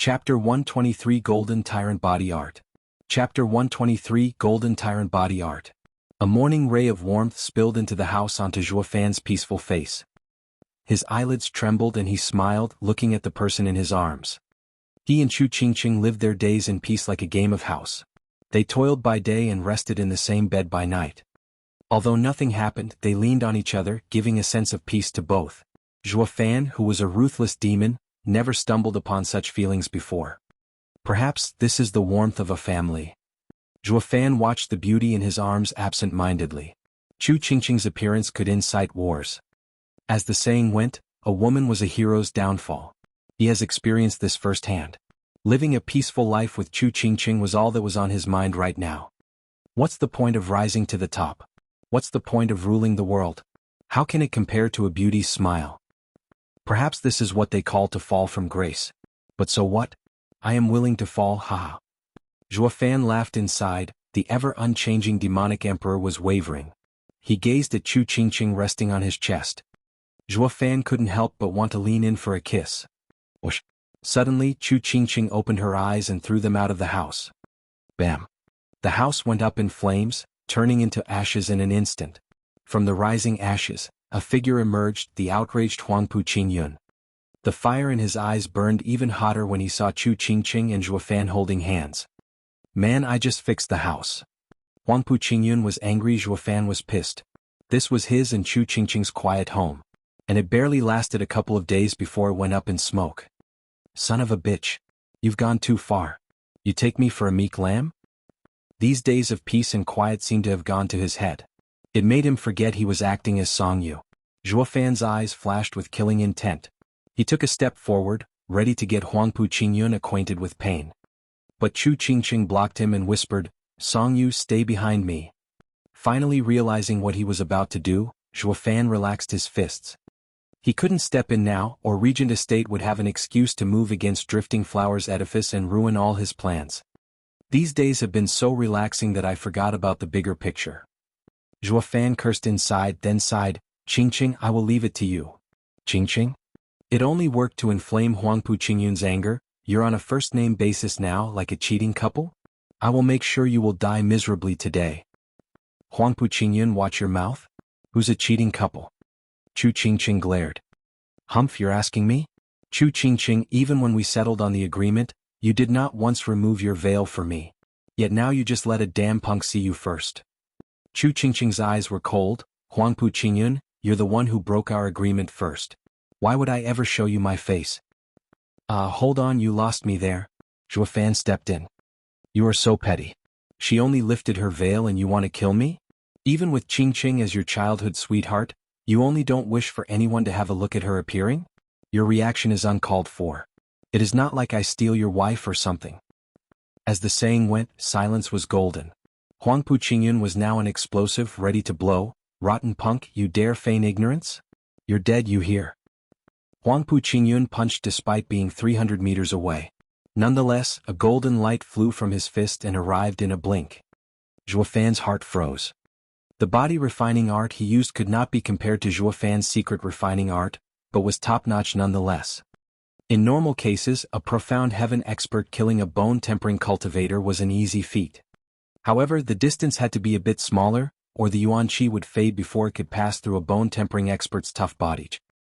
Chapter 123 Golden Tyrant Body Art. Chapter 123 Golden Tyrant Body Art. A morning ray of warmth spilled into the house onto Zhuofan's peaceful face. His eyelids trembled and he smiled, looking at the person in his arms. He and Chu Qingqing lived their days in peace like a game of house. They toiled by day and rested in the same bed by night. Although nothing happened, they leaned on each other, giving a sense of peace to both. Zhuofan, who was a ruthless demon, never stumbled upon such feelings before. Perhaps this is the warmth of a family. Zhuofan watched the beauty in his arms absent-mindedly. Chu Qingqing's appearance could incite wars. As the saying went, a woman was a hero's downfall. He has experienced this firsthand. Living a peaceful life with Chu Qingqing was all that was on his mind right now. What's the point of rising to the top? What's the point of ruling the world? How can it compare to a beauty's smile? Perhaps this is what they call to fall from grace. But so what? I am willing to fall, haha. Zhuofan laughed inside. The ever-unchanging demonic emperor was wavering. He gazed at Chu Qingqing resting on his chest. Zhuofan couldn't help but want to lean in for a kiss. Whoosh! Suddenly, Chu Qingqing opened her eyes and threw them out of the house. Bam! The house went up in flames, turning into ashes in an instant. From the rising ashes, a figure emerged, the outraged Huangpu Qingyun. The fire in his eyes burned even hotter when he saw Chu Qingqing and Zhuofan holding hands. Man, I just fixed the house. Huangpu Qingyun was angry, Zhuofan was pissed. This was his and Chu Qingqing's quiet home. And it barely lasted a couple of days before it went up in smoke. Son of a bitch. You've gone too far. You take me for a meek lamb? These days of peace and quiet seemed to have gone to his head. It made him forget he was acting as Songyu. Zhuofan's eyes flashed with killing intent. He took a step forward, ready to get Huangpu Qingyun acquainted with pain. But Chu Qingqing blocked him and whispered, Songyu, stay behind me. Finally realizing what he was about to do, Zhuofan relaxed his fists. He couldn't step in now, or Regent Estate would have an excuse to move against Drifting Flowers edifice and ruin all his plans. These days have been so relaxing that I forgot about the bigger picture. Zhuofan cursed inside, then sighed, Qingqing, I will leave it to you. Qingqing? It only worked to inflame Huangpu Qingyun's anger. You're on a first-name basis now, like a cheating couple? I will make sure you will die miserably today. Huangpu Qingyun, watch your mouth? Who's a cheating couple? Chu Qingqing glared. Humph, you're asking me? Chu Qingqing, even when we settled on the agreement, you did not once remove your veil for me. Yet now you just let a damn punk see you first. Chu Qingqing's eyes were cold. Huangpu Qingyun, you're the one who broke our agreement first. Why would I ever show you my face? Hold on, you lost me there. Zhuofan stepped in. You are so petty. She only lifted her veil and you want to kill me? Even with Qingqing as your childhood sweetheart, you only don't wish for anyone to have a look at her appearing? Your reaction is uncalled for. It is not like I steal your wife or something. As the saying went, silence was golden. Huangpu Qingyun was now an explosive, ready to blow. Rotten punk, you dare feign ignorance? You're dead, you hear? Huangpu Qingyun punched despite being 300 meters away. Nonetheless, a golden light flew from his fist and arrived in a blink. Zhuofan's heart froze. The body refining art he used could not be compared to Zhuofan's secret refining art, but was top-notch nonetheless. In normal cases, a profound heaven expert killing a bone-tempering cultivator was an easy feat. However, the distance had to be a bit smaller, or the yuan qi would fade before it could pass through a bone-tempering expert's tough body.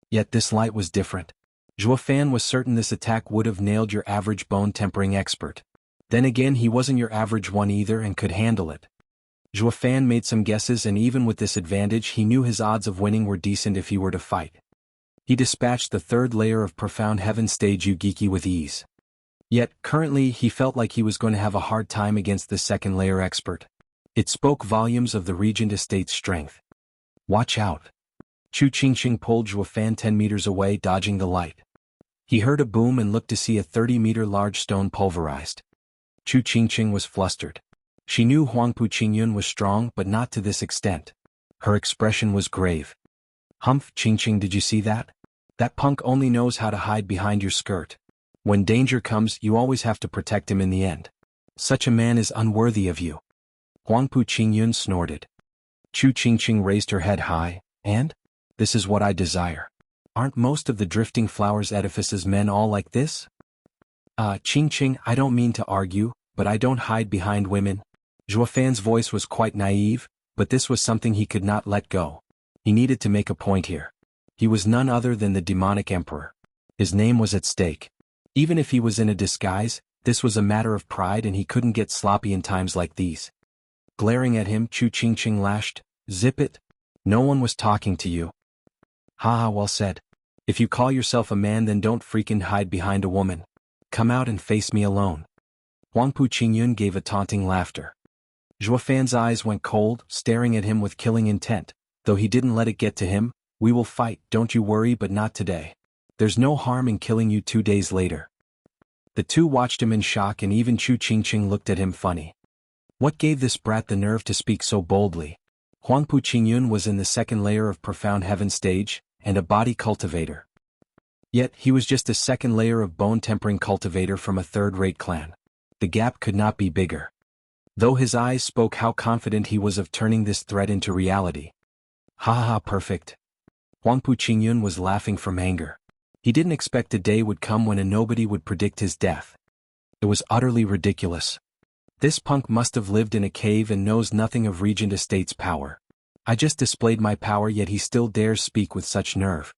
Yet this light was different. Zhuofan was certain this attack would have nailed your average bone-tempering expert. Then again, he wasn't your average one either and could handle it. Zhuofan made some guesses, and even with this advantage he knew his odds of winning were decent if he were to fight. He dispatched the third layer of Profound Heaven stage Yu-Giki with ease. Yet, currently he felt like he was going to have a hard time against the second layer expert. It spoke volumes of the Regent Estate's strength. Watch out. Chu Qingqing pulled Zhuofan 10 meters away, dodging the light. He heard a boom and looked to see a 30-meter large stone pulverized. Chu Qingqing was flustered. She knew Huangpu Qingyun was strong, but not to this extent. Her expression was grave. Humph, Qingqing, did you see that? That punk only knows how to hide behind your skirt. When danger comes, you always have to protect him in the end. Such a man is unworthy of you. Huangpu Qingyun snorted. Chu Qingqing raised her head high, and? This is what I desire. Aren't most of the Drifting Flowers edifice's men all like this? Qing, I don't mean to argue, but I don't hide behind women. Zhuo Fan's voice was quite naive, but this was something he could not let go. He needed to make a point here. He was none other than the demonic emperor. His name was at stake. Even if he was in a disguise, this was a matter of pride and he couldn't get sloppy in times like these. Glaring at him, Chu Qingqing lashed, "Zip it. No one was talking to you." "Haha, well said. If you call yourself a man then don't freaking hide behind a woman. Come out and face me alone." Huangpu Qingyun gave a taunting laughter. Zhuo Fan's eyes went cold, staring at him with killing intent, though he didn't let it get to him. "We will fight, don't you worry, but not today. There's no harm in killing you 2 days later." The two watched him in shock and even Chu Qingqing looked at him funny. What gave this brat the nerve to speak so boldly? Huangpu Qingyun was in the second layer of profound heaven stage, and a body cultivator. Yet he was just a second layer of bone-tempering cultivator from a third-rate clan. The gap could not be bigger. Though his eyes spoke how confident he was of turning this threat into reality. "Ha, perfect." Huangpu Qingyun was laughing from anger. He didn't expect a day would come when a nobody would predict his death. It was utterly ridiculous. This punk must have lived in a cave and knows nothing of Regent Estate's power. I just displayed my power yet he still dares speak with such nerve.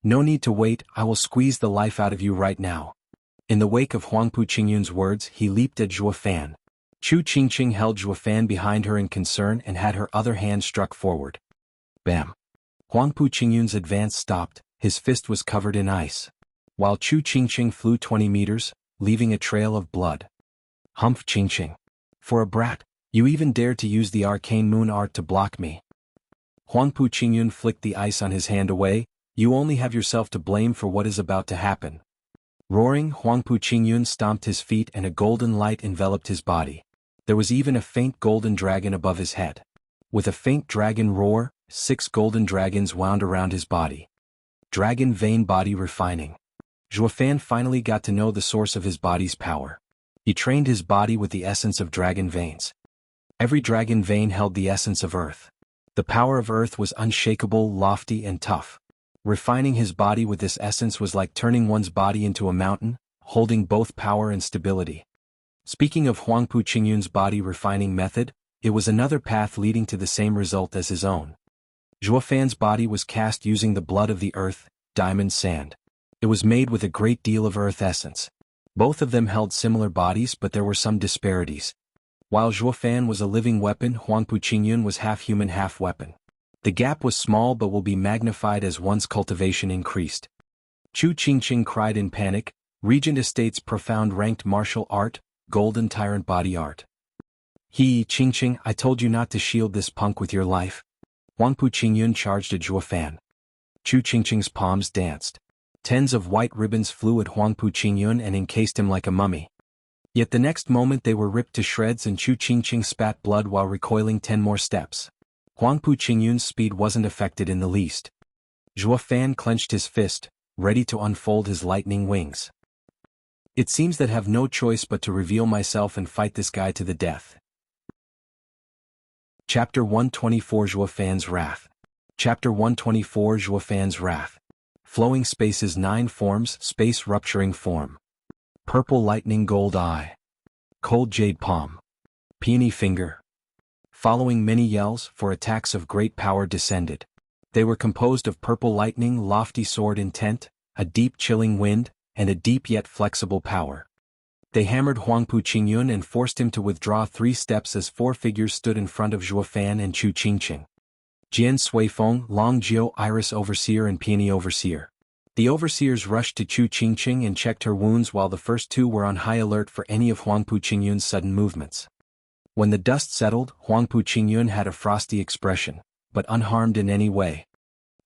"No need to wait, I will squeeze the life out of you right now." In the wake of Huangpu Qingyun's words he leaped at Zhuo Fan. Chu Qingqing held Zhuo Fan behind her in concern and had her other hand struck forward. Bam! Huangpu Qingyun's advance stopped, his fist was covered in ice. While Chu Qingqing flew 20 meters, leaving a trail of blood. "Humph, Qingqing. For a brat, you even dared to use the arcane moon art to block me." Huangpu Qingyun flicked the ice on his hand away. "You only have yourself to blame for what is about to happen." Roaring, Huangpu Qingyun stomped his feet and a golden light enveloped his body. There was even a faint golden dragon above his head. With a faint dragon roar, 6 golden dragons wound around his body. Dragon vein body refining. Zhuo Fan finally got to know the source of his body's power. He trained his body with the essence of dragon veins. Every dragon vein held the essence of earth. The power of earth was unshakable, lofty, and tough. Refining his body with this essence was like turning one's body into a mountain, holding both power and stability. Speaking of Huangpu Qingyun's body refining method, it was another path leading to the same result as his own. Zhuo Fan's body was cast using the blood of the earth, diamond sand. It was made with a great deal of earth essence. Both of them held similar bodies but there were some disparities. While Zhuo Fan was a living weapon, Huangpu Qingyun was half human half weapon. The gap was small but will be magnified as one's cultivation increased. Chu Qingqing cried in panic, "Regent Estate's profound ranked martial art, golden tyrant body art." Qingqing, I told you not to shield this punk with your life." Huangpu Qingyun charged at Zhuo Fan. Chu Qingqing's palms danced. Tens of white ribbons flew at Huangpu Qingyun and encased him like a mummy. Yet the next moment they were ripped to shreds and Chu Qingqing spat blood while recoiling 10 more steps. Huangpu Qingyun's speed wasn't affected in the least. Zhuo Fan clenched his fist, ready to unfold his lightning wings. "It seems that I have no choice but to reveal myself and fight this guy to the death." Chapter 124 Zhuo Fan's Wrath. Chapter 124 Zhuo Fan's Wrath. Flowing spaces 9 forms, space rupturing form. Purple lightning gold eye. Cold jade palm. Peony finger. Following many yells, for attacks of great power descended. They were composed of purple lightning, lofty sword intent, a deep chilling wind, and a deep yet flexible power. They hammered Huangpu Qingyun and forced him to withdraw 3 steps as 4 figures stood in front of Zhuo Fan and Chu Qingqing. Jian Suifeng, Long Jiu Iris Overseer and Peony Overseer. The overseers rushed to Chu Qingqing and checked her wounds while the first 2 were on high alert for any of Huangpu Qingyun's sudden movements. When the dust settled, Huangpu Qingyun had a frosty expression, but unharmed in any way.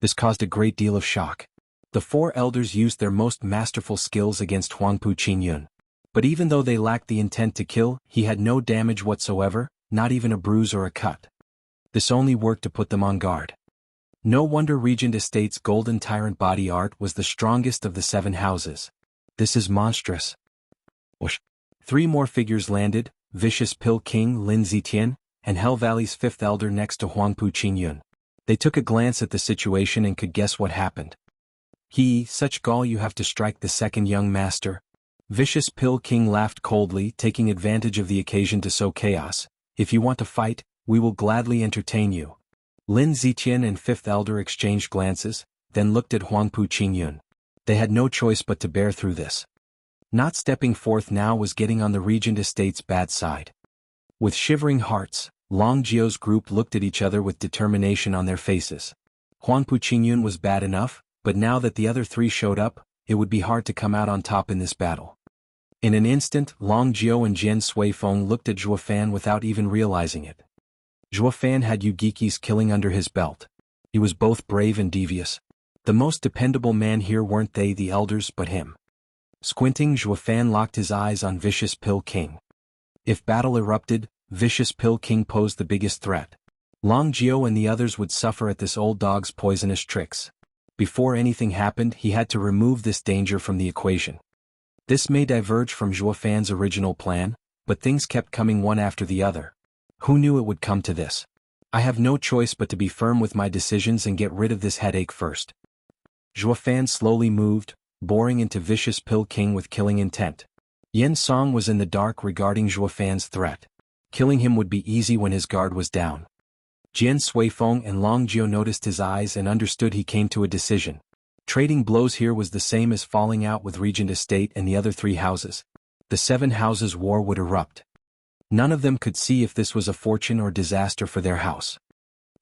This caused a great deal of shock. The 4 elders used their most masterful skills against Huangpu Qingyun. But even though they lacked the intent to kill, he had no damage whatsoever, not even a bruise or a cut. This only worked to put them on guard. No wonder Regent Estate's golden tyrant body art was the strongest of the 7 houses. This is monstrous. Whoosh. 3 more figures landed, Vicious Pill King Lin Zitian, and Hell Valley's 5th elder next to Huangpu Qingyun. They took a glance at the situation and could guess what happened. Such gall you have to strike the second young master. Vicious Pill King laughed coldly, taking advantage of the occasion to sow chaos. If you want to fight, we will gladly entertain you. Lin Ziqian and Fifth Elder exchanged glances, then looked at Huangpu Qingyun. They had no choice but to bear through this. Not stepping forth now was getting on the Regent Estate's bad side. With shivering hearts, Long Jio's group looked at each other with determination on their faces. Huangpu Qingyun was bad enough, but now that the other three showed up, it would be hard to come out on top in this battle. In an instant, Long Jio and Jian Suifeng looked at Zhuo Fan without even realizing it. Zhuo Fan had Yugiki's killing under his belt. He was both brave and devious. The most dependable man here weren't they the elders but him. Squinting, Zhuo Fan locked his eyes on Vicious Pill King. If battle erupted, Vicious Pill King posed the biggest threat. Long Jio and the others would suffer at this old dog's poisonous tricks. Before anything happened, he had to remove this danger from the equation. This may diverge from Zhuo Fan's original plan, but things kept coming one after the other. Who knew it would come to this? I have no choice but to be firm with my decisions and get rid of this headache first. Zhuo Fan slowly moved, boring into Vicious Pill King with killing intent. Yen Song was in the dark regarding Zhuo Fan's threat. Killing him would be easy when his guard was down. Jian Suifeng and Long Jio noticed his eyes and understood he came to a decision. Trading blows here was the same as falling out with Regent Estate and the other three houses. The 7 houses' war would erupt. None of them could see if this was a fortune or disaster for their house.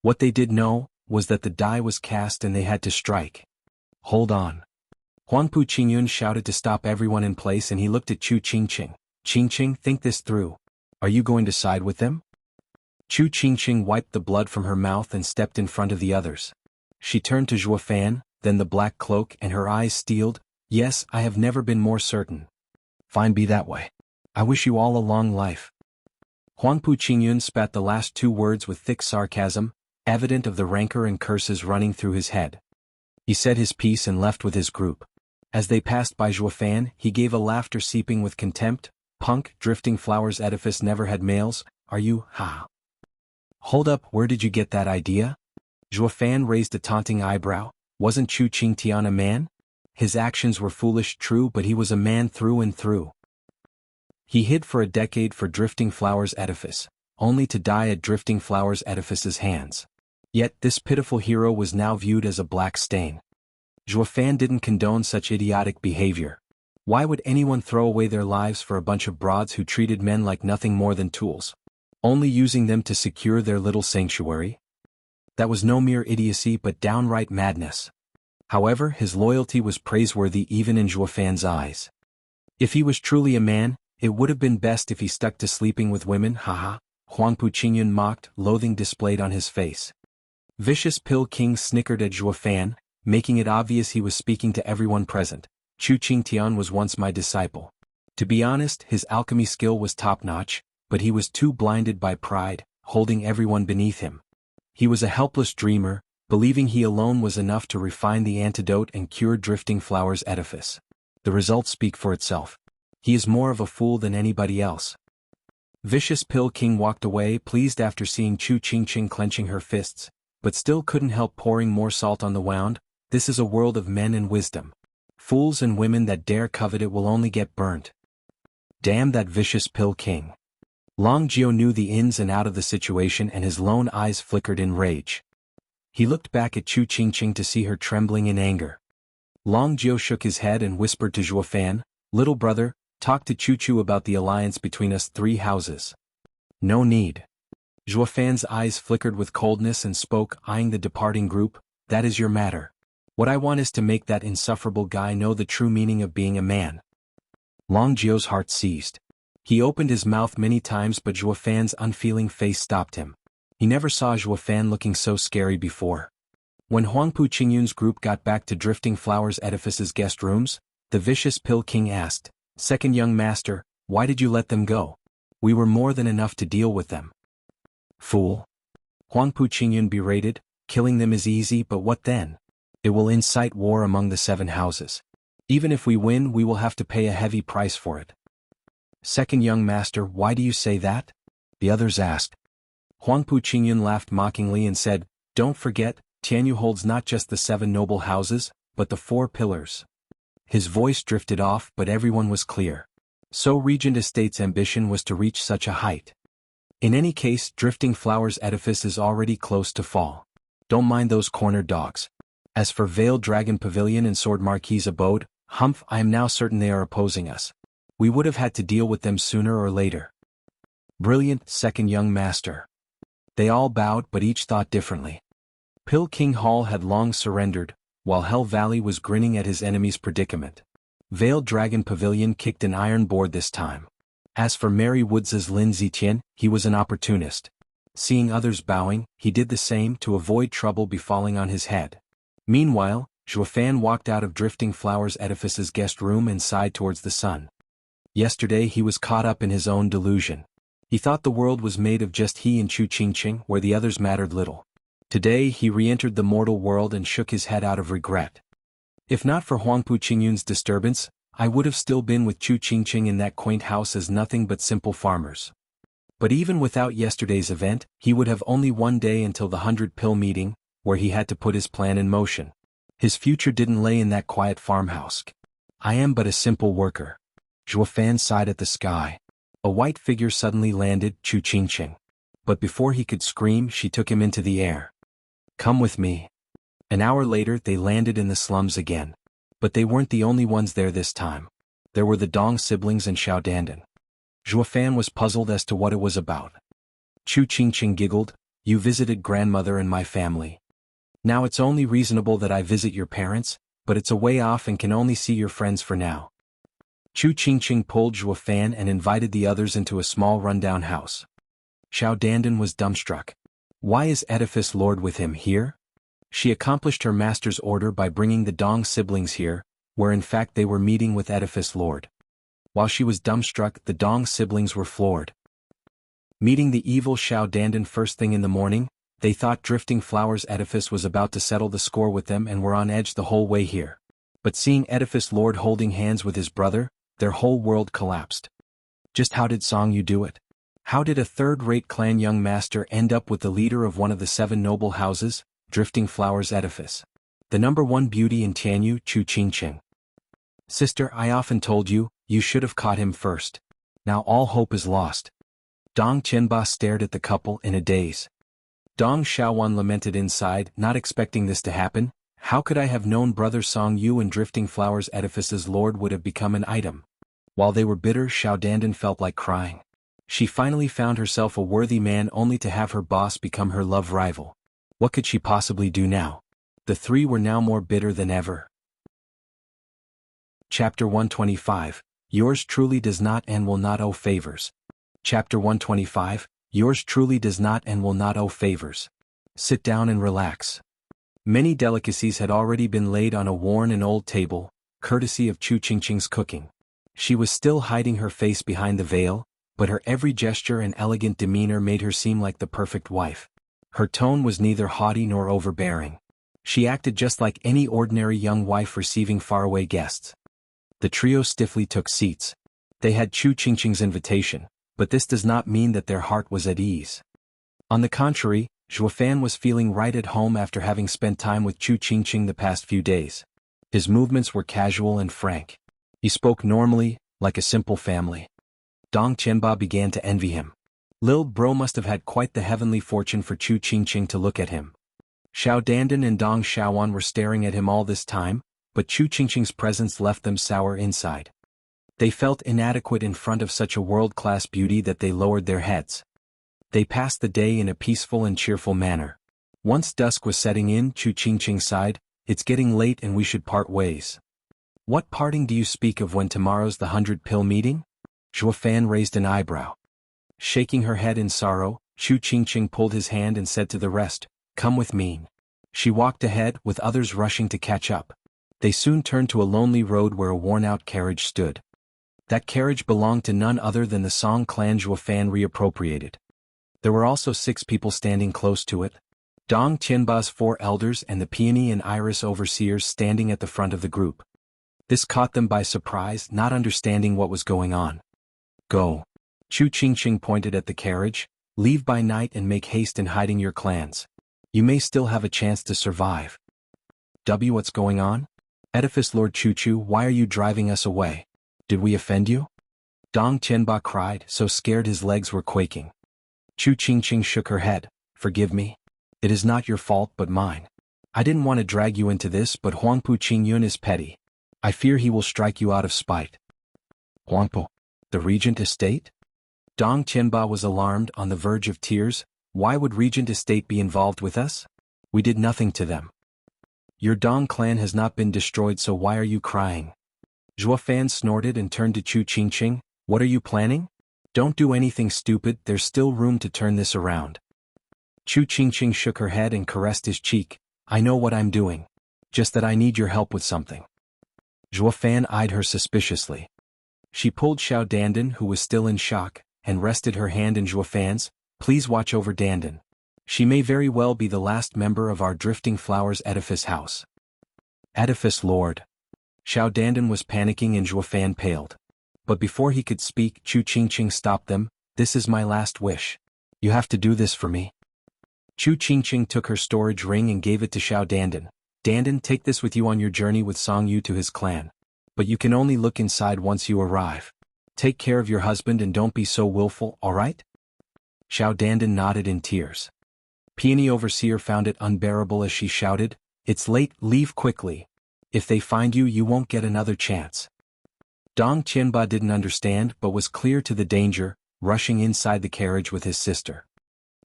What they did know was that the die was cast and they had to strike. Hold on. Huangpu Qingyun shouted to stop everyone in place and he looked at Chu Qingqing. Qingqing, think this through. Are you going to side with them? Chu Qingqing wiped the blood from her mouth and stepped in front of the others. She turned to Zhuo Fan, then the black cloak, and her eyes steeled. Yes, I have never been more certain. Fine, be that way. I wish you all a long life. Huangpu Qingyun spat the last 2 words with thick sarcasm, evident of the rancor and curses running through his head. He said his piece and left with his group. As they passed by Zhuo Fan, he gave a laughter seeping with contempt. Punk, Drifting Flowers edifice never had males, are you, ha? Hold up, where did you get that idea? Zhuo Fan raised a taunting eyebrow. Wasn't Chu Qingtian a man? His actions were foolish, true, but he was a man through and through. He hid for a decade for Drifting Flowers edifice, only to die at Drifting Flowers edifice's hands. Yet this pitiful hero was now viewed as a black stain. Zhuo Fan didn't condone such idiotic behavior. Why would anyone throw away their lives for a bunch of broads who treated men like nothing more than tools, only using them to secure their little sanctuary? That was no mere idiocy but downright madness. However, his loyalty was praiseworthy even in Zhuo Fan's eyes. If he was truly a man, it would have been best if he stuck to sleeping with women, haha. Huangpu Qingyun mocked, loathing displayed on his face. Vicious Pill King snickered at Zhuo Fan, making it obvious he was speaking to everyone present. Chu Qingtian was once my disciple. To be honest, his alchemy skill was top-notch, but he was too blinded by pride, holding everyone beneath him. He was a helpless dreamer, believing he alone was enough to refine the antidote and cure Drifting Flowers edifice. The results speak for itself. He is more of a fool than anybody else. Vicious Pill King walked away, pleased after seeing Chu Qingqing clenching her fists, but still couldn't help pouring more salt on the wound. This is a world of men and wisdom. Fools and women that dare covet it will only get burnt. Damn that Vicious Pill King. Long Jio knew the ins and out of the situation and his lone eyes flickered in rage. He looked back at Chu Qingqing to see her trembling in anger. Long Jio shook his head and whispered to Zhuo Fan, "Little brother, talk to Chu Chu about the alliance between us 3 houses." "No need." Zhuo Fan's eyes flickered with coldness and spoke, eyeing the departing group, "That is your matter. What I want is to make that insufferable guy know the true meaning of being a man." Long Jio's heart seized. He opened his mouth many times but Zhuo Fan's unfeeling face stopped him. He never saw Zhuo Fan looking so scary before. When Huangpu Qingyun's group got back to Drifting Flowers edifice's guest rooms, the Vicious Pill King asked, "Second young master, why did you let them go? We were more than enough to deal with them." "Fool." Huangpu Qingyun berated, "Killing them is easy, but what then? It will incite war among the 7 houses. Even if we win, we will have to pay a heavy price for it." "Second young master, why do you say that?" the others asked. Huangpu Qingyun laughed mockingly and said, "Don't forget, Tianyu holds not just the 7 noble houses, but the 4 pillars." His voice drifted off, but everyone was clear. So Regent Estate's ambition was to reach such a height. In any case, Drifting Flowers' edifice is already close to fall. Don't mind those cornered dogs. As for Veiled Dragon Pavilion and Sword Marquis' abode, humph, I am now certain they are opposing us. We would have had to deal with them sooner or later. Brilliant, second young master. They all bowed, but each thought differently. Pill King Hall had long surrendered, while Hell Valley was grinning at his enemy's predicament. Veiled Dragon Pavilion kicked an iron board this time. As for Mary Woods' Lin Zetian, he was an opportunist. Seeing others bowing, he did the same to avoid trouble befalling on his head. Meanwhile, Zhuofan walked out of Drifting Flowers' edifice's guest room and sighed towards the sun. Yesterday he was caught up in his own delusion. He thought the world was made of just he and Chu Qingqing, where the others mattered little. Today he re-entered the mortal world and shook his head out of regret. If not for Huangpu Qingyun's disturbance, I would have still been with Chu Qingqing in that quaint house as nothing but simple farmers. But even without yesterday's event, he would have only one day until the 100-pill meeting, where he had to put his plan in motion. His future didn't lay in that quiet farmhouse. I am but a simple worker. Zhuofan sighed at the sky. A white figure suddenly landed, Chu Qingqing. But before he could scream, she took him into the air. Come with me. An hour later they landed in the slums again. But they weren't the only ones there this time. There were the Dong siblings and Xiao Dandan. Zhuofan was puzzled as to what it was about. Chu Qingqing giggled, you visited grandmother and my family. Now it's only reasonable that I visit your parents, but it's a way off and can only see your friends for now. Chu Qingqing pulled Zhuofan and invited the others into a small rundown house. Xiao Dandan was dumbstruck. Why is Edifice Lord with him here? She accomplished her master's order by bringing the Dong siblings here, where in fact they were meeting with Edifice Lord. While she was dumbstruck, the Dong siblings were floored. Meeting the evil Xiao Dandan first thing in the morning, they thought Drifting Flowers' edifice was about to settle the score with them and were on edge the whole way here. But seeing Edifice Lord holding hands with his brother, their whole world collapsed. Just how did Song Yu do it? How did a third-rate clan young master end up with the leader of one of the 7 noble houses, Drifting Flowers' edifice? The #1 beauty in Tianyu, Chu Qingqing. Sister, I often told you, you should have caught him first. Now all hope is lost. Dong Qianba stared at the couple in a daze. Dong Xiaowan lamented inside, not expecting this to happen. How could I have known brother Song Yu and Drifting Flowers' edifice's lord would have become an item? While they were bitter, Xiao Dandan felt like crying. She finally found herself a worthy man only to have her boss become her love rival. What could she possibly do now? The three were now more bitter than ever. Chapter 125, Yours truly does not and will not owe favors. Chapter 125, Yours truly does not and will not owe favors. Sit down and relax. Many delicacies had already been laid on a worn and old table, courtesy of Chu Qingqing's cooking. She was still hiding her face behind the veil, but her every gesture and elegant demeanor made her seem like the perfect wife. Her tone was neither haughty nor overbearing. She acted just like any ordinary young wife receiving faraway guests. The trio stiffly took seats. They had Chu Qingqing's invitation, but this does not mean that their heart was at ease. On the contrary, Zhuofan was feeling right at home after having spent time with Chu Qingqing the past few days. His movements were casual and frank. He spoke normally, like a simple family. Dong Qianba began to envy him. Lil Bro must have had quite the heavenly fortune for Chu Qingqing to look at him. Xiao Dandan and Dong Xiaowan were staring at him all this time, but Chu Qingqing's presence left them sour inside. They felt inadequate in front of such a world-class beauty that they lowered their heads. They passed the day in a peaceful and cheerful manner. Once dusk was setting in, Chu Qingqing sighed, "It's getting late and we should part ways." "What parting do you speak of when tomorrow's the 100-pill meeting?" Zhuofan raised an eyebrow. Shaking her head in sorrow, Chu Qingqing pulled his hand and said to the rest, "Come with me." She walked ahead, with others rushing to catch up. They soon turned to a lonely road where a worn-out carriage stood. That carriage belonged to none other than the Song clan Zhuofan reappropriated. There were also 6 people standing close to it. Dong Qianba's 4 elders and the Peony and Iris overseers standing at the front of the group. This caught them by surprise, not understanding what was going on. "Go." Chu Qingqing pointed at the carriage, "Leave by night and make haste in hiding your clans. You may still have a chance to survive." What's going on? Edifice Lord Chu, why are you driving us away? Did we offend you? Dong Qianba cried, so scared his legs were quaking. Chu Qingqing shook her head. Forgive me. It is not your fault but mine. I didn't want to drag you into this, but Huangpu Qingyun is petty. I fear he will strike you out of spite. Huangpu? The Regent Estate? Dong Qianba was alarmed, on the verge of tears. Why would Regent Estate be involved with us? We did nothing to them. Your Dong clan has not been destroyed, so why are you crying? Zhuo Fan snorted and turned to Chu Qingqing. What are you planning? Don't do anything stupid, there's still room to turn this around. Chu Qingqing shook her head and caressed his cheek. I know what I'm doing. Just that I need your help with something. Zhuo Fan eyed her suspiciously. She pulled Xiao Dandan, who was still in shock, and rested her hand in Zhuo Fan's. Please watch over Dandan. She may very well be the last member of our Drifting Flowers Edifice house. Edifice Lord. Xiao Dandan was panicking and Zhuo Fan paled. But before he could speak, Chu Qingqing stopped them. This is my last wish. You have to do this for me. Chu Qingqing took her storage ring and gave it to Xiao Dandan. Dandan, take this with you on your journey with Song Yu to his clan. But you can only look inside once you arrive. Take care of your husband and don't be so willful, alright? Xiao Dandan nodded in tears. Peony Overseer found it unbearable as she shouted, It's late, leave quickly. If they find you, you won't get another chance. Dong Qianba didn't understand but was clear to the danger, rushing inside the carriage with his sister.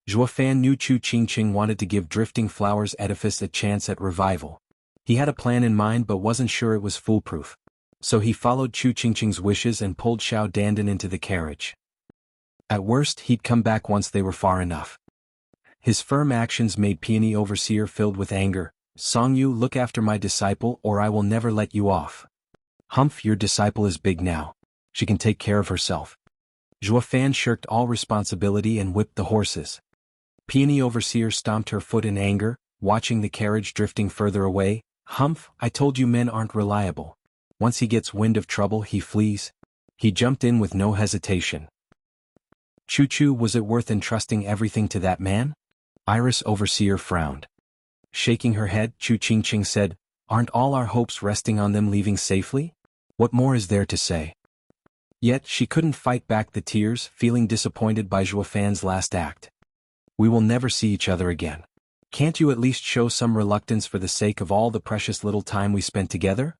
Zhuo Fan knew Chu Qingqing wanted to give Drifting Flowers Edifice a chance at revival. He had a plan in mind but wasn't sure it was foolproof. So he followed Chu Qingqing's wishes and pulled Xiao Dandan into the carriage. At worst, he'd come back once they were far enough. His firm actions made Peony Overseer filled with anger. Song Yu, look after my disciple or I will never let you off. Humph, your disciple is big now. She can take care of herself. Zhuo Fan shirked all responsibility and whipped the horses. Peony Overseer stomped her foot in anger, watching the carriage drifting further away. Humph, I told you men aren't reliable. Once he gets wind of trouble, he flees. He jumped in with no hesitation. Chu, was it worth entrusting everything to that man? Iris Overseer frowned. Shaking her head, Chu Qingqing said, Aren't all our hopes resting on them leaving safely? What more is there to say? Yet she couldn't fight back the tears, feeling disappointed by Zhuo Fan's last act. We will never see each other again. Can't you at least show some reluctance for the sake of all the precious little time we spent together?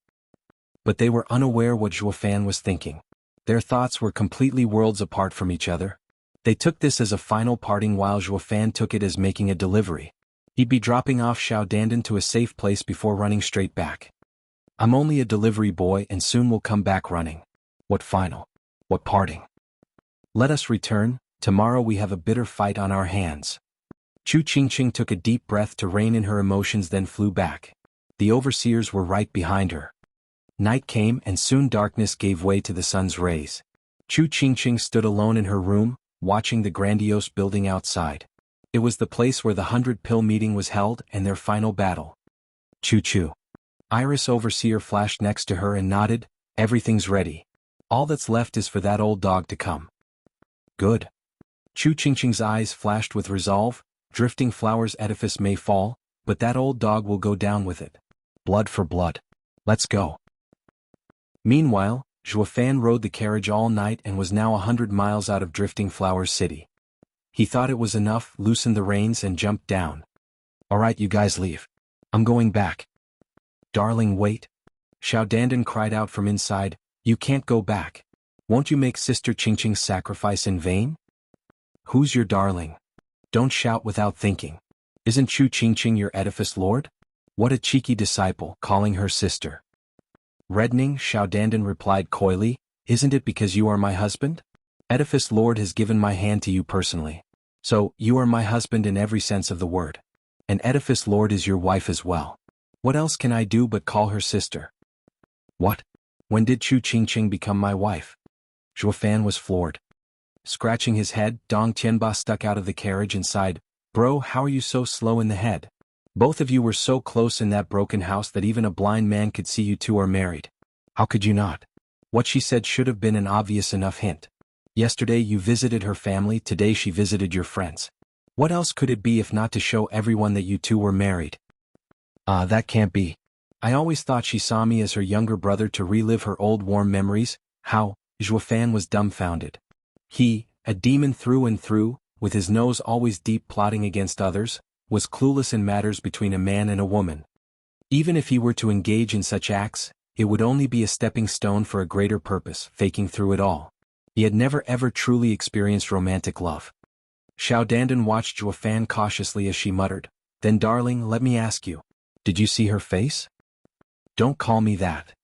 But they were unaware what Zhuo Fan was thinking. Their thoughts were completely worlds apart from each other. They took this as a final parting while Zhuo Fan took it as making a delivery. He'd be dropping off Xiao Dandan to a safe place before running straight back. I'm only a delivery boy and soon will come back running. What final? What parting? Let us return, tomorrow we have a bitter fight on our hands. Chu Qingqing took a deep breath to rein in her emotions then flew back. The overseers were right behind her. Night came and soon darkness gave way to the sun's rays. Chu Qingqing stood alone in her room, watching the grandiose building outside. It was the place where the 100-pill meeting was held and their final battle. Chu. Iris Overseer flashed next to her and nodded, everything's ready. All that's left is for that old dog to come. Good. Chu Qingqing's eyes flashed with resolve, Drifting Flowers Edifice may fall, but that old dog will go down with it. Blood for blood. Let's go. Meanwhile, Zhuo Fan rode the carriage all night and was now 100 miles out of Drifting Flowers City. He thought it was enough, loosened the reins and jumped down. Alright, you guys leave. I'm going back. Darling, wait. Xiao Dandan cried out from inside, you can't go back. Won't you make Sister Qingqing's sacrifice in vain? Who's your darling? Don't shout without thinking. Isn't Chu Qingqing your edifice lord? What a cheeky disciple, calling her sister. Reddening, Xiao Dandan replied coyly, isn't it because you are my husband? Edifice Lord has given my hand to you personally. So, you are my husband in every sense of the word. And Edifice Lord is your wife as well. What else can I do but call her sister? What? When did Chu Qingqing become my wife? Zhuo Fan was floored. Scratching his head, Dong Qianba stuck out of the carriage and sighed, Bro, how are you so slow in the head? Both of you were so close in that broken house that even a blind man could see you two are married. How could you not? What she said should have been an obvious enough hint. Yesterday you visited her family, today she visited your friends. What else could it be if not to show everyone that you two were married? That can't be. I always thought she saw me as her younger brother to relive her old warm memories. How? Zhuofan was dumbfounded. He, a demon through and through, with his nose always deep plotting against others, was clueless in matters between a man and a woman. Even if he were to engage in such acts, it would only be a stepping stone for a greater purpose, faking through it all. He had never ever truly experienced romantic love. Xiao Dandan watched Zhuofan cautiously as she muttered, "Then darling, let me ask you. Did you see her face?" "Don't call me that."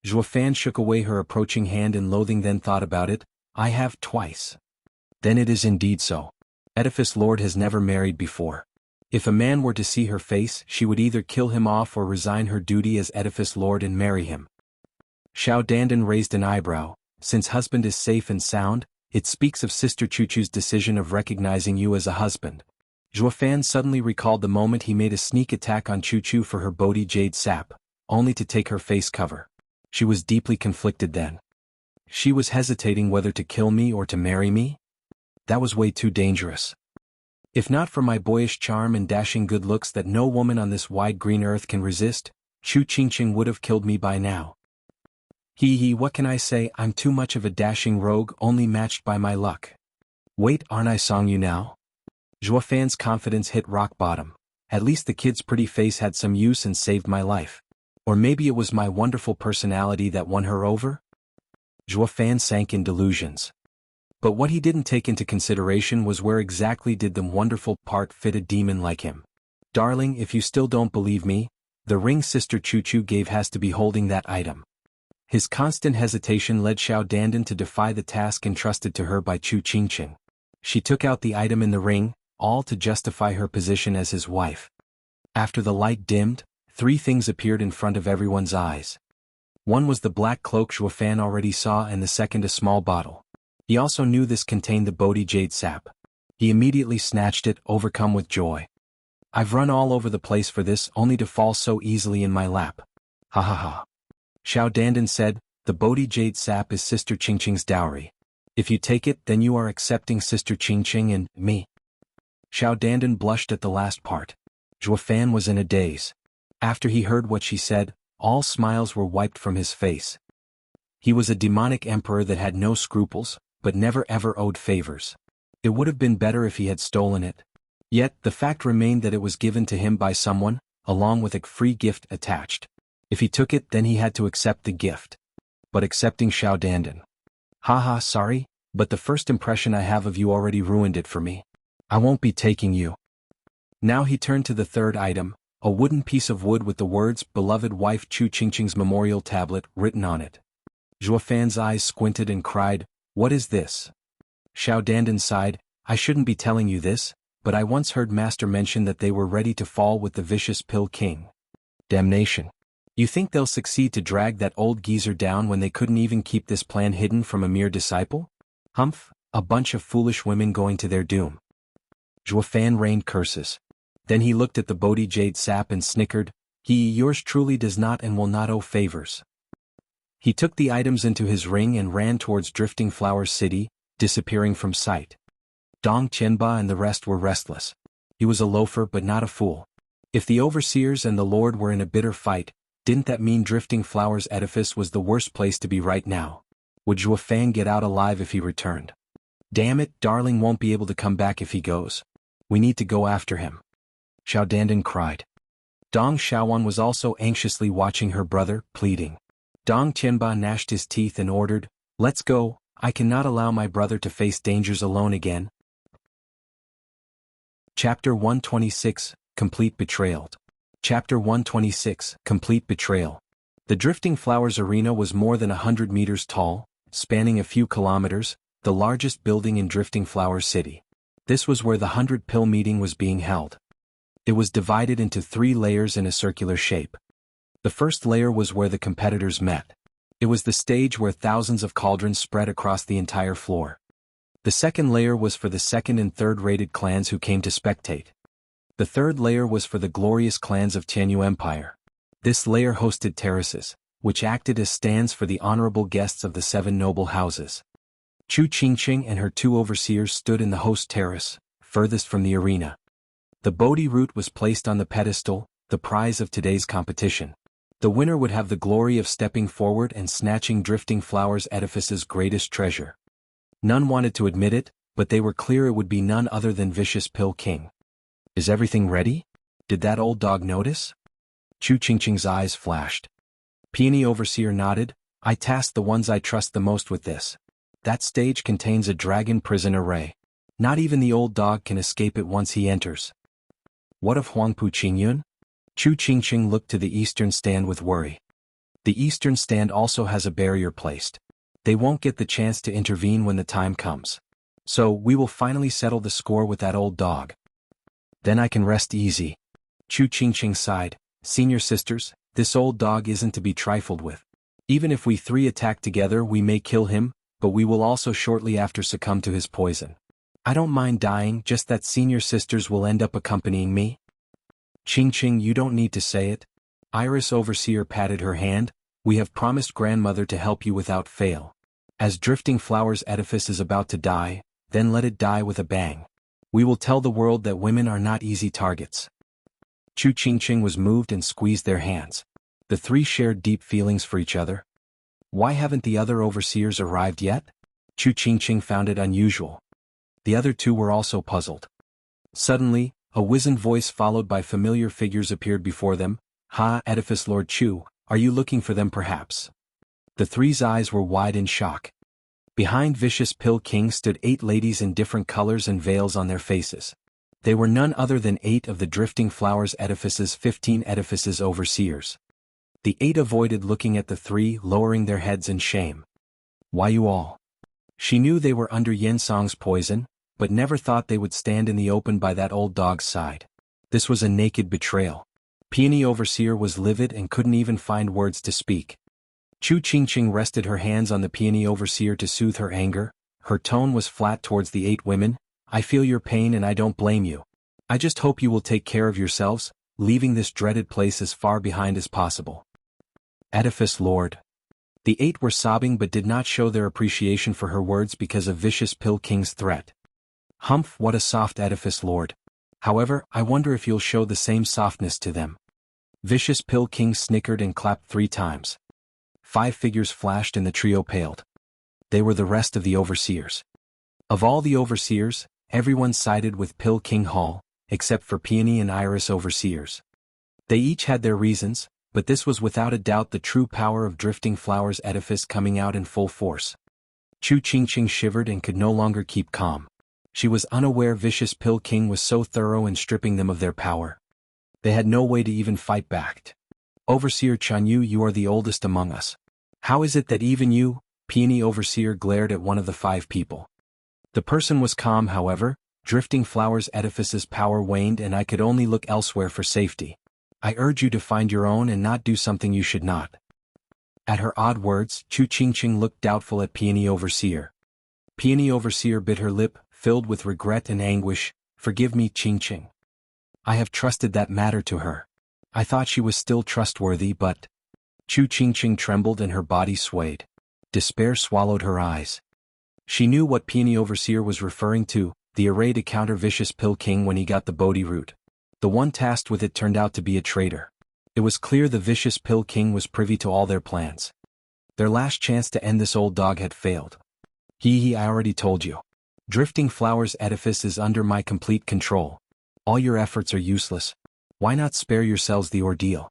Zhuofan shook away her approaching hand in loathing, then thought about it. "I have twice." "Then it is indeed so. Edifice Lord has never married before. If a man were to see her face, she would either kill him off or resign her duty as Edifice Lord and marry him." Xiao Dandan raised an eyebrow. "Since husband is safe and sound, it speaks of Sister Chuchu's decision of recognizing you as a husband." Zhuofan suddenly recalled the moment he made a sneak attack on Chuchu for her Bodhi Jade sap, only to take her face cover. She was deeply conflicted then. She was hesitating whether to kill me or to marry me? That was way too dangerous. If not for my boyish charm and dashing good looks that no woman on this wide green earth can resist, Chu Qingqing would have killed me by now. What can I say, I'm too much of a dashing rogue, only matched by my luck. Wait, aren't I Song Yu now? Zhuofan's confidence hit rock bottom. At least the kid's pretty face had some use and saved my life. Or maybe it was my wonderful personality that won her over? Zhuofan sank in delusions. But what he didn't take into consideration was where exactly did the wonderful part fit a demon like him. "Darling, if you still don't believe me, the ring Sister Chuchu gave has to be holding that item." His constant hesitation led Xiao Dandan to defy the task entrusted to her by Chu Qingqing. She took out the item in the ring, all to justify her position as his wife. After the light dimmed, three things appeared in front of everyone's eyes. One was the black cloak Zhuofan already saw, and the second a small bottle. He also knew this contained the Bodhi Jade sap. He immediately snatched it, overcome with joy. "I've run all over the place for this, only to fall so easily in my lap. Ha ha ha." Xiao Dandan said, "The Bodhi Jade sap is Sister Qingqing's dowry. If you take it, then you are accepting Sister Qingqing and me." Xiao Dandan blushed at the last part. Zhuofan was in a daze. After he heard what she said, all smiles were wiped from his face. He was a demonic emperor that had no scruples, but never ever owed favors. It would have been better if he had stolen it. Yet, the fact remained that it was given to him by someone, along with a free gift attached. If he took it, then he had to accept the gift. But accepting Xiao Dandan. "Haha, sorry, but the first impression I have of you already ruined it for me. I won't be taking you." Now he turned to the third item, a wooden piece of wood with the words "Beloved Wife Chu Qingqing's Memorial Tablet" written on it. Zhuofan's eyes squinted and cried, "What is this?" Xiao Dandan sighed, "I shouldn't be telling you this, but I once heard Master mention that they were ready to fall with the vicious Pill King. Damnation. You think they'll succeed to drag that old geezer down when they couldn't even keep this plan hidden from a mere disciple? Humph, a bunch of foolish women going to their doom." Zhuofan rained curses. Then he looked at the Bodhi Jade sap and snickered, Yours truly does not and will not owe favors." He took the items into his ring and ran towards Drifting Flower City, disappearing from sight. Dong Qianba and the rest were restless. He was a loafer but not a fool. If the overseers and the Lord were in a bitter fight, didn't that mean Drifting Flowers edifice was the worst place to be right now? Would Zhuofan get out alive if he returned? "Damn it, darling won't be able to come back if he goes. We need to go after him." Xiao Dandan cried. Dong Xiaowan was also anxiously watching her brother, pleading. Dong Qianba gnashed his teeth and ordered, "Let's go, I cannot allow my brother to face dangers alone again." Chapter 126, Complete Betrayal. Chapter 126, Complete Betrayal. The Drifting Flowers Arena was more than 100 meters tall, spanning a few kilometers, the largest building in Drifting Flower City. This was where the 100 Pill meeting was being held. It was divided into 3 layers in a circular shape. The first layer was where the competitors met. It was the stage where thousands of cauldrons spread across the entire floor. The second layer was for the second and third rated clans who came to spectate. The third layer was for the glorious clans of Tianyu Empire. This layer hosted terraces, which acted as stands for the honorable guests of the 7 noble houses. Chu Qingqing and her 2 overseers stood in the host terrace, furthest from the arena. The Bodhi root was placed on the pedestal, the prize of today's competition. The winner would have the glory of stepping forward and snatching Drifting Flowers Edifice's greatest treasure. None wanted to admit it, but they were clear it would be none other than Vicious Pill King. Is everything ready? Did that old dog notice? Chu Qingqing's eyes flashed. Peony Overseer nodded. I tasked the ones I trust the most with this. That stage contains a dragon prison array. Not even the old dog can escape it once he enters. What of Huangpu Qingyun? Chu Qingqing looked to the eastern stand with worry. The eastern stand also has a barrier placed. They won't get the chance to intervene when the time comes. So, we will finally settle the score with that old dog. Then I can rest easy. Chu Qingqing sighed. Senior sisters, this old dog isn't to be trifled with. Even if we three attack together we may kill him, but we will also shortly after succumb to his poison. I don't mind dying, just that senior sisters will end up accompanying me. Qingqing, you don't need to say it. Iris Overseer patted her hand. We have promised grandmother to help you without fail. As Drifting Flowers Edifice is about to die, then let it die with a bang. We will tell the world that women are not easy targets. Chu Qingqing was moved and squeezed their hands. The three shared deep feelings for each other. Why haven't the other overseers arrived yet? Chu Qingqing found it unusual. The other two were also puzzled. Suddenly, a wizened voice followed by familiar figures appeared before them. Ha, Edifice Lord Chu, are you looking for them perhaps? The three's eyes were wide in shock. Behind Vicious Pill King stood 8 ladies in different colors and veils on their faces. They were none other than 8 of the Drifting Flowers Edifice's 15 edifices overseers. The 8 avoided looking at the 3, lowering their heads in shame. Why you all? She knew they were under Yensong's poison, but never thought they would stand in the open by that old dog's side. This was a naked betrayal. Peony Overseer was livid and couldn't even find words to speak. Chu Qingqing rested her hands on the Peony Overseer to soothe her anger. Her tone was flat towards the 8 women. I feel your pain and I don't blame you. I just hope you will take care of yourselves, leaving this dreaded place as far behind as possible. Edifice Lord. The 8 were sobbing but did not show their appreciation for her words because of Vicious Pill King's threat. Humph, what a soft Edifice Lord. However, I wonder if you'll show the same softness to them. Vicious Pill King snickered and clapped 3 times. 5 figures flashed and the trio paled. They were the rest of the overseers. Of all the overseers, everyone sided with Pill King Hall, except for Peony and Iris Overseers. They each had their reasons, but this was without a doubt the true power of Drifting Flowers Edifice coming out in full force. Chu Qingqing shivered and could no longer keep calm. She was unaware Vicious Pill King was so thorough in stripping them of their power. They had no way to even fight back. Overseer Chanyu, you are the oldest among us. How is it that even you, Peony Overseer, glared at one of the 5 people? The person was calm, however. Drifting Flowers Edifice's power waned and I could only look elsewhere for safety. I urge you to find your own and not do something you should not. At her odd words, Chu Qingqing looked doubtful at Peony Overseer. Peony Overseer bit her lip, filled with regret and anguish. Forgive me, Qingqing. I have trusted that matter to her. I thought she was still trustworthy, but... Chu Qingqing trembled and her body swayed. Despair swallowed her eyes. She knew what Peony Overseer was referring to, the array to counter Vicious Pill King when he got the Bodhi root. The one tasked with it turned out to be a traitor. It was clear the Vicious Pill King was privy to all their plans. Their last chance to end this old dog had failed. I already told you. Drifting Flowers Edifice is under my complete control. All your efforts are useless. Why not spare yourselves the ordeal?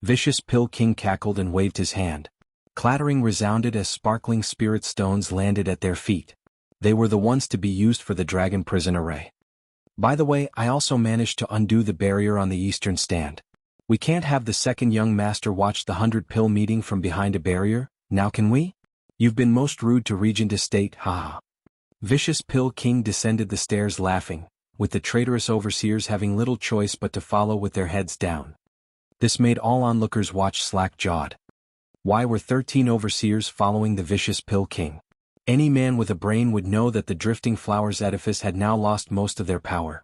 Vicious Pill King cackled and waved his hand. Clattering resounded as sparkling spirit stones landed at their feet. They were the ones to be used for the dragon prison array. By the way, I also managed to undo the barrier on the eastern stand. We can't have the second young master watch the 100-pill meeting from behind a barrier, now can we? You've been most rude to Regent Estate, haha. Vicious Pill King descended the stairs laughing, with the traitorous overseers having little choice but to follow with their heads down. This made all onlookers watch slack-jawed. Why were 13 overseers following the Vicious Pill King? Any man with a brain would know that the Drifting Flowers Edifice had now lost most of their power.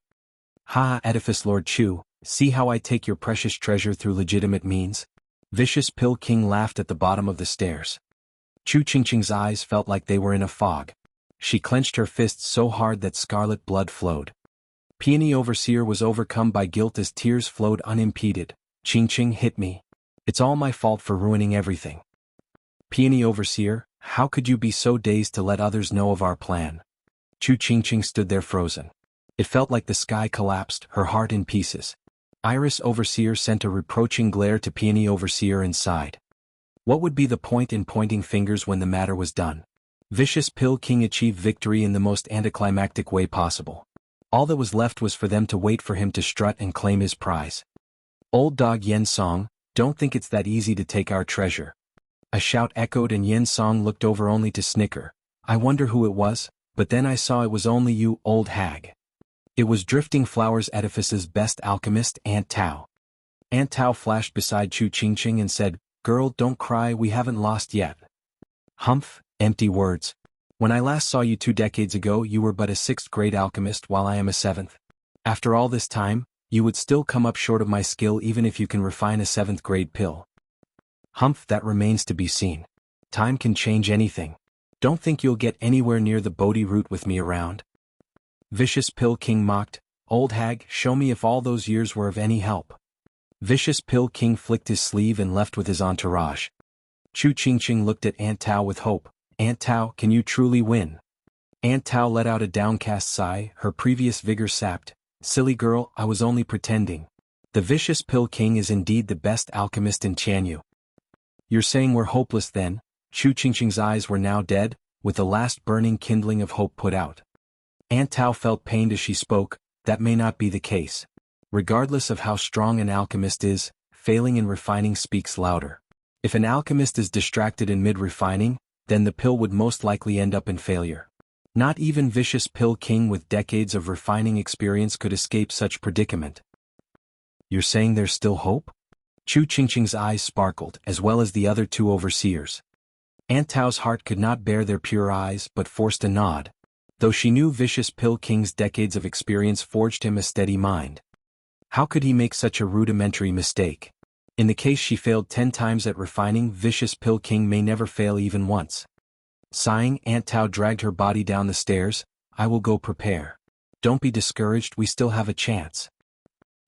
Ha, Edifice Lord Chu, see how I take your precious treasure through legitimate means? Vicious Pill King laughed at the bottom of the stairs. Chu Qingqing's eyes felt like they were in a fog. She clenched her fists so hard that scarlet blood flowed. Peony Overseer was overcome by guilt as tears flowed unimpeded. Qingqing hit me. It's all my fault for ruining everything. Peony Overseer, how could you be so dazed to let others know of our plan? Chu Qingqing stood there frozen. It felt like the sky collapsed, her heart in pieces. Iris Overseer sent a reproaching glare to Peony Overseer and sighed. What would be the point in pointing fingers when the matter was done? Vicious Pill King achieved victory in the most anticlimactic way possible. All that was left was for them to wait for him to strut and claim his prize. Old dog Yen Song, don't think it's that easy to take our treasure. A shout echoed and Yen Song looked over only to snicker. I wonder who it was, but then I saw it was only you, old hag. It was Drifting Flowers Edifice's best alchemist, Aunt Tao. Aunt Tao flashed beside Chu Qingqing and said, Girl, don't cry, we haven't lost yet. Humph, empty words. When I last saw you 2 decades ago you were but a 6th grade alchemist while I am a 7th. After all this time, you would still come up short of my skill even if you can refine a 7th grade pill. Humph, that remains to be seen. Time can change anything. Don't think you'll get anywhere near the Bodhi root with me around. Vicious Pill King mocked, Old hag, show me if all those years were of any help. Vicious Pill King flicked his sleeve and left with his entourage. Chu Qingqing looked at Aunt Tao with hope. Aunt Tao, can you truly win? Aunt Tao let out a downcast sigh, her previous vigor sapped. Silly girl, I was only pretending. The Vicious Pill King is indeed the best alchemist in Qianyu. You're saying we're hopeless then? Chu Qingqing's eyes were now dead, with the last burning kindling of hope put out. Aunt Tao felt pained as she spoke. That may not be the case. Regardless of how strong an alchemist is, failing in refining speaks louder. If an alchemist is distracted in mid-refining, then the pill would most likely end up in failure. Not even Vicious Pill King with decades of refining experience could escape such predicament. You're saying there's still hope? Chu Qingqing's eyes sparkled, as well as the other 2 overseers. Aunt Tao's heart could not bear their pure eyes but forced a nod. Though she knew Vicious Pill King's decades of experience forged him a steady mind. How could he make such a rudimentary mistake? In the case she failed 10 times at refining, Vicious Pill King may never fail even once. Sighing, Aunt Tao dragged her body down the stairs. I will go prepare. Don't be discouraged, we still have a chance.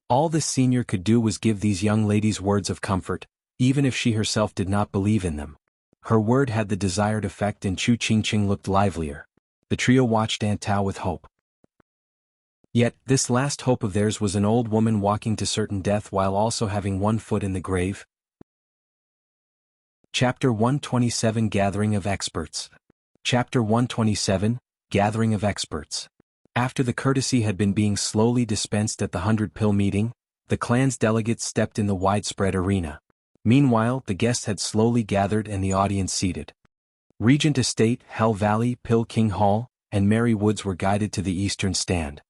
All the senior could do was give these young ladies words of comfort, even if she herself did not believe in them. Her word had the desired effect and Chu Qingqing looked livelier. The trio watched Aunt Tao with hope. Yet, this last hope of theirs was an old woman walking to certain death while also having one foot in the grave. Chapter 127 Gathering of Experts. Chapter 127 Gathering of Experts. After the courtesy had been being slowly dispensed at the 100-pill meeting, the clan's delegates stepped in the widespread arena. Meanwhile, the guests had slowly gathered and the audience seated. Regent Estate, Hell Valley, Pill King Hall, and Mary Woods were guided to the eastern stand.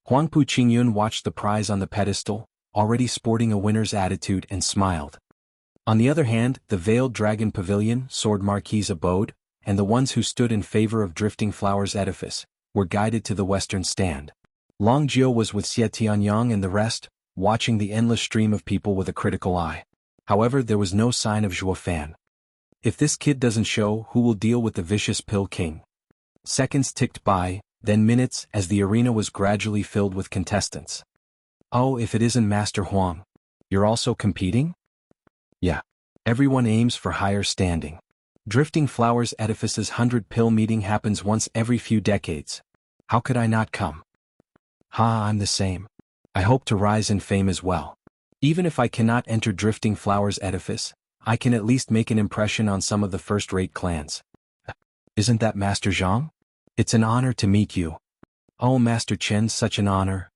Huangpu Qingyun watched the prize on the pedestal, already sporting a winner's attitude, and smiled. On the other hand, the Veiled Dragon Pavilion, Sword Marquis Abode, and the ones who stood in favor of Drifting Flowers Edifice, were guided to the western stand. Long Jiu was with Xie Tianyang and the rest, watching the endless stream of people with a critical eye. However, there was no sign of Zhuo Fan. If this kid doesn't show, who will deal with the Vicious Pill King? Seconds ticked by, then minutes, as the arena was gradually filled with contestants. Oh, if it isn't Master Huang. You're also competing? Yeah. Everyone aims for higher standing. Drifting Flowers Edifice's 100-pill meeting happens once every few decades. How could I not come? I'm the same. I hope to rise in fame as well. Even if I cannot enter Drifting Flowers Edifice, I can at least make an impression on some of the first-rate clans. Isn't that Master Zhang? It's an honor to meet you. Oh, Master Chen, such an honor.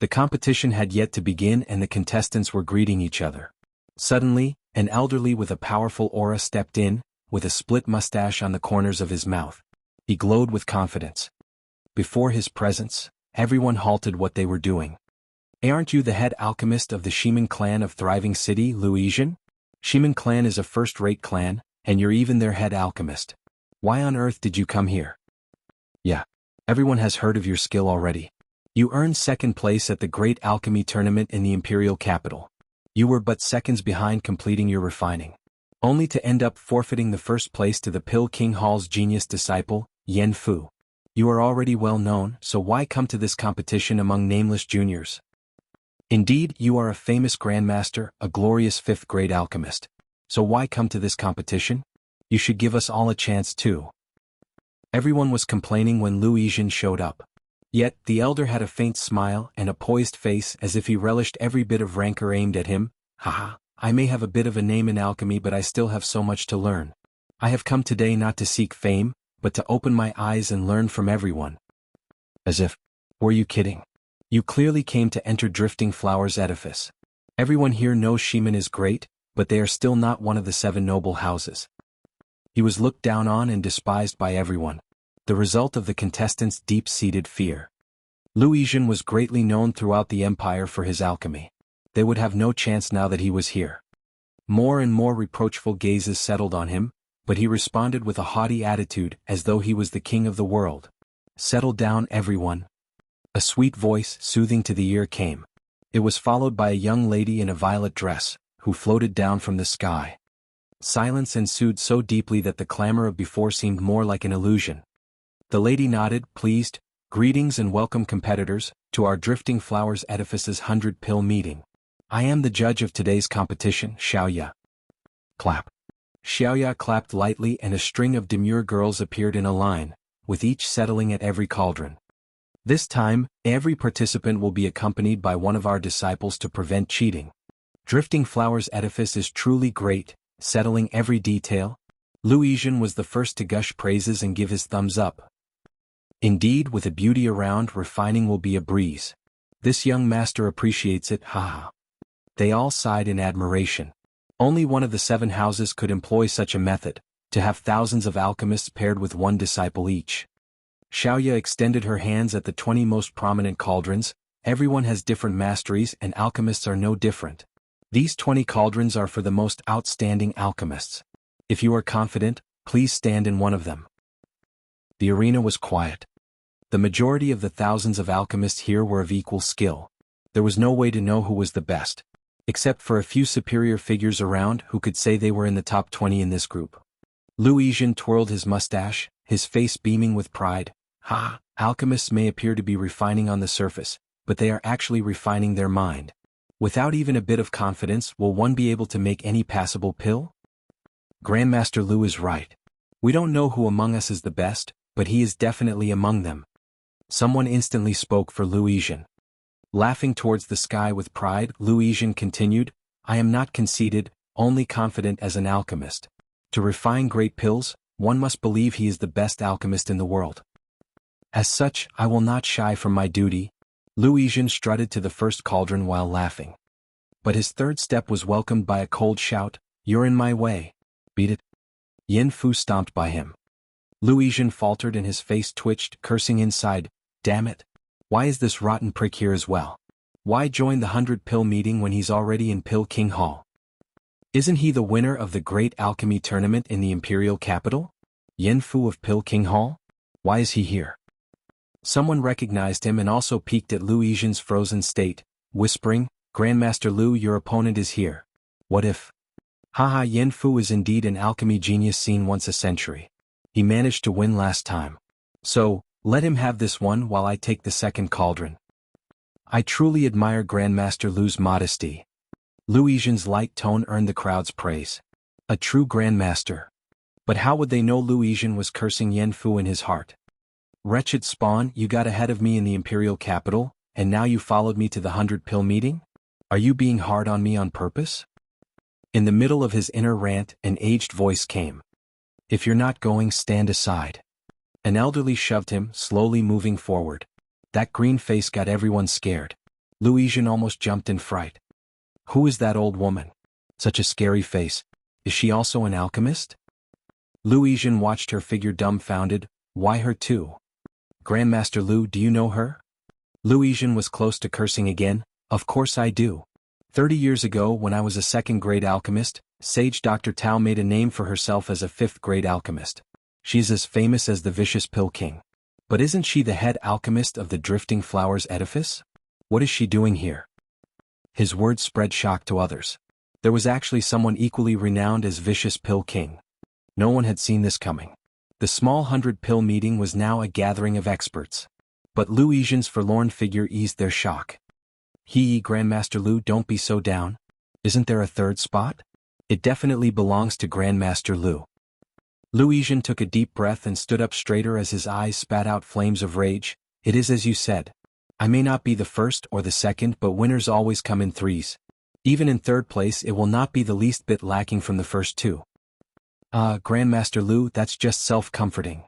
The competition had yet to begin and the contestants were greeting each other. Suddenly, an elderly with a powerful aura stepped in, with a split mustache on the corners of his mouth. He glowed with confidence. Before his presence, everyone halted what they were doing. Aren't you the head alchemist of the Shiman clan of Thriving City, Luisian? Shiman clan is a first-rate clan, and you're even their head alchemist. Why on earth did you come here? Yeah. Everyone has heard of your skill already. You earned second place at the Great Alchemy Tournament in the Imperial Capital. You were but seconds behind completing your refining. Only to end up forfeiting the first place to the Pill King Hall's genius disciple, Yen Fu. You are already well known, so why come to this competition among nameless juniors? Indeed, you are a famous grandmaster, a glorious fifth-grade alchemist. So why come to this competition? You should give us all a chance too. Everyone was complaining when Lu Yizhen showed up. Yet, the elder had a faint smile and a poised face as if he relished every bit of rancor aimed at him. Haha, I may have a bit of a name in alchemy, but I still have so much to learn. I have come today not to seek fame, but to open my eyes and learn from everyone. As if, were you kidding? You clearly came to enter Drifting Flower's edifice. Everyone here knows Shiman is great, but they are still not one of the 7 noble houses. He was looked down on and despised by everyone, the result of the contestants' deep-seated fear. Lu Yizhen was greatly known throughout the empire for his alchemy. They would have no chance now that he was here. More and more reproachful gazes settled on him, but he responded with a haughty attitude as though he was the king of the world. Settle down, everyone. A sweet voice, soothing to the ear, came. It was followed by a young lady in a violet dress, who floated down from the sky. Silence ensued so deeply that the clamor of before seemed more like an illusion. The lady nodded, pleased. Greetings and welcome, competitors, to our Drifting Flowers Edifice's 100-pill meeting. I am the judge of today's competition, Xiaoya. Clap. Xiaoya clapped lightly and a string of demure girls appeared in a line, with each settling at every cauldron. This time, every participant will be accompanied by one of our disciples to prevent cheating. Drifting Flowers Edifice is truly great, settling every detail. Lu Yizhen was the first to gush praises and give his thumbs up. Indeed, with a beauty around, refining will be a breeze. This young master appreciates it, haha. They all sighed in admiration. Only one of the 7 houses could employ such a method, to have thousands of alchemists paired with one disciple each. Xiaoya extended her hands at the 20 most prominent cauldrons. Everyone has different masteries and alchemists are no different. These 20 cauldrons are for the most outstanding alchemists. If you are confident, please stand in one of them. The arena was quiet. The majority of the thousands of alchemists here were of equal skill. There was no way to know who was the best, except for a few superior figures around who could say they were in the top 20 in this group. Lu Yizhen twirled his mustache, his face beaming with pride. Ha! Alchemists may appear to be refining on the surface, but they are actually refining their mind. Without even a bit of confidence, will one be able to make any passable pill? Grandmaster Lu is right. We don't know who among us is the best, but he is definitely among them. Someone instantly spoke for Lu Yizhen. Laughing towards the sky with pride, Lu Yizhen continued, I am not conceited, only confident as an alchemist. To refine great pills, one must believe he is the best alchemist in the world. As such, I will not shy from my duty. Lu Yizhen strutted to the first cauldron while laughing. But his third step was welcomed by a cold shout, You're in my way. Beat it. Yin Fu stomped by him. Lu Yizhen faltered and his face twitched, cursing inside, Damn it. Why is this rotten prick here as well? Why join the 100-pill meeting when he's already in Pill King Hall? Isn't he the winner of the Great Alchemy Tournament in the Imperial Capital? Yin Fu of Pill King Hall? Why is he here? Someone recognized him and also peeked at Lu Yizhen's frozen state, whispering, Grandmaster Lu, your opponent is here. What if? Haha, Yin Fu is indeed an alchemy genius seen once a century. He managed to win last time. So, let him have this one while I take the second cauldron. I truly admire Grandmaster Lu's modesty. Lu Yizhen's light tone earned the crowd's praise. A true Grandmaster. But how would they know Lu Yizhen was cursing Yin Fu in his heart? Wretched spawn, you got ahead of me in the Imperial Capital, and now you followed me to the 100-pill meeting? Are you being hard on me on purpose? In the middle of his inner rant, an aged voice came. If you're not going, stand aside. An elderly shoved him, slowly moving forward. That green face got everyone scared. Lu Yizhen almost jumped in fright. Who is that old woman? Such a scary face. Is she also an alchemist? Lu Yizhen watched her figure dumbfounded. Why her too? Grandmaster Lu, do you know her? Lu Yizhen was close to cursing again. Of course I do. 30 years ago, when I was a second-grade alchemist, Sage Dr. Tao made a name for herself as a fifth-grade alchemist. She's as famous as the vicious Pill King. But isn't she the head alchemist of the Drifting Flowers Edifice? What is she doing here? His words spread shock to others. There was actually someone equally renowned as Vicious Pill King. No one had seen this coming. The small 100-pill meeting was now a gathering of experts. But Lu Yizhen's forlorn figure eased their shock. Grandmaster Lu, don't be so down. Isn't there a third spot? It definitely belongs to Grandmaster Lu. Lu Yizhen took a deep breath and stood up straighter as his eyes spat out flames of rage. It is as you said. I may not be the first or the second, but winners always come in threes. Even in third place it will not be the least bit lacking from the first two. Grandmaster Lu, that's just self-comforting.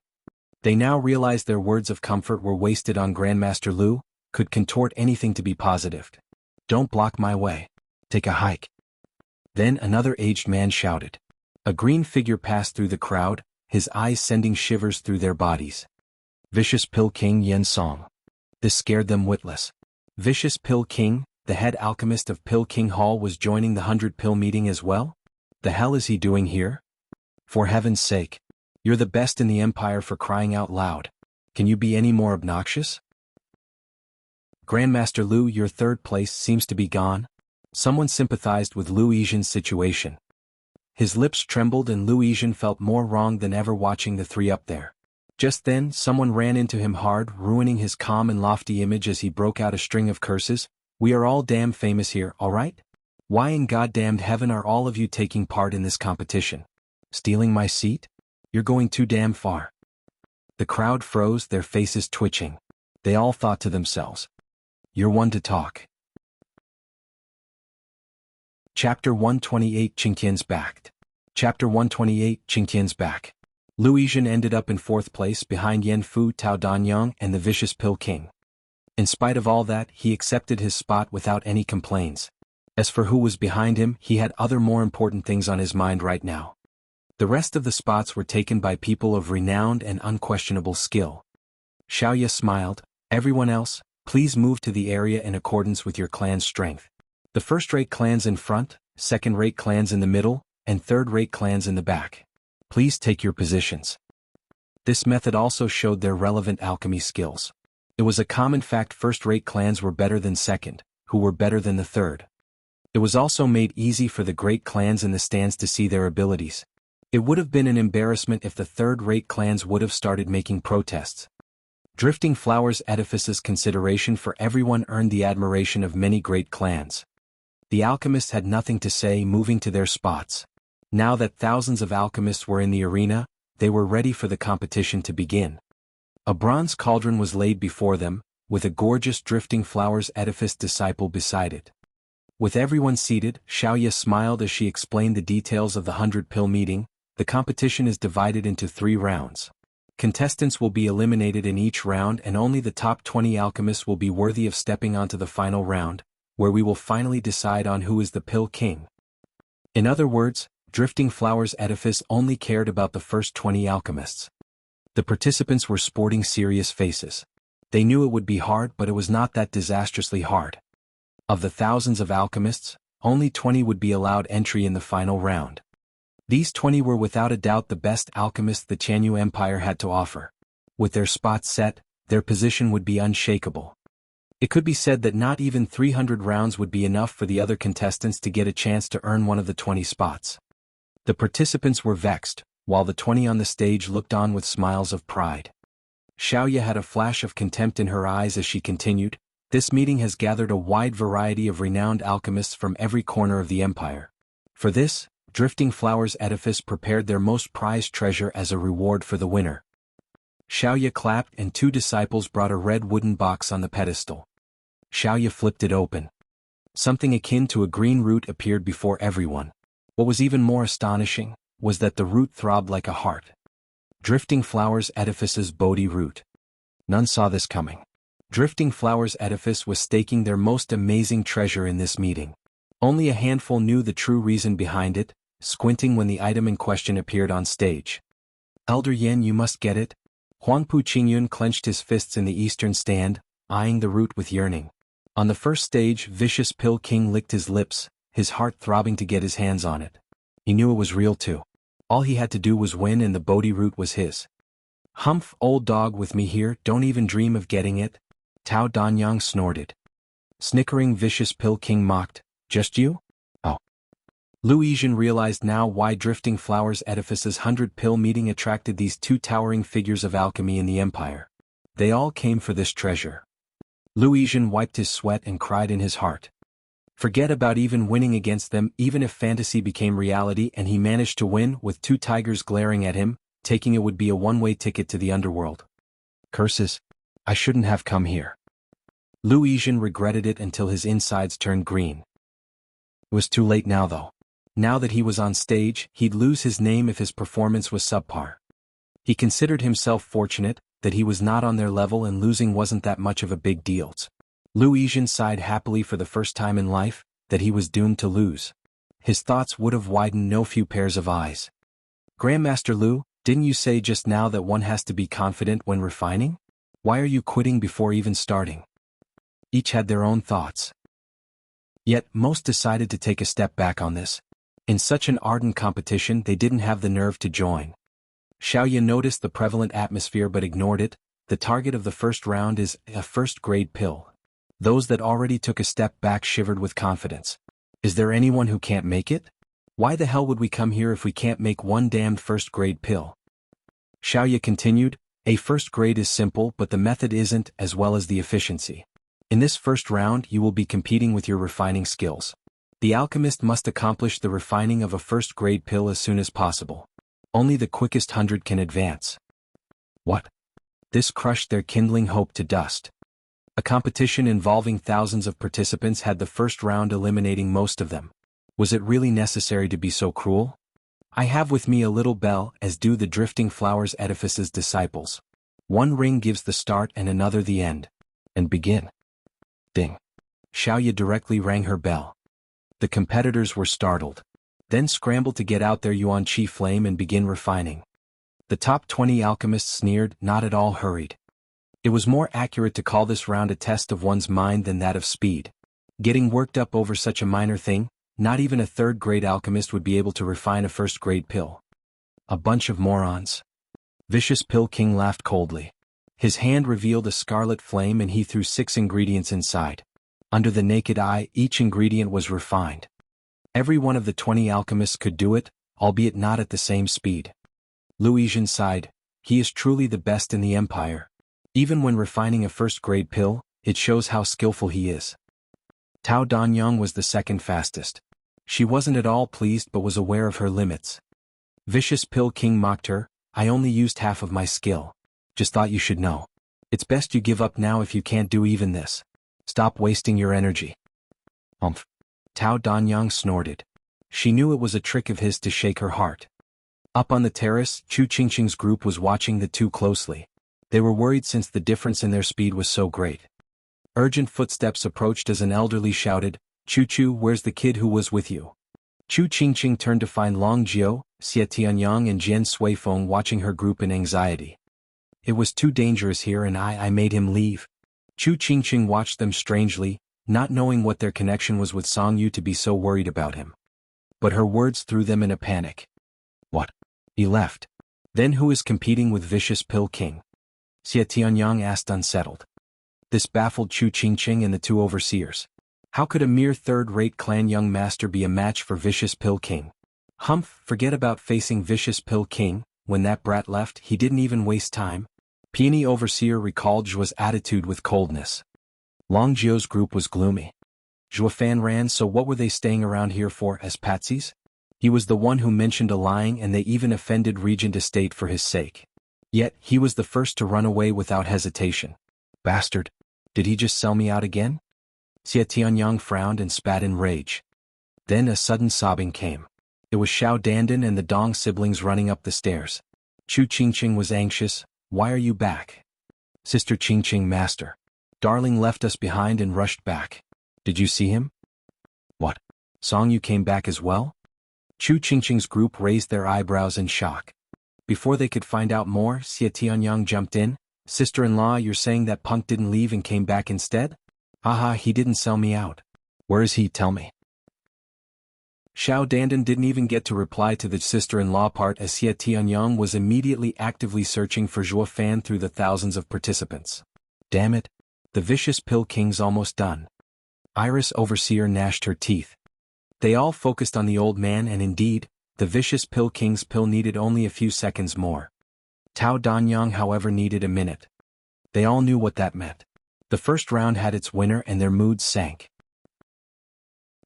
They now realized their words of comfort were wasted on Grandmaster Lu, could contort anything to be positive. Don't block my way. Take a hike. Then another aged man shouted. A green figure passed through the crowd, his eyes sending shivers through their bodies. Vicious Pill King Yen Song. This scared them witless. Vicious Pill King, the head alchemist of Pill King Hall, was joining the 100-pill meeting as well? The hell is he doing here? For heaven's sake. You're the best in the empire, for crying out loud. Can you be any more obnoxious? Grandmaster Lu, your third place seems to be gone. Someone sympathized with Lu Yizhen's situation. His lips trembled and Lu Yizhen felt more wrong than ever watching the three up there. Just then, someone ran into him hard, ruining his calm and lofty image as he broke out a string of curses. We are all damn famous here, alright? Why in goddamned heaven are all of you taking part in this competition? Stealing my seat? You're going too damn far. The crowd froze, their faces twitching. They all thought to themselves. You're one to talk. Chapter 128 Qingtian's back. Chapter 128 Qingtian's back. Lu Yizhen ended up in fourth place behind Yan Fu, Tao Danyang, and the Vicious Pill King. In spite of all that, he accepted his spot without any complaints. As for who was behind him, he had other more important things on his mind right now. The rest of the spots were taken by people of renowned and unquestionable skill. Xiaoye smiled. Everyone else, please move to the area in accordance with your clan's strength. The first-rate clans in front, second-rate clans in the middle, and third-rate clans in the back. Please take your positions. This method also showed their relevant alchemy skills. It was a common fact first-rate clans were better than second, who were better than the third. It was also made easy for the great clans in the stands to see their abilities. It would have been an embarrassment if the third-rate clans would have started making protests. Drifting Flowers Edifice's consideration for everyone earned the admiration of many great clans. The alchemists had nothing to say, moving to their spots. Now that thousands of alchemists were in the arena, they were ready for the competition to begin. A bronze cauldron was laid before them, with a gorgeous Drifting Flowers Edifice disciple beside it. With everyone seated, Xiaoye smiled as she explained the details of the 100-pill meeting. The competition is divided into 3 rounds. Contestants will be eliminated in each round, and only the top 20 alchemists will be worthy of stepping onto the final round, where we will finally decide on who is the Pill King. In other words, Drifting Flowers Edifice only cared about the first 20 alchemists. The participants were sporting serious faces. They knew it would be hard, but it was not that disastrously hard. Of the thousands of alchemists, only 20 would be allowed entry in the final round. These 20 were without a doubt the best alchemists the Qianyu Empire had to offer. With their spots set, their position would be unshakable. It could be said that not even 300 rounds would be enough for the other contestants to get a chance to earn one of the 20 spots. The participants were vexed, while the 20 on the stage looked on with smiles of pride. Xiaoye had a flash of contempt in her eyes as she continued, "This meeting has gathered a wide variety of renowned alchemists from every corner of the empire. For this, Drifting Flowers Edifice prepared their most prized treasure as a reward for the winner." Xiaoye clapped and 2 disciples brought a red wooden box on the pedestal. Xiaoye flipped it open. Something akin to a green root appeared before everyone. What was even more astonishing was that the root throbbed like a heart. Drifting Flowers Edifice's Bodhi root. None saw this coming. Drifting Flowers Edifice was staking their most amazing treasure in this meeting. Only a handful knew the true reason behind it, squinting when the item in question appeared on stage. "Elder Yan, you must get it." Huangpu Qingyun clenched his fists in the eastern stand, eyeing the root with yearning. On the first stage, Vicious Pill King licked his lips, his heart throbbing to get his hands on it. He knew it was real too. All he had to do was win and the Bodhi root was his. "Humph, old dog, with me here, don't even dream of getting it." Tao Danyang snorted. Snickering, Vicious Pill King mocked, "Just you? Oh." Lu Yizhen realized now why Drifting Flowers Edifice's 100-pill meeting attracted these 2 towering figures of alchemy in the empire. They all came for this treasure. Lu Yizhen wiped his sweat and cried in his heart. Forget about even winning against them. Even if fantasy became reality and he managed to win with 2 tigers glaring at him, taking it would be a one-way ticket to the underworld. Curses. I shouldn't have come here. Lu Yizhen regretted it until his insides turned green. It was too late now though. Now that he was on stage, he'd lose his name if his performance was subpar. He considered himself fortunate that he was not on their level and losing wasn't that much of a big deal. Lu Yizhen sighed happily for the first time in life that he was doomed to lose. His thoughts would have widened no few pairs of eyes. Grandmaster Lu, didn't you say just now that one has to be confident when refining? Why are you quitting before even starting? Each had their own thoughts. Yet, most decided to take a step back on this. In such an ardent competition they didn't have the nerve to join. Xiaoya noticed the prevalent atmosphere but ignored it. The target of the first round is a first-grade pill. Those that already took a step back shivered with confidence. Is there anyone who can't make it? Why the hell would we come here if we can't make one damned first-grade pill? Xiaoya continued, a first grade is simple but the method isn't, as well as the efficiency. In this first round you will be competing with your refining skills. The alchemist must accomplish the refining of a first-grade pill as soon as possible. Only the quickest 100 can advance. What? This crushed their kindling hope to dust. A competition involving thousands of participants had the first round eliminating most of them. Was it really necessary to be so cruel? I have with me a little bell, as do the Drifting Flowers Edifice's disciples. One ring gives the start and another the end. And begin. Ding. Xiaoya directly rang her bell. The competitors were startled. Then scrambled to get out their Yuan Qi flame and begin refining. The top 20 alchemists sneered, not at all hurried. It was more accurate to call this round a test of one's mind than that of speed. Getting worked up over such a minor thing, not even a third-grade alchemist would be able to refine a first-grade pill. A bunch of morons. Vicious Pill King laughed coldly. His hand revealed a scarlet flame and he threw 6 ingredients inside. Under the naked eye, each ingredient was refined. Every one of the 20 alchemists could do it, albeit not at the same speed. Lu Yizhen sighed. He is truly the best in the empire. Even when refining a first-grade pill, it shows how skillful he is. Tao Danyang was the second fastest. She wasn't at all pleased but was aware of her limits. Vicious Pill King mocked her, I only used half of my skill. Just thought you should know. It's best you give up now if you can't do even this. Stop wasting your energy. Umph. Tao Danyang snorted. She knew it was a trick of his to shake her heart. Up on the terrace, Chu Qingqing's group was watching the two closely. They were worried since the difference in their speed was so great. Urgent footsteps approached as an elderly shouted, Chu, where's the kid who was with you? Chu Qingqing turned to find Long Jiao, Xie Tianyang and Jian Suifeng watching her group in anxiety. It was too dangerous here and I made him leave. Chu Qingqing watched them strangely, not knowing what their connection was with Song Yu to be so worried about him. But her words threw them in a panic. What? He left. Then who is competing with Vicious Pill King? Xie Tianyang asked unsettled. This baffled Chu Qingqing and the two overseers. How could a mere third-rate clan young master be a match for Vicious Pill King? Humph, forget about facing Vicious Pill King. When that brat left, he didn't even waste time. Peony Overseer recalled Zhuo's attitude with coldness. Long Jiao's group was gloomy. Zhuo Fan ran, so what were they staying around here for, as patsies? He was the one who mentioned a lying and they even offended Regent Estate for his sake. Yet, he was the first to run away without hesitation. Bastard. Did he just sell me out again? Xie Tianyang frowned and spat in rage. Then a sudden sobbing came. It was Xiao Dandan and the Dong siblings running up the stairs. Chu Qingqing was anxious. Why are you back? Sister Qingqing, master. Darling left us behind and rushed back. Did you see him? What? Song Yu came back as well? Chu Qingqing's group raised their eyebrows in shock. Before they could find out more, Xie Tianyang jumped in. Sister-in-law, you're saying that punk didn't leave and came back instead? Haha, he didn't sell me out. Where is he, tell me? Xiao Dandan didn't even get to reply to the sister-in-law part as Xie Tianyang was immediately actively searching for Zhuo Fan through the thousands of participants. Damn it. The Vicious Pill King's almost done. Iris Overseer gnashed her teeth. They all focused on the old man and indeed, the Vicious Pill King's pill needed only a few seconds more. Tao Danyang however needed a minute. They all knew what that meant. The first round had its winner and their moods sank.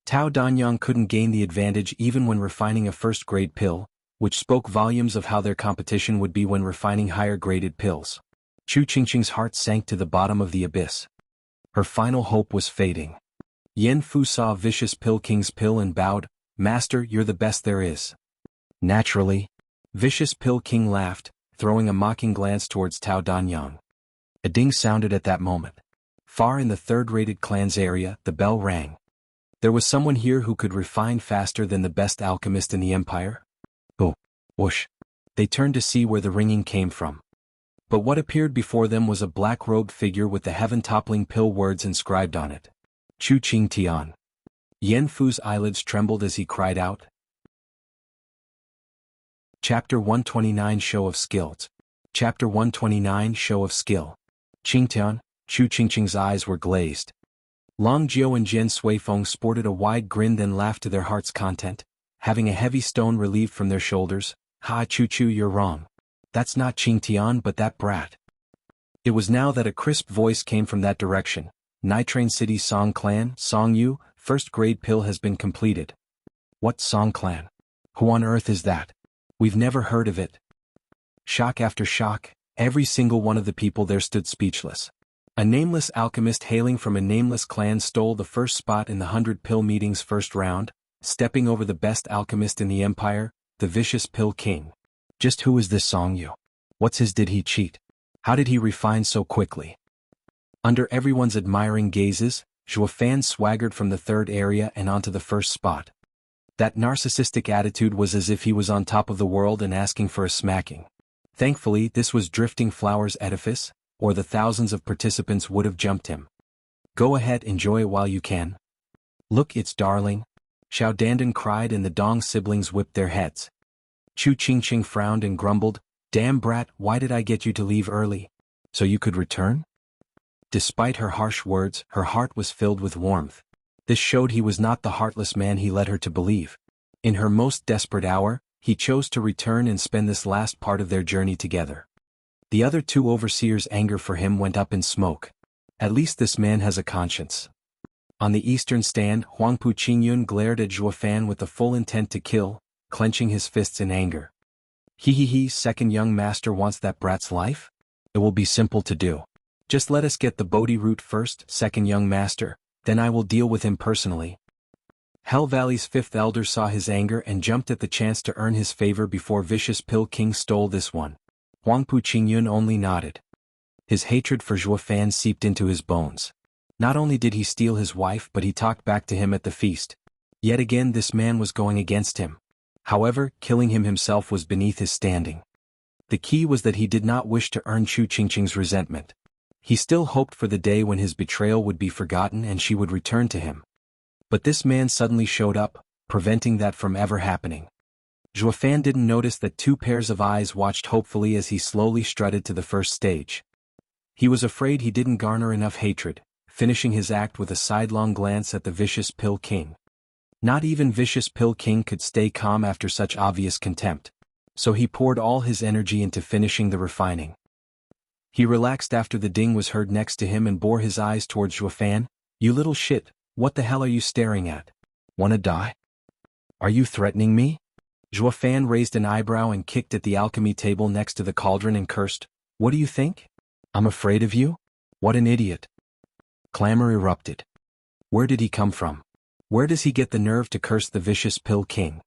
Tao Danyang couldn't gain the advantage even when refining a first-grade pill, which spoke volumes of how their competition would be when refining higher-graded pills. Chu Qingqing's heart sank to the bottom of the abyss. Her final hope was fading. Yen Fu saw Vicious Pill King's pill and bowed, "Master, you're the best there is." Naturally. Vicious Pill King laughed, throwing a mocking glance towards Tao Danyang. A ding sounded at that moment. Far in the third-rated clan's area, the bell rang. There was someone here who could refine faster than the best alchemist in the empire? Oh, whoosh. They turned to see where the ringing came from. But what appeared before them was a black-robed figure with the heaven-toppling pill words inscribed on it. Chu Qing Tian. Yen Fu's eyelids trembled as he cried out. Chapter 129 Show of Skills. Chapter 129 Show of Skill. Qingtian, Chu Qingqing's eyes were glazed. Long Jiao and Jian Suifeng sported a wide grin, then laughed to their heart's content, having a heavy stone relieved from their shoulders. "Ha, Chu Chu, you're wrong. That's not Qingtian but that brat." It was now that a crisp voice came from that direction. "Nitrain City Song Clan, Song Yu, first-grade pill has been completed." "What Song Clan? Who on earth is that? We've never heard of it." Shock after shock, every single one of the people there stood speechless. A nameless alchemist hailing from a nameless clan stole the first spot in the 100-pill meeting's first round, stepping over the best alchemist in the empire, the Vicious Pill King. Just who is this Song Yu? What's his? Did he cheat? How did he refine so quickly? Under everyone's admiring gazes, Zhuo Fan swaggered from the third area and onto the first spot. That narcissistic attitude was as if he was on top of the world and asking for a smacking. Thankfully, this was Drifting Flower's edifice, or the thousands of participants would have jumped him. "Go ahead, enjoy it while you can." "Look, it's darling," Xiao Dandan cried, and the Dong siblings whipped their heads. Chu Qingqing frowned and grumbled, "Damn brat, why did I get you to leave early? So you could return?" Despite her harsh words, her heart was filled with warmth. This showed he was not the heartless man he led her to believe. In her most desperate hour, he chose to return and spend this last part of their journey together. The other two overseers' anger for him went up in smoke. At least this man has a conscience. On the eastern stand, Huangpu Qingyun glared at Zhuo Fan with the full intent to kill, clenching his fists in anger. He, second young master wants that brat's life? It will be simple to do. Just let us get the Bodhi root first, second young master, then I will deal with him personally. Hell Valley's fifth elder saw his anger and jumped at the chance to earn his favor before Vicious Pill King stole this one. Huangpu Qingyun only nodded. His hatred for Zhuo Fan seeped into his bones. Not only did he steal his wife, but he talked back to him at the feast. Yet again this man was going against him. However, killing him himself was beneath his standing. The key was that he did not wish to earn Chu Qingqing's resentment. He still hoped for the day when his betrayal would be forgotten and she would return to him. But this man suddenly showed up, preventing that from ever happening. Zhuo Fan didn't notice that two pairs of eyes watched hopefully as he slowly strutted to the first stage. He was afraid he didn't garner enough hatred, finishing his act with a sidelong glance at the Vicious Pill King. Not even Vicious Pill King could stay calm after such obvious contempt, so he poured all his energy into finishing the refining. He relaxed after the ding was heard next to him and bore his eyes towards Zhuo Fan. "You little shit, what the hell are you staring at? Wanna die? Are you threatening me?" Zhuo Fan raised an eyebrow and kicked at the alchemy table next to the cauldron and cursed, "What do you think? I'm afraid of you? What an idiot." Clamor erupted. Where did he come from? Where does he get the nerve to curse the Vicious Pill King?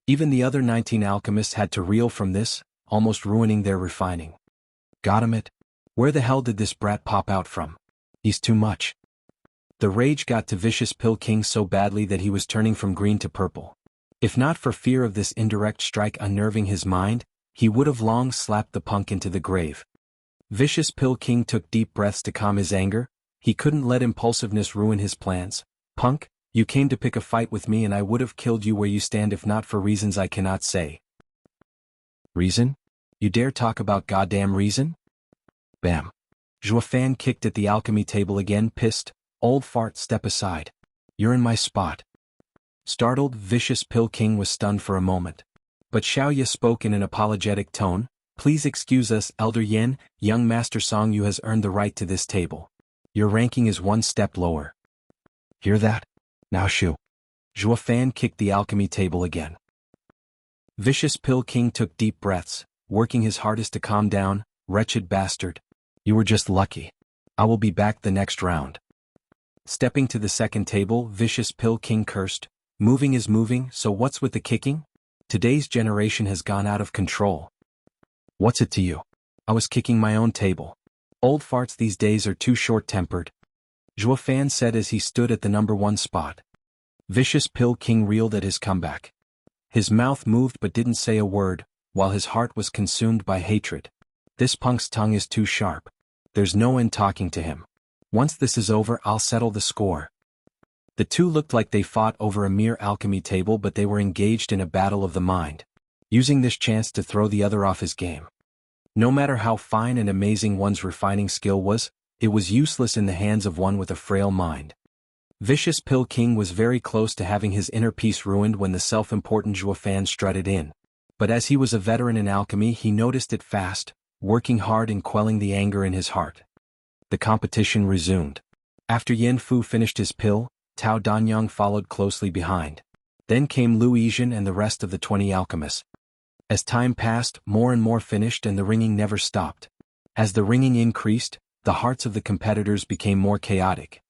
Even the other 19 alchemists had to reel from this, almost ruining their refining. Got him it. Where the hell did this brat pop out from? He's too much. The rage got to Vicious Pill King so badly that he was turning from green to purple. If not for fear of this indirect strike unnerving his mind, he would have long slapped the punk into the grave. Vicious Pill King took deep breaths to calm his anger. He couldn't let impulsiveness ruin his plans. "Punk, you came to pick a fight with me and I would have killed you where you stand if not for reasons I cannot say." "Reason? You dare talk about goddamn reason?" Bam. Zhuo Fan kicked at the alchemy table again, pissed. "Old fart, step aside. You're in my spot." Startled, Vicious Pill King was stunned for a moment. But Xiaoye spoke in an apologetic tone, "Please excuse us, Elder Yen, young Master Song Yu has earned the right to this table. Your ranking is one step lower." "Hear that? Now shoo. Zhuo Fan kicked the alchemy table again. Vicious Pill King took deep breaths, working his hardest to calm down. Wretched bastard. You were just lucky. I will be back the next round. Stepping to the second table, Vicious Pill King cursed. Moving is moving, so what's with the kicking? Today's generation has gone out of control. What's it to you? I was kicking my own table. Old farts these days are too short-tempered. Zhuo Fan said as he stood at the number 1 spot. Vicious Pill King reeled at his comeback. His mouth moved but didn't say a word, while his heart was consumed by hatred. This punk's tongue is too sharp. There's no end talking to him. Once this is over, I'll settle the score. The two looked like they fought over a mere alchemy table, but they were engaged in a battle of the mind, using this chance to throw the other off his game. No matter how fine and amazing one's refining skill was, it was useless in the hands of one with a frail mind. Vicious Pill King was very close to having his inner peace ruined when the self-important Zhuo Fan strutted in. But as he was a veteran in alchemy, he noticed it fast, working hard and quelling the anger in his heart. The competition resumed. After Yen Fu finished his pill, Tao Danyang followed closely behind. Then came Lu Yizhen and the rest of the 20 alchemists. As time passed, more and more finished and the ringing never stopped. As the ringing increased, the hearts of the competitors became more chaotic.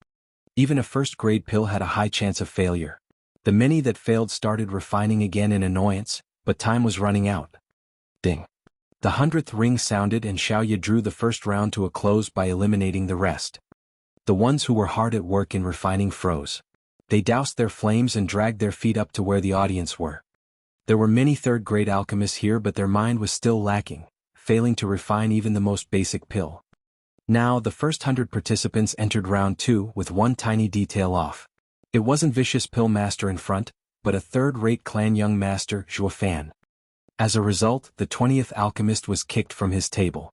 Even a first-grade pill had a high chance of failure. The many that failed started refining again in annoyance, but time was running out. Ding. The 100th ring sounded and Xiaoya drew the first round to a close by eliminating the rest. The ones who were hard at work in refining froze. They doused their flames and dragged their feet up to where the audience were. There were many third-grade alchemists here, but their mind was still lacking, failing to refine even the most basic pill. Now, the first 100 participants entered round 2 with one tiny detail off. It wasn't Vicious Pill Master in front, but a third-rate clan young master, Zhuo Fan. As a result, the 20th alchemist was kicked from his table.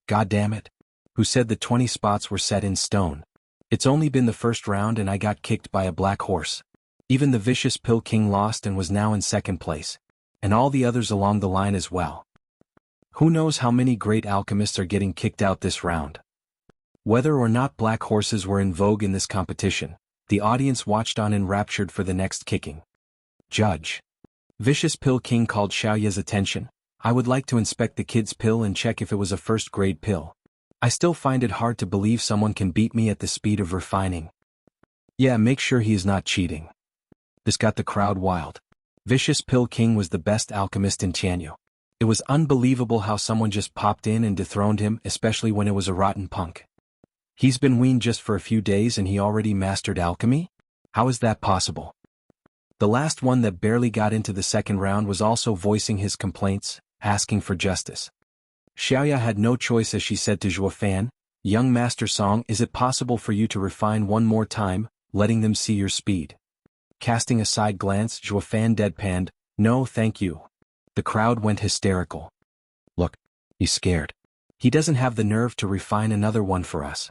God damn it. Who said the 20 spots were set in stone? It's only been the first round and I got kicked by a black horse. Even the Vicious Pill King lost and was now in second place. And all the others along the line as well. Who knows how many great alchemists are getting kicked out this round? Whether or not black horses were in vogue in this competition, the audience watched on enraptured for the next kicking. Judge. Vicious Pill King called Xiaoya's attention. I would like to inspect the kid's pill and check if it was a first-grade pill. I still find it hard to believe someone can beat me at the speed of refining. Yeah, make sure he is not cheating. This got the crowd wild. Vicious Pill King was the best alchemist in Tianyu. It was unbelievable how someone just popped in and dethroned him, especially when it was a rotten punk. He's been weaned just for a few days and he already mastered alchemy? How is that possible? The last one that barely got into the second round was also voicing his complaints, asking for justice. Xiaoya had no choice as she said to Zhuo Fan, Young Master Song, is it possible for you to refine one more time, letting them see your speed? Casting a side glance, Zhuo Fan deadpanned, no thank you. The crowd went hysterical. Look, he's scared. He doesn't have the nerve to refine another one for us.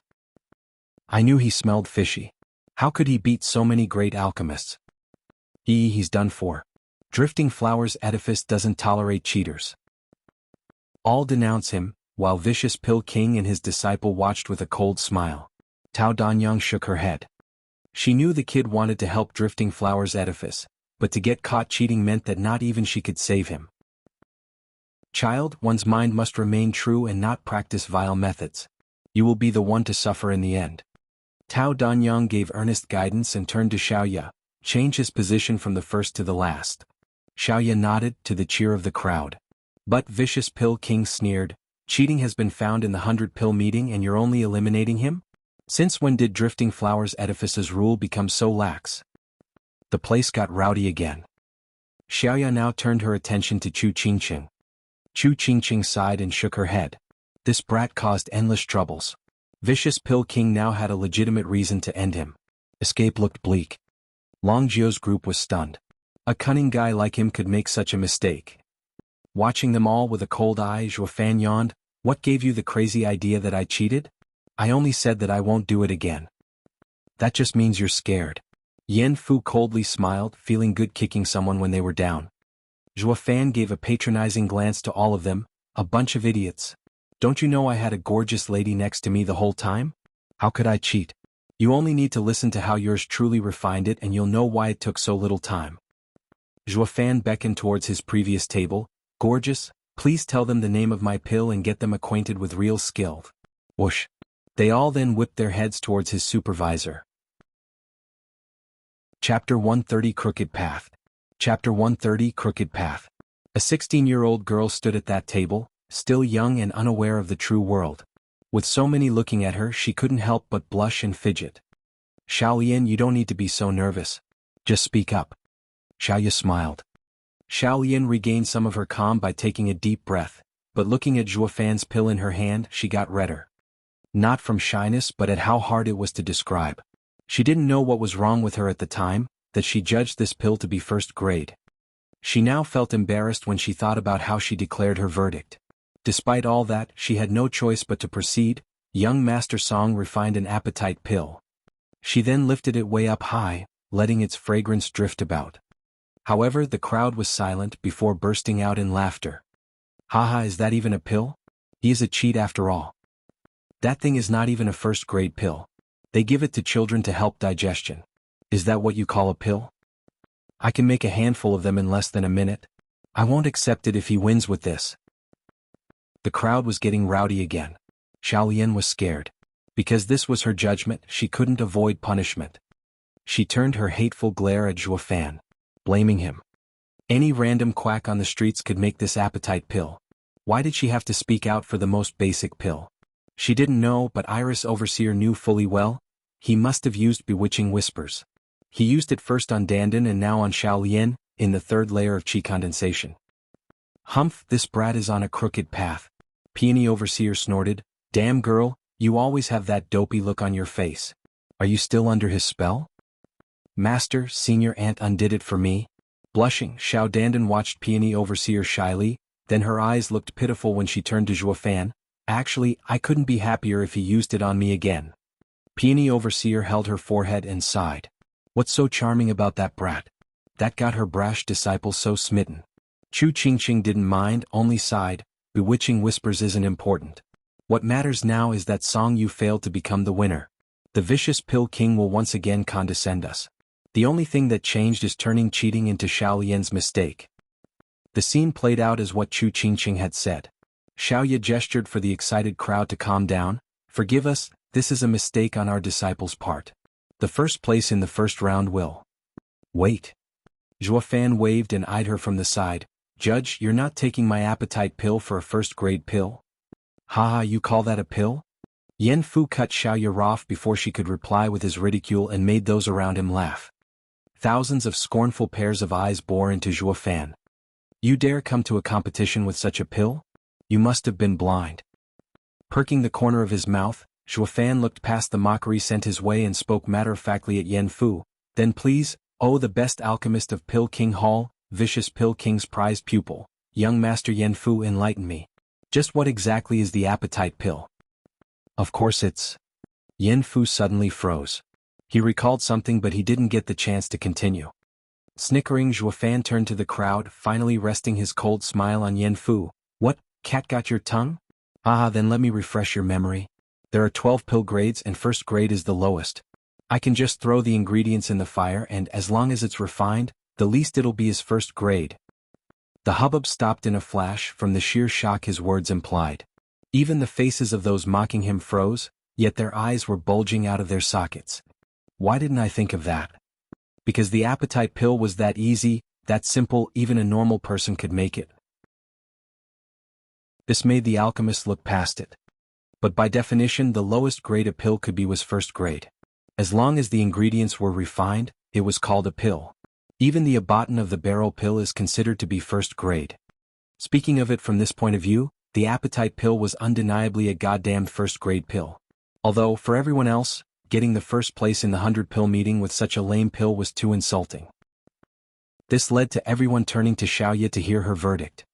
I knew he smelled fishy. How could he beat so many great alchemists? He's done for. Drifting Flowers Edifice doesn't tolerate cheaters. All denounce him, while Vicious Pill King and his disciple watched with a cold smile. Tao Danyang shook her head. She knew the kid wanted to help Drifting Flowers Edifice, but to get caught cheating meant that not even she could save him. Child, one's mind must remain true and not practice vile methods. You will be the one to suffer in the end. Tao Danyang gave earnest guidance and turned to Xiaoya, change his position from the first to the last. Xiaoya nodded to the cheer of the crowd. But Vicious Pill King sneered, cheating has been found in the 100-pill meeting and you're only eliminating him? Since when did Drifting Flowers Edifice's rule become so lax? The place got rowdy again. Xiaoya now turned her attention to Chu Qingqing. Chu Qingqing sighed and shook her head. This brat caused endless troubles. Vicious Pill King now had a legitimate reason to end him. Escape looked bleak. Long Jio's group was stunned. A cunning guy like him could make such a mistake. Watching them all with a cold eye, Zhuo Fan yawned, what gave you the crazy idea that I cheated? I only said that I won't do it again. That just means you're scared. Yen Fu coldly smiled, feeling good kicking someone when they were down. Zhuo Fan gave a patronizing glance to all of them, a bunch of idiots. Don't you know I had a gorgeous lady next to me the whole time? How could I cheat? You only need to listen to how yours truly refined it and you'll know why it took so little time. Zhuofan beckoned towards his previous table. Gorgeous, please tell them the name of my pill and get them acquainted with real skill. Whoosh. They all then whipped their heads towards his supervisor. Chapter 130 Crooked Path. Chapter 130 Crooked Path. A 16-year-old girl stood at that table, still young and unaware of the true world. With so many looking at her, she couldn't help but blush and fidget. Xiaolian, you don't need to be so nervous. Just speak up. Xiaoya smiled. Xiaolian regained some of her calm by taking a deep breath, but looking at Zhuofan's pill in her hand, she got redder. Not from shyness but at how hard it was to describe. She didn't know what was wrong with her at the time, that she judged this pill to be first grade. She now felt embarrassed when she thought about how she declared her verdict. Despite all that, she had no choice but to proceed. Young Master Song refined an appetite pill. She then lifted it way up high, letting its fragrance drift about. However, the crowd was silent before bursting out in laughter. Haha, is that even a pill? He is a cheat after all. That thing is not even a first-grade pill. They give it to children to help digestion. Is that what you call a pill? I can make a handful of them in less than a minute. I won't accept it if he wins with this. The crowd was getting rowdy again. Xiaolian was scared. Because this was her judgment, she couldn't avoid punishment. She turned her hateful glare at Zhuofan, blaming him. Any random quack on the streets could make this appetite pill. Why did she have to speak out for the most basic pill? She didn't know, but Iris Overseer knew fully well. He must have used bewitching whispers. He used it first on Dandan and now on Xiaolian, in the third layer of qi condensation. Humph, this brat is on a crooked path. Peony Overseer snorted. Damn girl, you always have that dopey look on your face. Are you still under his spell? Master, Senior Aunt undid it for me. Blushing, Xiao Dandan watched Peony Overseer shyly, then her eyes looked pitiful when she turned to Zhuofan. Actually, I couldn't be happier if he used it on me again. Peony Overseer held her forehead and sighed. What's so charming about that brat? That got her brash disciple so smitten. Chu Qingqing didn't mind, only sighed. Bewitching whispers isn't important. What matters now is that Song Yu failed to become the winner. The vicious Pill King will once again condescend us. The only thing that changed is turning cheating into Xiaolian's mistake. The scene played out as what Chu Qingqing had said. Xiaoya gestured for the excited crowd to calm down. Forgive us, this is a mistake on our disciple's part. The first place in the first round will. Wait. Zhuofan waved and eyed her from the side. Judge, you're not taking my appetite pill for a first-grade pill? Haha, you call that a pill? Yen Fu cut Xiaoya off before she could reply with his ridicule and made those around him laugh. Thousands of scornful pairs of eyes bore into Zhuofan. You dare come to a competition with such a pill? You must have been blind. Perking the corner of his mouth, Zhuofan looked past the mockery sent his way and spoke matter-of-factly at Yen Fu. Then please, oh the best alchemist of Pill King Hall, vicious Pill King's prized pupil, young Master Yen Fu, enlighten me. Just what exactly is the appetite pill? Of course it's... Yen Fu suddenly froze. He recalled something but he didn't get the chance to continue. Snickering, Zhuofan turned to the crowd, finally resting his cold smile on Yen Fu. What, cat got your tongue? Ah, then let me refresh your memory. There are 12 pill grades and first grade is the lowest. I can just throw the ingredients in the fire and as long as it's refined, the least it'll be is first grade. The hubbub stopped in a flash from the sheer shock his words implied. Even the faces of those mocking him froze, yet their eyes were bulging out of their sockets. Why didn't I think of that? Because the appetite pill was that easy, that simple, even a normal person could make it. This made the alchemist look past it. But by definition the lowest grade a pill could be was first grade. As long as the ingredients were refined, it was called a pill. Even the abaton of the barrel pill is considered to be first grade. Speaking of it from this point of view, the appetite pill was undeniably a goddamned first grade pill. Although, for everyone else, getting the first place in the 100-pill meeting with such a lame pill was too insulting. This led to everyone turning to Xiaoya to hear her verdict.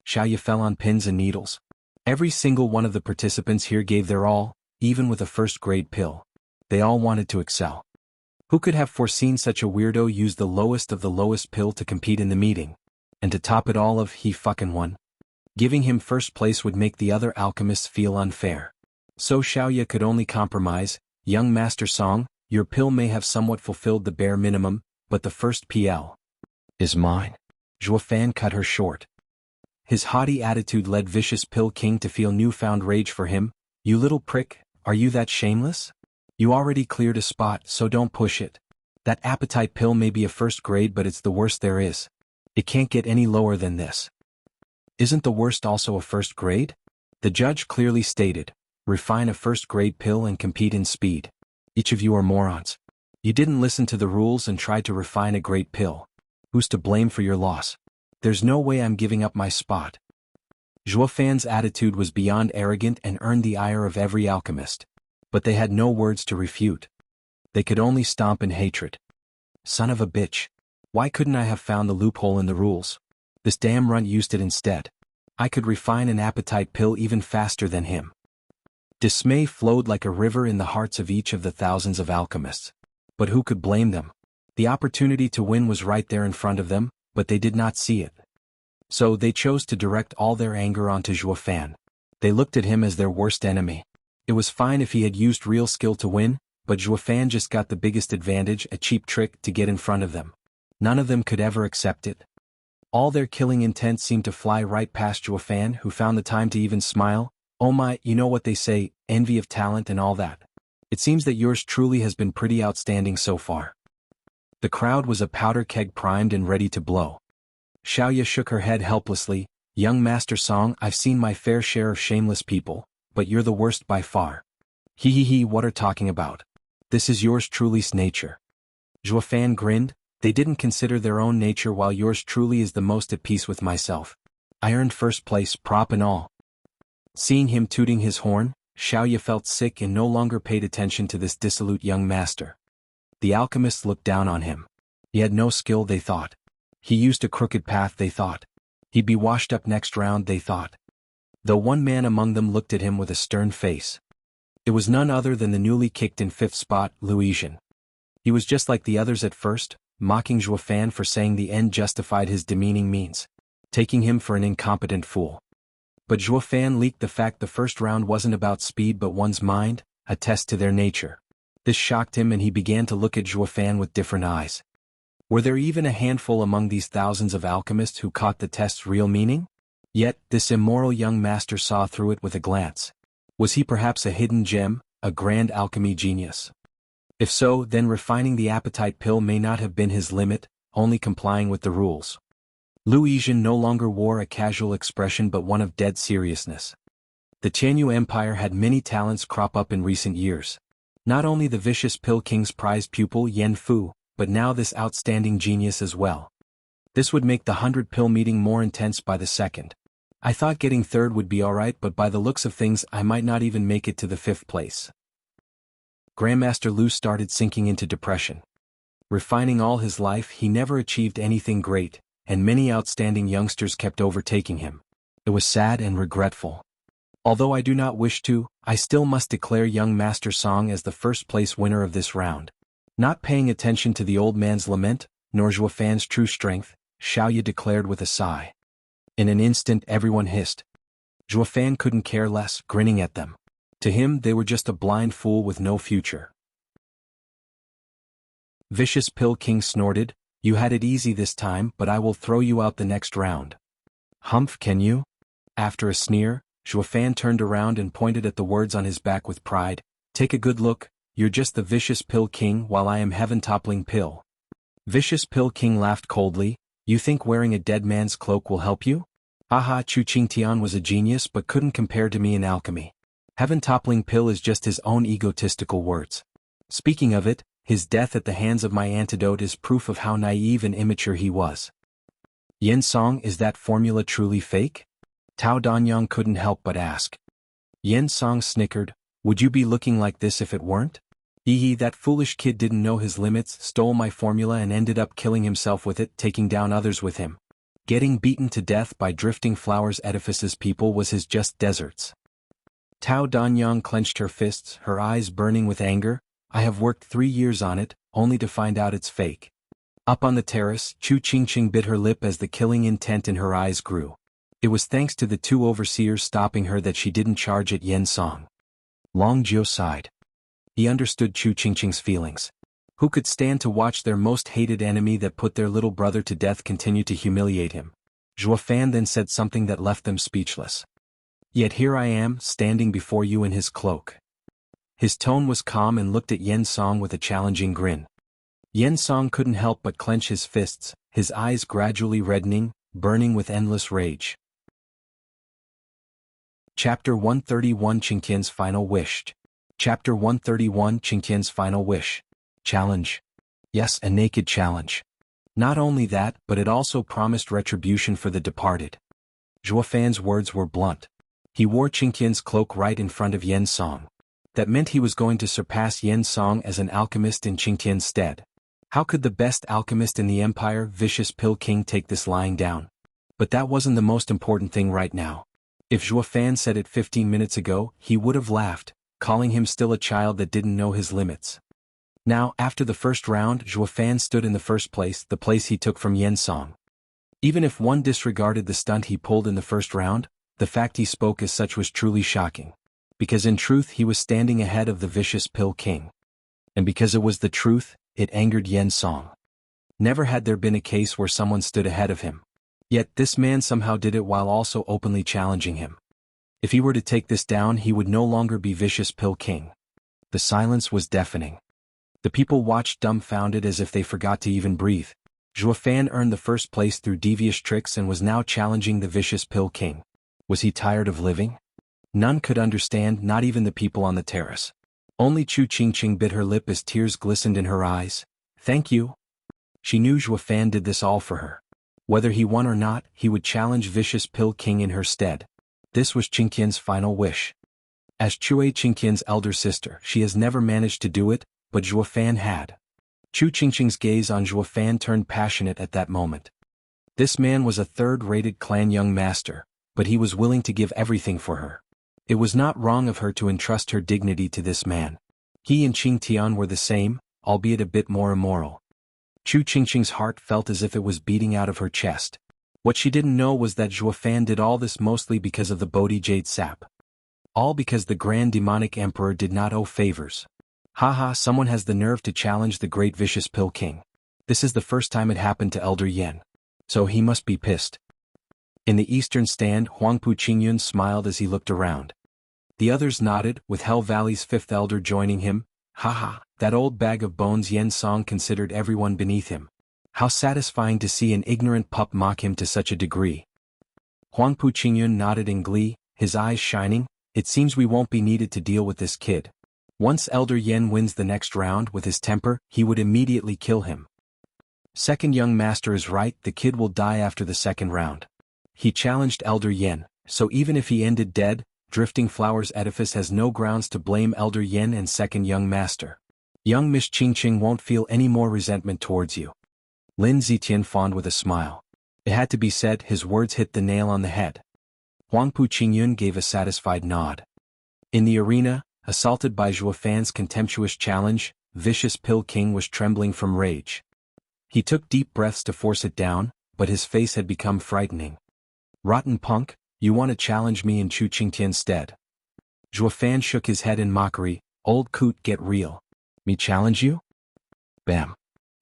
Xiaoya fell on pins and needles. Every single one of the participants here gave their all, even with a first-grade pill. They all wanted to excel. Who could have foreseen such a weirdo use the lowest of the lowest pill to compete in the meeting? And to top it all he fucking won. Giving him first place would make the other alchemists feel unfair. So Xiaoya could only compromise. Young Master Song, your pill may have somewhat fulfilled the bare minimum, but the first PL is mine. Zhuo Fan cut her short. His haughty attitude led Vicious Pill King to feel newfound rage for him. You little prick, are you that shameless? You already cleared a spot, so don't push it. That appetite pill may be a first grade, but it's the worst there is. It can't get any lower than this. Isn't the worst also a first grade? The judge clearly stated, refine a first grade pill and compete in speed. Each of you are morons. You didn't listen to the rules and tried to refine a great pill. Who's to blame for your loss? There's no way I'm giving up my spot. Zhuo Fan's attitude was beyond arrogant and earned the ire of every alchemist. But they had no words to refute. They could only stomp in hatred. Son of a bitch. Why couldn't I have found the loophole in the rules? This damn runt used it instead. I could refine an appetite pill even faster than him. Dismay flowed like a river in the hearts of each of the thousands of alchemists. But who could blame them? The opportunity to win was right there in front of them, but they did not see it. So they chose to direct all their anger onto Zhuo Fan. They looked at him as their worst enemy. It was fine if he had used real skill to win, but Zhuo Fan just got the biggest advantage, a cheap trick to get in front of them. None of them could ever accept it. All their killing intent seemed to fly right past Zhuo Fan, who found the time to even smile. Oh my, you know what they say, envy of talent and all that. It seems that yours truly has been pretty outstanding so far. The crowd was a powder keg primed and ready to blow. Xiaoya shook her head helplessly. Young Master Song, I've seen my fair share of shameless people, but you're the worst by far. He, what are talking about? This is yours truly's nature. Zhuo Fan grinned. They didn't consider their own nature, while yours truly is the most at peace with myself. I earned first place, prop and all. Seeing him tooting his horn, Xiaoya felt sick and no longer paid attention to this dissolute young master. The alchemists looked down on him. He had no skill, they thought. He used a crooked path, they thought. He'd be washed up next round, they thought. Though one man among them looked at him with a stern face. It was none other than the newly kicked in 5th spot, Luisian. He was just like the others at first, mocking Zhuo Fan for saying the end justified his demeaning means, taking him for an incompetent fool. But Zhuo Fan leaked the fact the first round wasn't about speed but one's mind, a test to their nature. This shocked him and he began to look at Zhuo Fan with different eyes. Were there even a handful among these thousands of alchemists who caught the test's real meaning? Yet, this immoral young master saw through it with a glance. Was he perhaps a hidden gem, a grand alchemy genius? If so, then refining the appetite pill may not have been his limit, only complying with the rules. Luisian no longer wore a casual expression but one of dead seriousness. The Tianyu Empire had many talents crop up in recent years. Not only the Vicious Pill King's prized pupil Yen Fu, but now this outstanding genius as well. This would make the 100-pill meeting more intense by the second. I thought getting third would be alright, but by the looks of things I might not even make it to the 5th place. Grandmaster Lu started sinking into depression. Refining all his life, he never achieved anything great, and many outstanding youngsters kept overtaking him. It was sad and regretful. Although I do not wish to, I still must declare young Master Song as the first-place winner of this round. Not paying attention to the old man's lament, nor Zhuo Fan's true strength, Xiaoya declared with a sigh. In an instant everyone hissed. Zhuo Fan couldn't care less, grinning at them. To him they were just a blind fool with no future. Vicious Pill King snorted, you had it easy this time, but I will throw you out the next round. Humph, can you? After a sneer, Zhuo Fan turned around and pointed at the words on his back with pride. Take a good look, you're just the Vicious Pill King while I am heaven-toppling pill. Vicious Pill King laughed coldly, you think wearing a dead man's cloak will help you? Haha, Chu Qingtian was a genius but couldn't compare to me in alchemy. Heaven-toppling pill is just his own egotistical words. Speaking of it, his death at the hands of my antidote is proof of how naive and immature he was. Yen Song, is that formula truly fake? Tao Danyang couldn't help but ask. Yen Song snickered, would you be looking like this if it weren't? That foolish kid didn't know his limits, stole my formula and ended up killing himself with it, taking down others with him. Getting beaten to death by drifting flowers edifices people was his just deserts. Tao Danyang clenched her fists, her eyes burning with anger. I have worked 3 years on it, only to find out it's fake. Up on the terrace, Chu Qingqing bit her lip as the killing intent in her eyes grew. It was thanks to the 2 overseers stopping her that she didn't charge at Yen Song. Long Jiu sighed. He understood Chu Qingqing's feelings. Who could stand to watch their most hated enemy that put their little brother to death continue to humiliate him? Zhuo Fan then said something that left them speechless. Yet here I am, standing before you in his cloak. His tone was calm and looked at Yen Song with a challenging grin. Yen Song couldn't help but clench his fists, his eyes gradually reddening, burning with endless rage. Chapter 131 Qingqian's Final Wish. Chapter 131 Qingqian's Final Wish. Challenge. Yes, a naked challenge. Not only that, but it also promised retribution for the departed. Zhuo Fan's words were blunt. He wore Qingqian's cloak right in front of Yen Song. That meant he was going to surpass Yen Song as an alchemist in Qingqian's stead. How could the best alchemist in the empire, Vicious Pill King, take this lying down? But that wasn't the most important thing right now. If Zhuo Fan said it 15 minutes ago, he would have laughed, calling him still a child that didn't know his limits. Now, after the first round, Zhuo Fan stood in the first place, the place he took from Yen Song. Even if one disregarded the stunt he pulled in the first round, the fact he spoke as such was truly shocking. Because in truth he was standing ahead of the Vicious Pill King. And because it was the truth, it angered Yen Song. Never had there been a case where someone stood ahead of him. Yet this man somehow did it while also openly challenging him. If he were to take this down, he would no longer be Vicious Pill King. The silence was deafening. The people watched dumbfounded as if they forgot to even breathe. Zhuo Fan earned the first place through devious tricks and was now challenging the Vicious Pill King. Was he tired of living? None could understand, not even the people on the terrace. Only Chu Qingqing bit her lip as tears glistened in her eyes. Thank you. She knew Zhuo Fan did this all for her. Whether he won or not, he would challenge Vicious Pill King in her stead. This was Qingqian's final wish. As Chui Qingqian's elder sister, she has never managed to do it, but Zhuo Fan had. Chu Qingqing's gaze on Zhuo Fan turned passionate at that moment. This man was a third-rated clan young master, but he was willing to give everything for her. It was not wrong of her to entrust her dignity to this man. He and Qing Tian were the same, albeit a bit more immoral. Chu Qingqing's heart felt as if it was beating out of her chest. What she didn't know was that Zhuo Fan did all this mostly because of the Bodhi Jade sap. All because the Grand Demonic Emperor did not owe favors. Haha, someone has the nerve to challenge the great Vicious Pill King. This is the first time it happened to Elder Yen. So he must be pissed. In the eastern stand, Huangpu Qingyun smiled as he looked around. The others nodded, with Hell Valley's fifth elder joining him. Haha, that old bag of bones. Yen Song considered everyone beneath him. How satisfying to see an ignorant pup mock him to such a degree. Huangpu Qingyun nodded in glee, his eyes shining. It seems we won't be needed to deal with this kid. Once Elder Yen wins the next round with his temper, he would immediately kill him. Second young master is right, the kid will die after the second round. He challenged Elder Yen, so even if he ended dead, Drifting Flowers Edifice has no grounds to blame Elder Yen and second young master. Young Miss Qingqing won't feel any more resentment towards you. Lin Zitian fawned with a smile. It had to be said, his words hit the nail on the head. Huangpu Qingyun gave a satisfied nod. In the arena, assaulted by Zhuo Fan's contemptuous challenge, Vicious Pill King was trembling from rage. He took deep breaths to force it down, but his face had become frightening. Rotten punk, you want to challenge me in Chu Qingtian's stead? Zhuo Fan shook his head in mockery. Old coot, get real. Me challenge you? Bam.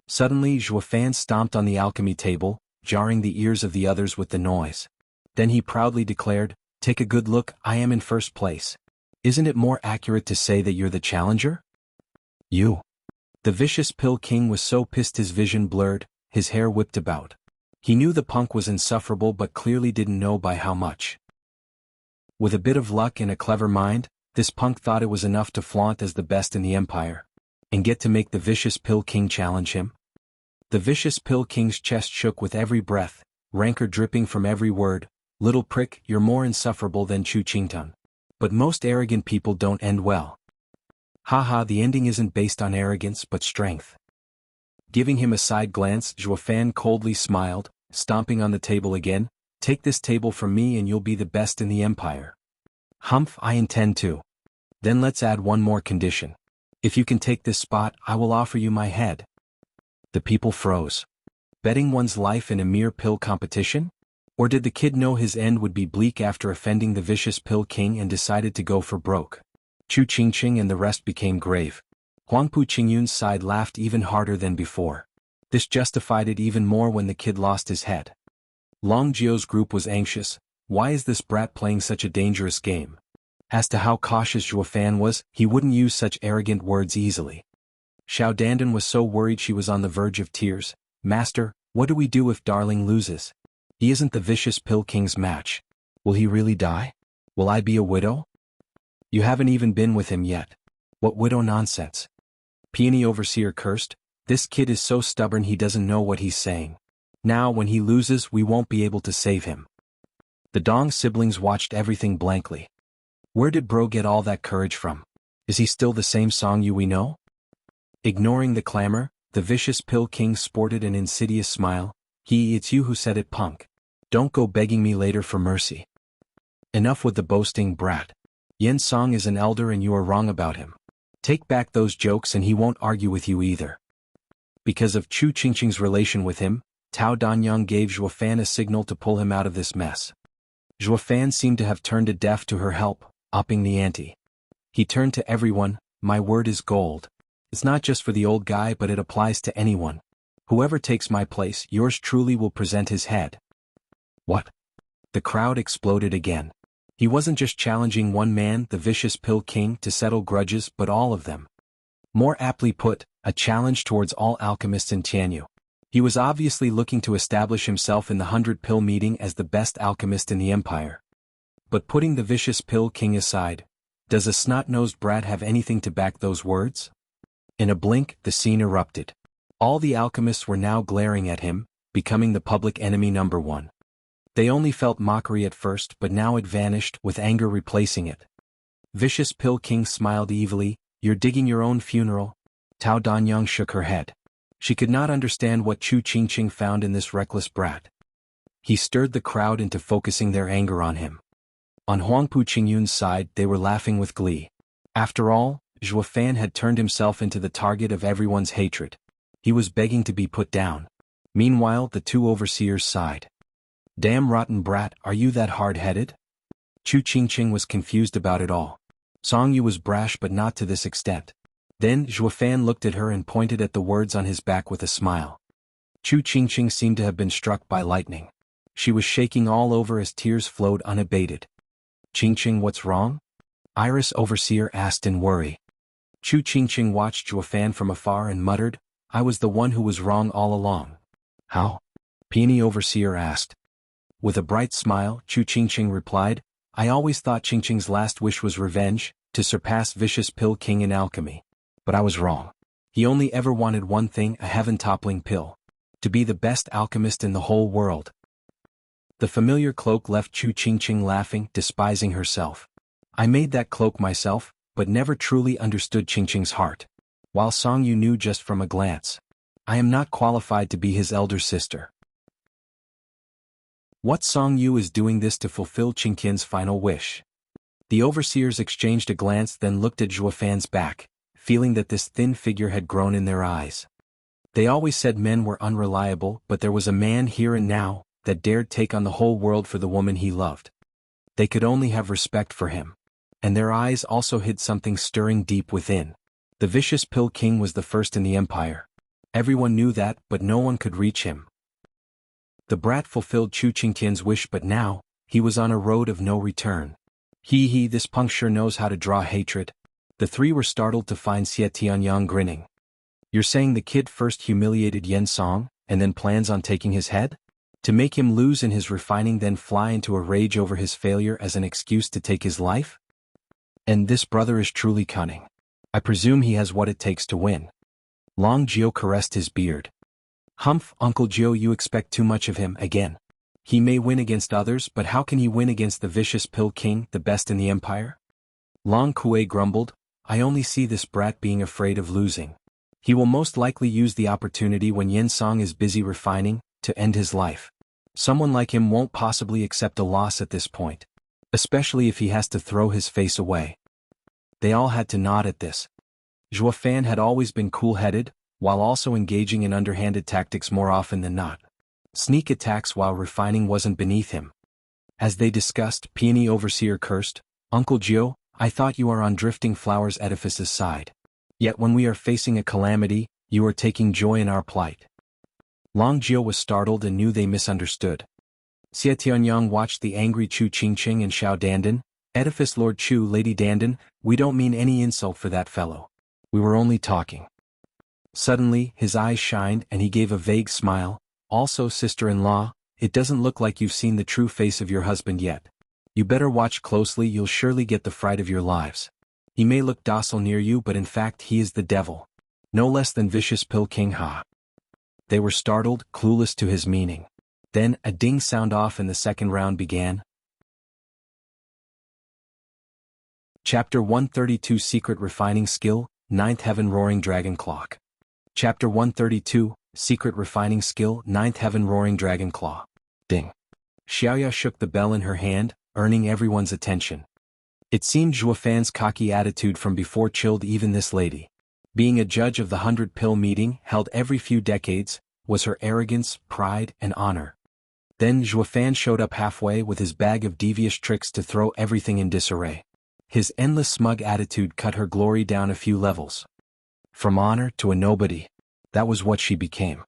Suddenly Zhuo Fan stomped on the alchemy table, jarring the ears of the others with the noise. Then he proudly declared, take a good look, I am in first place. Isn't it more accurate to say that you're the challenger? You. The Vicious Pill King was so pissed his vision blurred, his hair whipped about. He knew the punk was insufferable but clearly didn't know by how much. With a bit of luck and a clever mind, this punk thought it was enough to flaunt as the best in the empire. And get to make the Vicious Pill King challenge him? The Vicious Pill King's chest shook with every breath, rancor dripping from every word. Little prick, you're more insufferable than Chu Qingtun. But most arrogant people don't end well. Haha, the ending isn't based on arrogance but strength. Giving him a side glance, Zhuo Fan coldly smiled, stomping on the table again. Take this table from me and you'll be the best in the empire. Humph, I intend to. Then let's add one more condition. If you can take this spot, I will offer you my head. The people froze. Betting one's life in a mere pill competition? Or did the kid know his end would be bleak after offending the Vicious Pill King and decided to go for broke? Chu Qingqing and the rest became grave. Huangpu Qingyun's side laughed even harder than before. This justified it even more when the kid lost his head. Long Jio's group was anxious. Why is this brat playing such a dangerous game? As to how cautious Zhuo Fan was, he wouldn't use such arrogant words easily. Xiao Dandan was so worried she was on the verge of tears. Master, what do we do if Darling loses? He isn't the vicious Pill King's match. Will he really die? Will I be a widow? You haven't even been with him yet. What widow nonsense? Peony Overseer cursed. This kid is so stubborn he doesn't know what he's saying. Now when he loses we won't be able to save him. The Dong siblings watched everything blankly. Where did bro get all that courage from? Is he still the same Song Yu we know? Ignoring the clamor, the vicious Pill King sported an insidious smile. It's you who said it, punk. Don't go begging me later for mercy. Enough with the boasting brat. Yen Song is an elder and you are wrong about him. Take back those jokes and he won't argue with you either. Because of Chu Qingqing's relation with him, Tao Danyang gave Zhuo Fan a signal to pull him out of this mess. Zhuo Fan seemed to have turned a deaf to her help, upping the ante. He turned to everyone. My word is gold. It's not just for the old guy but it applies to anyone. Whoever takes my place, yours truly will present his head. What? The crowd exploded again. He wasn't just challenging one man, the vicious Pill King, to settle grudges, but all of them. More aptly put, a challenge towards all alchemists in Tianyu. He was obviously looking to establish himself in the 100-pill meeting as the best alchemist in the empire. But putting the vicious Pill King aside, does a snot-nosed brat have anything to back those words? In a blink, the scene erupted. All the alchemists were now glaring at him, becoming the public enemy number one. They only felt mockery at first but now it vanished, with anger replacing it. Vicious Pill King smiled evilly. You're digging your own funeral? Tao Danyang shook her head. She could not understand what Chu Qingqing found in this reckless brat. He stirred the crowd into focusing their anger on him. On Huangpu Qingyun's side they were laughing with glee. After all, Zhuo Fan had turned himself into the target of everyone's hatred. He was begging to be put down. Meanwhile the two overseers sighed. Damn rotten brat, are you that hard-headed? Chu Qingqing was confused about it all. Song Yu was brash but not to this extent. Then Zhuo Fan looked at her and pointed at the words on his back with a smile. Chu Qingqing seemed to have been struck by lightning. She was shaking all over as tears flowed unabated. Qingqing, what's wrong? Iris Overseer asked in worry. Chu Qingqing watched Zhuo Fan from afar and muttered, I was the one who was wrong all along. How? Peony Overseer asked. With a bright smile, Chu Qingqing replied, I always thought Qingqing's last wish was revenge, to surpass vicious Pill King in alchemy. But I was wrong. He only ever wanted one thing, a heaven-toppling pill. To be the best alchemist in the whole world. The familiar cloak left Chu Qingqing laughing, despising herself. I made that cloak myself, but never truly understood Qingqing's heart. While Song Yu knew just from a glance. I am not qualified to be his elder sister. What Song Yu is doing this to fulfill Qingqian's final wish? The overseers exchanged a glance then looked at Zhuo Fan's back, feeling that this thin figure had grown in their eyes. They always said men were unreliable, but there was a man here and now, that dared take on the whole world for the woman he loved. They could only have respect for him. And their eyes also hid something stirring deep within. The vicious Pill King was the first in the empire. Everyone knew that, but no one could reach him. The brat fulfilled Chu Qingqian's wish but now, he was on a road of no return. This punk sure knows how to draw hatred. The three were startled to find Xie Tianyang grinning. You're saying the kid first humiliated Yen Song, and then plans on taking his head? To make him lose in his refining then fly into a rage over his failure as an excuse to take his life? And this brother is truly cunning. I presume he has what it takes to win. Long Jio caressed his beard. Humph, Uncle Jio, you expect too much of him again. He may win against others, but how can he win against the vicious Pill King, the best in the empire? Long Kuei grumbled, I only see this brat being afraid of losing. He will most likely use the opportunity when Yen Song is busy refining, to end his life. Someone like him won't possibly accept a loss at this point. Especially if he has to throw his face away. They all had to nod at this. Zhuo Fan had always been cool-headed, while also engaging in underhanded tactics more often than not. Sneak attacks while refining wasn't beneath him. As they discussed, Peony Overseer cursed, Uncle Jio, I thought you are on Drifting Flowers Edifice's side. Yet when we are facing a calamity, you are taking joy in our plight. Long Jio was startled and knew they misunderstood. Xie Tianyang watched the angry Chu Qingqing and Xiao Dandan. Edifice Lord Chu, Lady Dandan, we don't mean any insult for that fellow. We were only talking. Suddenly, his eyes shined and he gave a vague smile. Also, sister-in-law, it doesn't look like you've seen the true face of your husband yet. You better watch closely, you'll surely get the fright of your lives. He may look docile near you, but in fact he is the devil. No less than vicious Pil King Ha. They were startled, clueless to his meaning. Then, a ding sound off and the second round began. Chapter 132 Secret Refining Skill, 9th Heaven Roaring Dragon Clock. Chapter 132, Secret Refining Skill, 9th Heaven Roaring Dragon Claw. Ding. Xiaoya shook the bell in her hand, earning everyone's attention. It seemed Zhuofan's cocky attitude from before chilled even this lady. Being a judge of the 100-pill meeting held every few decades, was her arrogance, pride, and honor. Then Zhuofan showed up halfway with his bag of devious tricks to throw everything in disarray. His endless smug attitude cut her glory down a few levels. From honor to a nobody. That was what she became.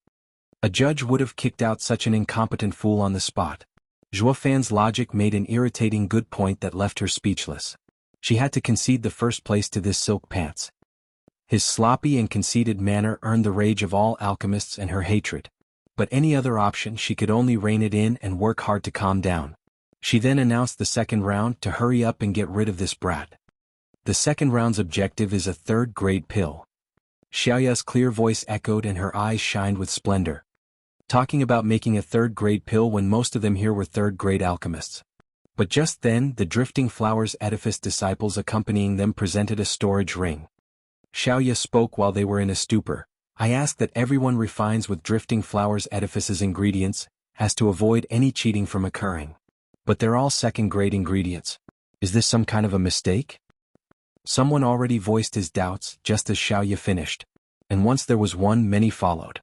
A judge would have kicked out such an incompetent fool on the spot. Zhuofan's logic made an irritating good point that left her speechless. She had to concede the first place to this silk pants. His sloppy and conceited manner earned the rage of all alchemists and her hatred. But any other option, she could only rein it in and work hard to calm down. She then announced the second round to hurry up and get rid of this brat. The second round's objective is a third-grade pill. Xiaoya's clear voice echoed and her eyes shined with splendor. Talking about making a third-grade pill when most of them here were third-grade alchemists. But just then, the Drifting Flowers Edifice disciples accompanying them presented a storage ring. Xiaoya spoke while they were in a stupor. I ask that everyone refines with Drifting Flowers Edifice's ingredients, as to avoid any cheating from occurring. But they're all second-grade ingredients. Is this some kind of a mistake? Someone already voiced his doubts, just as Xiaoya finished. And once there was one, many followed.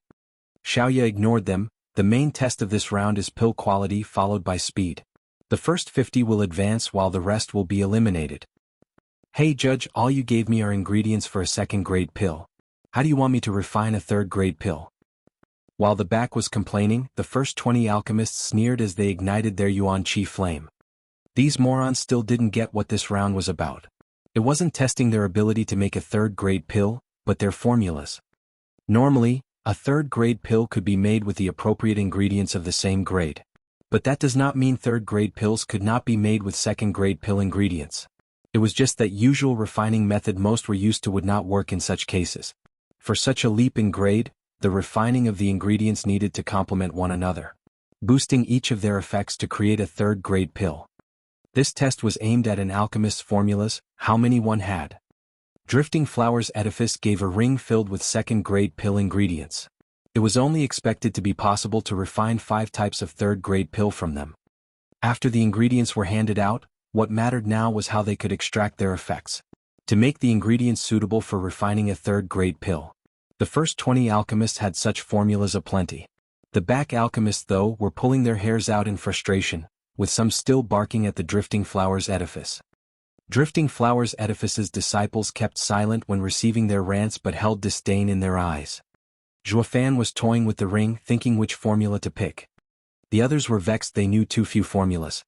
Xiaoya ignored them. The main test of this round is pill quality followed by speed. The first 50 will advance while the rest will be eliminated. Hey judge, all you gave me are ingredients for a second-grade pill. How do you want me to refine a third-grade pill? While the back was complaining, the first 20 alchemists sneered as they ignited their Yuan Qi flame. These morons still didn't get what this round was about. It wasn't testing their ability to make a third-grade pill, but their formulas. Normally, a third-grade pill could be made with the appropriate ingredients of the same grade. But that does not mean third-grade pills could not be made with second-grade pill ingredients. It was just that usual refining method most were used to would not work in such cases. For such a leap in grade, the refining of the ingredients needed to complement one another, boosting each of their effects to create a third-grade pill. This test was aimed at an alchemist's formulas, how many one had. Drifting Flowers Edifice gave a ring filled with second-grade pill ingredients. It was only expected to be possible to refine 5 types of third-grade pill from them. After the ingredients were handed out, what mattered now was how they could extract their effects. To make the ingredients suitable for refining a third-grade pill. The first 20 alchemists had such formulas aplenty. The back alchemists, though, were pulling their hairs out in frustration, with some still barking at the Drifting Flowers Edifice. Drifting Flowers Edifice's disciples kept silent when receiving their rants but held disdain in their eyes. Zhuofan was toying with the ring, thinking which formula to pick. The others were vexed they knew too few formulas.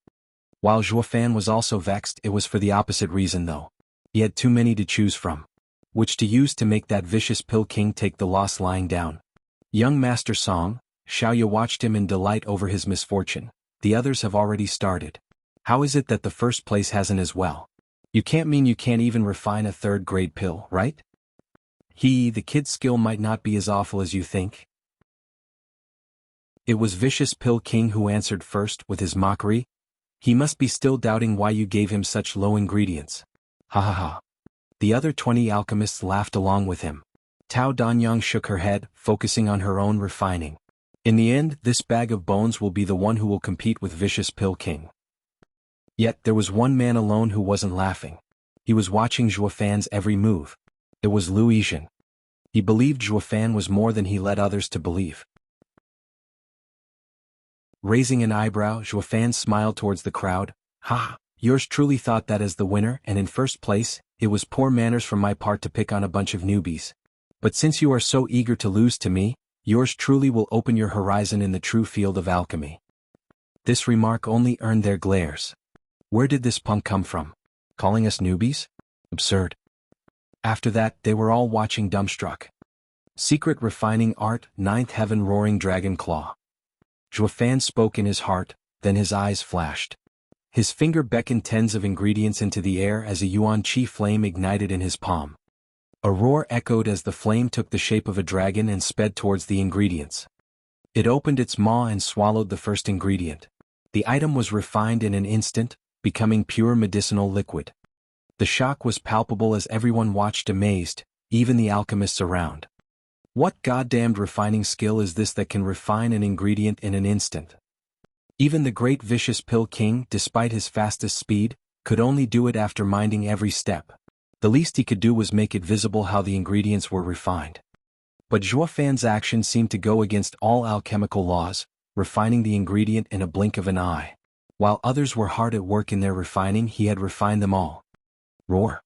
While Zhuofan was also vexed, it was for the opposite reason though. He had too many to choose from. Which to use to make that vicious Pill King take the loss lying down. Young Master Song, Xiaoya watched him in delight over his misfortune. The others have already started. How is it that the first place hasn't as well? You can't mean you can't even refine a third-grade pill, right? The kid's skill might not be as awful as you think. It was vicious Pill King who answered first with his mockery. He must be still doubting why you gave him such low ingredients. Ha ha ha. The other 20 alchemists laughed along with him. Tao Danyang shook her head, focusing on her own refining. In the end, this bag of bones will be the one who will compete with vicious Pill King. Yet there was one man alone who wasn't laughing. He was watching Zhuofan's every move. It was Lu Yizhen. He believed Zhuofan was more than he led others to believe. Raising an eyebrow, Zhuofan smiled towards the crowd. Ha! Yours truly thought that as the winner, and in first place, it was poor manners from my part to pick on a bunch of newbies. But since you are so eager to lose to me, yours truly will open your horizon in the true field of alchemy." This remark only earned their glares. Where did this punk come from? Calling us newbies? Absurd. After that, they were all watching dumbstruck. Secret Refining Art, Ninth Heaven Roaring Dragon Claw. Zhuofan spoke in his heart, then his eyes flashed. His finger beckoned tens of ingredients into the air as a yuan qi flame ignited in his palm. A roar echoed as the flame took the shape of a dragon and sped towards the ingredients. It opened its maw and swallowed the first ingredient. The item was refined in an instant, becoming pure medicinal liquid. The shock was palpable as everyone watched amazed, even the alchemists around. What goddamned refining skill is this that can refine an ingredient in an instant? Even the great vicious Pill King, despite his fastest speed, could only do it after minding every step. The least he could do was make it visible how the ingredients were refined. But Zhuofan's action seemed to go against all alchemical laws, refining the ingredient in a blink of an eye. While others were hard at work in their refining, he had refined them all. Roar!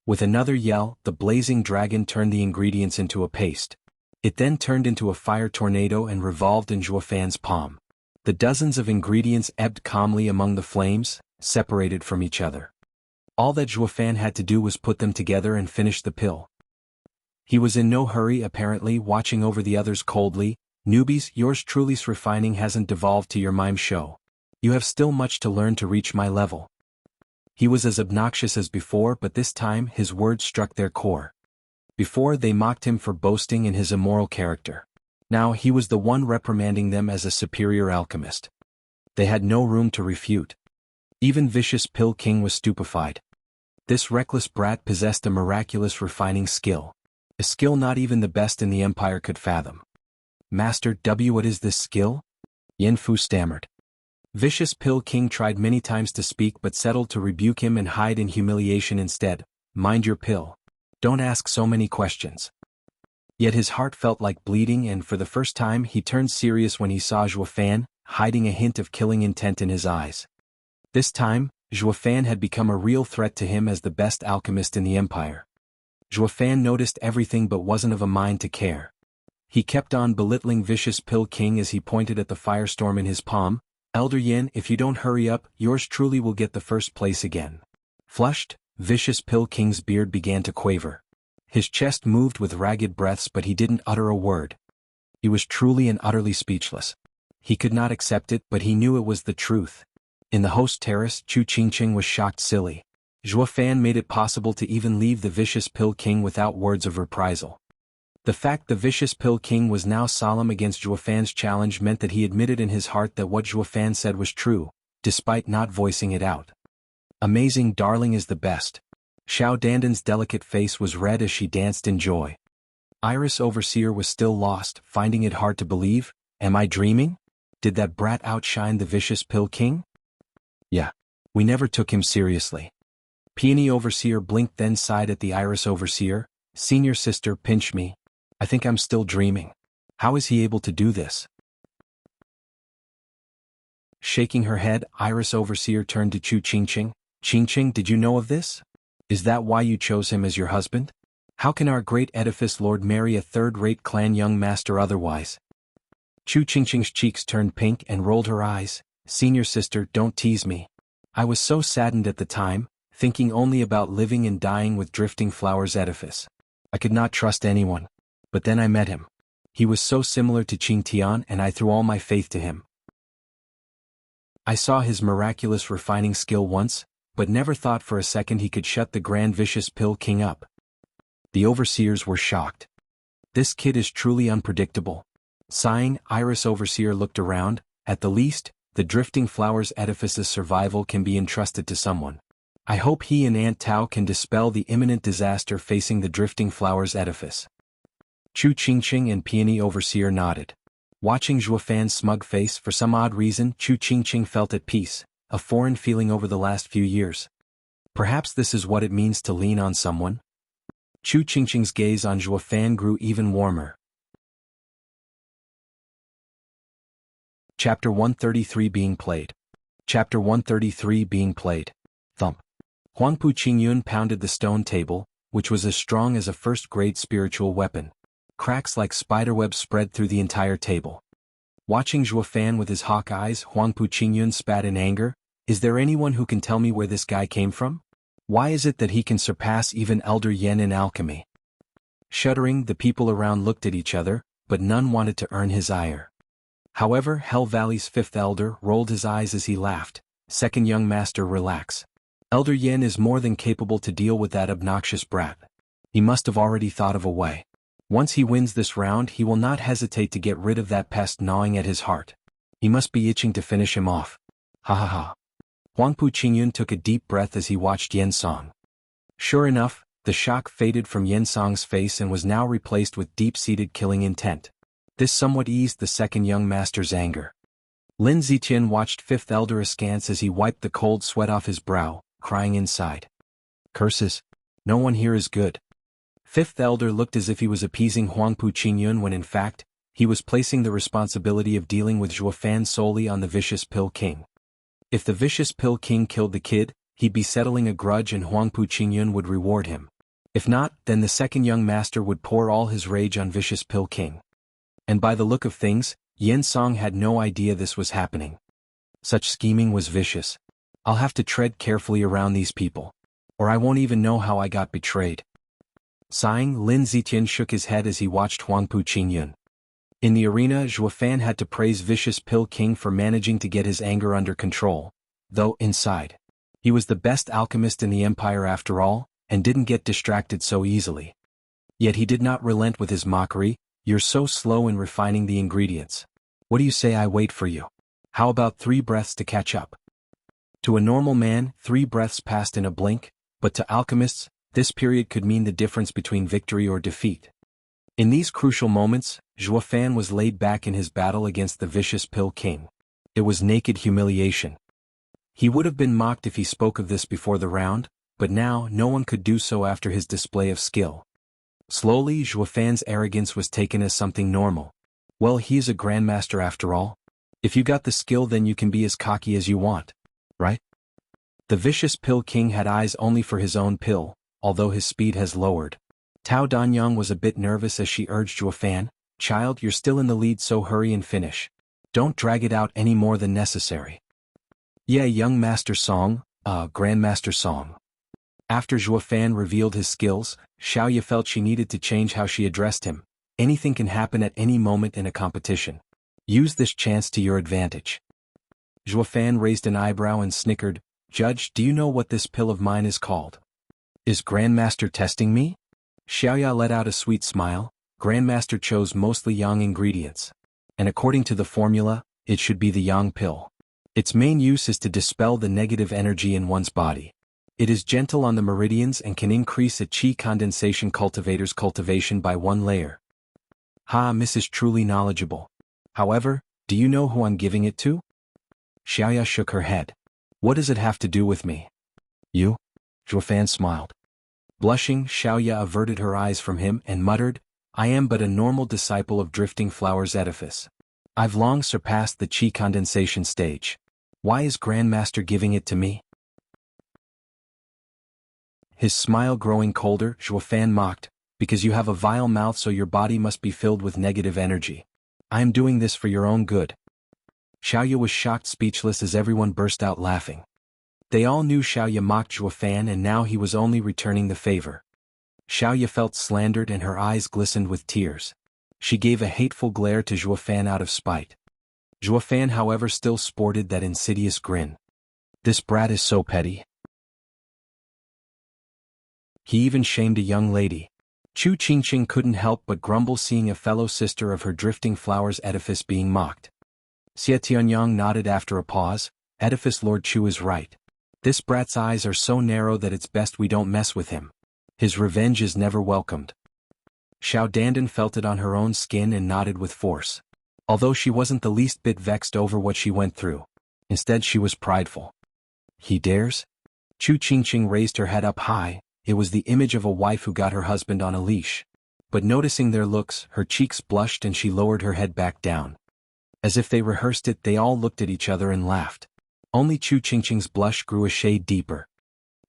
With another yell, the blazing dragon turned the ingredients into a paste. It then turned into a fire tornado and revolved in Zhuofan's palm. The dozens of ingredients ebbed calmly among the flames, separated from each other. All that Zhuofan had to do was put them together and finish the pill. He was in no hurry, apparently, watching over the others coldly. "Newbies, yours truly's refining hasn't devolved to your mime show. You have still much to learn to reach my level." He was as obnoxious as before, but this time his words struck their core. Before, they mocked him for boasting in his immoral character. Now he was the one reprimanding them as a superior alchemist. They had no room to refute. Even vicious Pill King was stupefied. This reckless brat possessed a miraculous refining skill. A skill not even the best in the Empire could fathom. "Master W, what is this skill?" Yin Fu stammered. Vicious Pill King tried many times to speak but settled to rebuke him and hide in humiliation instead. "Mind your pill. Don't ask so many questions." Yet his heart felt like bleeding, and for the first time he turned serious when he saw Zhuofan, hiding a hint of killing intent in his eyes. This time, Zhuofan had become a real threat to him as the best alchemist in the Empire. Zhuofan noticed everything but wasn't of a mind to care. He kept on belittling Vicious Pill King as he pointed at the firestorm in his palm. "Elder Yin, if you don't hurry up, yours truly will get the first place again." Flushed, Vicious Pill King's beard began to quaver. His chest moved with ragged breaths, but he didn't utter a word. He was truly and utterly speechless. He could not accept it, but he knew it was the truth. In the host terrace, Chu Qingqing was shocked silly. Zhuofan made it possible to even leave the Vicious Pill King without words of reprisal. The fact the Vicious Pill King was now solemn against Zhuofan's challenge meant that he admitted in his heart that what Zhuofan said was true, despite not voicing it out. "Amazing darling is the best." Xiao Dandan's delicate face was red as she danced in joy. Iris Overseer was still lost, finding it hard to believe. "Am I dreaming? Did that brat outshine the Vicious Pill King?" "Yeah. We never took him seriously." Peony Overseer blinked, then sighed at the Iris Overseer. "Senior sister, pinch me. I think I'm still dreaming. How is he able to do this?" Shaking her head, Iris Overseer turned to Chu Qingqing. "Qingqing, did you know of this? Is that why you chose him as your husband? How can our great edifice lord marry a third-rate clan young master otherwise?" Chu Qingqing's cheeks turned pink and rolled her eyes. "Senior sister, don't tease me. I was so saddened at the time, thinking only about living and dying with Drifting Flowers edifice. I could not trust anyone. But then I met him. He was so similar to Qing Tian, and I threw all my faith to him. I saw his miraculous refining skill once, but never thought for a second he could shut the Grand Vicious Pill King up." The overseers were shocked. "This kid is truly unpredictable." Sighing, Iris Overseer looked around. "At the least, the Drifting Flowers edifice's survival can be entrusted to someone. I hope he and Aunt Tao can dispel the imminent disaster facing the Drifting Flowers edifice." Chu Qingqing and Peony Overseer nodded. Watching Zhuofan's smug face, for some odd reason, Chu Qingqing felt at peace, a foreign feeling over the last few years. Perhaps this is what it means to lean on someone? Chu Qingqing's gaze on Zhuofan grew even warmer. Chapter 133 being played. Chapter 133 being played. Thump. Huangpu Qingyun pounded the stone table, which was as strong as a first-grade spiritual weapon. Cracks like spiderwebs spread through the entire table. Watching Zhuo Fan with his hawk eyes, Huangpu Qingyun spat in anger. Is there anyone who can tell me where this guy came from? Why is it that he can surpass even Elder Yen in alchemy? Shuddering, the people around looked at each other, but none wanted to earn his ire. However, Hell Valley's fifth elder rolled his eyes as he laughed. Second young master, relax. Elder Yen is more than capable to deal with that obnoxious brat. He must have already thought of a way. Once he wins this round, he will not hesitate to get rid of that pest gnawing at his heart. He must be itching to finish him off. Ha ha ha. Huangpu Qingyun took a deep breath as he watched Yen Song. Sure enough, the shock faded from Yen Song's face and was now replaced with deep-seated killing intent. This somewhat eased the second young master's anger. Lin Ziqian watched fifth elder askance as he wiped the cold sweat off his brow, crying inside. Curses! No one here is good. Fifth elder looked as if he was appeasing Huangpu Qingyun when in fact, he was placing the responsibility of dealing with Zhuo Fan solely on the vicious Pill King. If the vicious Pill King killed the kid, he'd be settling a grudge and Huangpu Qingyun would reward him. If not, then the second young master would pour all his rage on vicious Pill King. And by the look of things, Yen Song had no idea this was happening. Such scheming was vicious. I'll have to tread carefully around these people. Or I won't even know how I got betrayed. Sighing, Lin Ziqian shook his head as he watched Huangpu Qingyun. In the arena, Zhuo Fan had to praise vicious Pill King for managing to get his anger under control, though inside, he was the best alchemist in the empire after all, and didn't get distracted so easily. Yet he did not relent with his mockery. You're so slow in refining the ingredients. What do you say I wait for you? How about 3 breaths to catch up? To a normal man, 3 breaths passed in a blink, but to alchemists, this period could mean the difference between victory or defeat. In these crucial moments, Zhuo Fan was laid back in his battle against the vicious Pill King. It was naked humiliation. He would have been mocked if he spoke of this before the round, but now no one could do so after his display of skill. Slowly, Zhuo Fan's arrogance was taken as something normal. Well, he's a grandmaster after all. If you got the skill, then you can be as cocky as you want, right? The vicious Pill King had eyes only for his own pill, although his speed has lowered. Tao Danyang was a bit nervous as she urged Zhuo Fan, "Child, you're still in the lead, so hurry and finish. Don't drag it out any more than necessary." Yeah, young Master Song, Grandmaster Song. After Zhuo Fan revealed his skills, Xiaoya felt she needed to change how she addressed him. Anything can happen at any moment in a competition. Use this chance to your advantage. Zhuo Fan raised an eyebrow and snickered, "Judge, do you know what this pill of mine is called?" "Is Grandmaster testing me?" Xiaoya let out a sweet smile. Grandmaster chose mostly yang ingredients. And according to the formula, it should be the yang pill. Its main use is to dispel the negative energy in one's body. It is gentle on the meridians and can increase a qi condensation cultivator's cultivation by 1 layer. Ha, Miss is truly knowledgeable. However, do you know who I'm giving it to? Xiaoya shook her head. What does it have to do with me? You? Zhuo Fan smiled. Blushing, Xiaoya averted her eyes from him and muttered, I am but a normal disciple of Drifting Flower's edifice. I've long surpassed the qi condensation stage. Why is Grandmaster giving it to me? His smile growing colder, Zhuo Fan mocked, because you have a vile mouth, so your body must be filled with negative energy. I am doing this for your own good. Xiaoya was shocked speechless as everyone burst out laughing. They all knew Xiaoya mocked Zhuo Fan and now he was only returning the favor. Xiaoya felt slandered and her eyes glistened with tears. She gave a hateful glare to Zhuo Fan out of spite. Zhuo Fan, however, still sported that insidious grin. This brat is so petty. He even shamed a young lady. Chu Qingqing couldn't help but grumble seeing a fellow sister of her Drifting Flower's edifice being mocked. Xie Tianyang nodded after a pause. Edifice Lord Chu is right. This brat's eyes are so narrow that it's best we don't mess with him. His revenge is never welcomed. Xiao Dandan felt it on her own skin and nodded with force. Although she wasn't the least bit vexed over what she went through. Instead she was prideful. He dares? Chu Qingqing raised her head up high. It was the image of a wife who got her husband on a leash. But noticing their looks, her cheeks blushed and she lowered her head back down. As if they rehearsed it, they all looked at each other and laughed. Only Chu Qingqing's blush grew a shade deeper.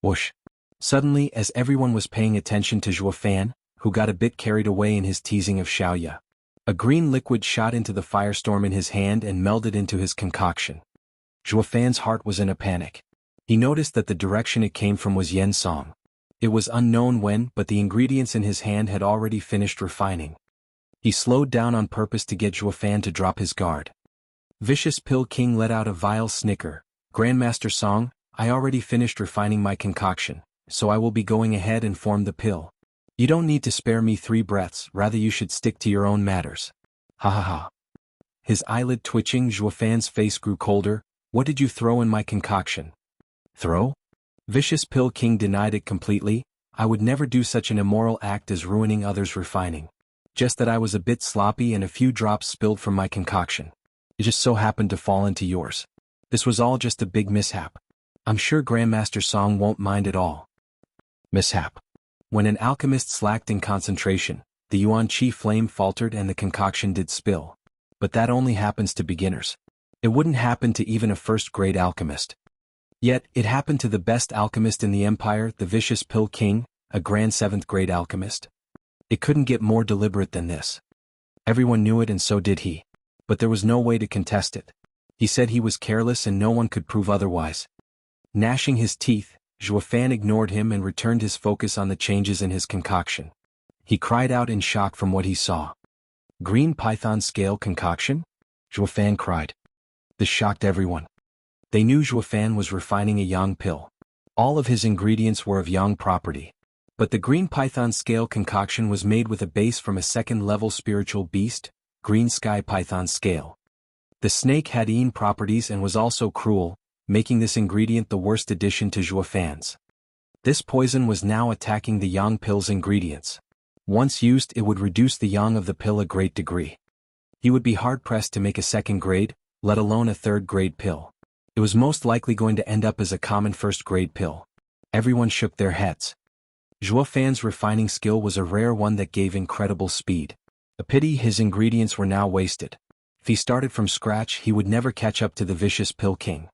Whoosh. Suddenly, as everyone was paying attention to Zhuo Fan, who got a bit carried away in his teasing of Xiaoya, a green liquid shot into the firestorm in his hand and melded into his concoction. Zhuo Fan's heart was in a panic. He noticed that the direction it came from was Yen Song. It was unknown when, but the ingredients in his hand had already finished refining. He slowed down on purpose to get Zhuo Fan to drop his guard. Vicious Pill King let out a vile snicker. Grandmaster Song, I already finished refining my concoction, so I will be going ahead and form the pill. You don't need to spare me 3 breaths, rather you should stick to your own matters. Ha ha ha. His eyelid twitching, Zhuo Fan's face grew colder. What did you throw in my concoction? Throw? Vicious Pill King denied it completely. I would never do such an immoral act as ruining others' refining. Just that I was a bit sloppy and a few drops spilled from my concoction. It just so happened to fall into yours. This was all just a big mishap. I'm sure Grandmaster Song won't mind at all. Mishap. When an alchemist slacked in concentration, the Yuan Qi flame faltered and the concoction did spill. But that only happens to beginners. It wouldn't happen to even a first-grade alchemist. Yet, it happened to the best alchemist in the empire, the Vicious Pill King, a grand 7th-grade alchemist. It couldn't get more deliberate than this. Everyone knew it and so did he. But there was no way to contest it. He said he was careless and no one could prove otherwise. Gnashing his teeth, Zhuo Fan ignored him and returned his focus on the changes in his concoction. He cried out in shock from what he saw. Green python scale concoction? Zhuo Fan cried. This shocked everyone. They knew Zhuo Fan was refining a yang pill. All of his ingredients were of yang property. But the green python scale concoction was made with a base from a 2nd-level spiritual beast, green sky python scale. The snake had yin properties and was also cruel, making this ingredient the worst addition to Zhuo Fan's. This poison was now attacking the yang pill's ingredients. Once used, it would reduce the yang of the pill a great degree. He would be hard-pressed to make a 2nd-grade, let alone a 3rd-grade pill. It was most likely going to end up as a common 1st-grade pill. Everyone shook their heads. Zhuo Fan's refining skill was a rare one that gave incredible speed. A pity his ingredients were now wasted. If he started from scratch, he would never catch up to the Vicious Pill King.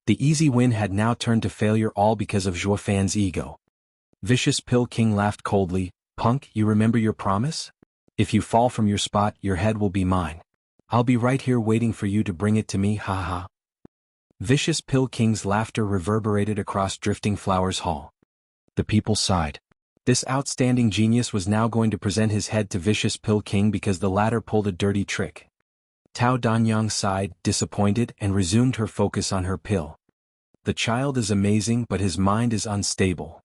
The easy win had now turned to failure, all because of Zhuo Fan's ego. Vicious Pill King laughed coldly. Punk, you remember your promise? If you fall from your spot, your head will be mine. I'll be right here waiting for you to bring it to me, ha ha. Vicious Pill King's laughter reverberated across Drifting Flowers Hall. The people sighed. This outstanding genius was now going to present his head to Vicious Pill King because the latter pulled a dirty trick. Tao Danyang sighed, disappointed, and resumed her focus on her pill. The child is amazing, but his mind is unstable.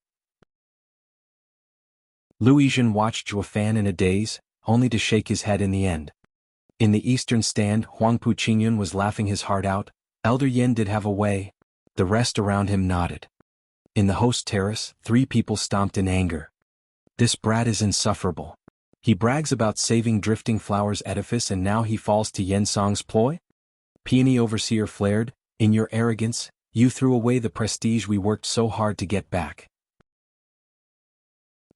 Lu Yizhen watched Zhuo Fan in a daze, only to shake his head in the end. In the eastern stand, Huangpu Qingyun was laughing his heart out. Elder Yin did have a way. The rest around him nodded. In the host terrace, 3 people stomped in anger. This brat is insufferable. He brags about saving Drifting Flowers edifice and now he falls to Yen Song's ploy? Peony Overseer flared, in your arrogance, you threw away the prestige we worked so hard to get back.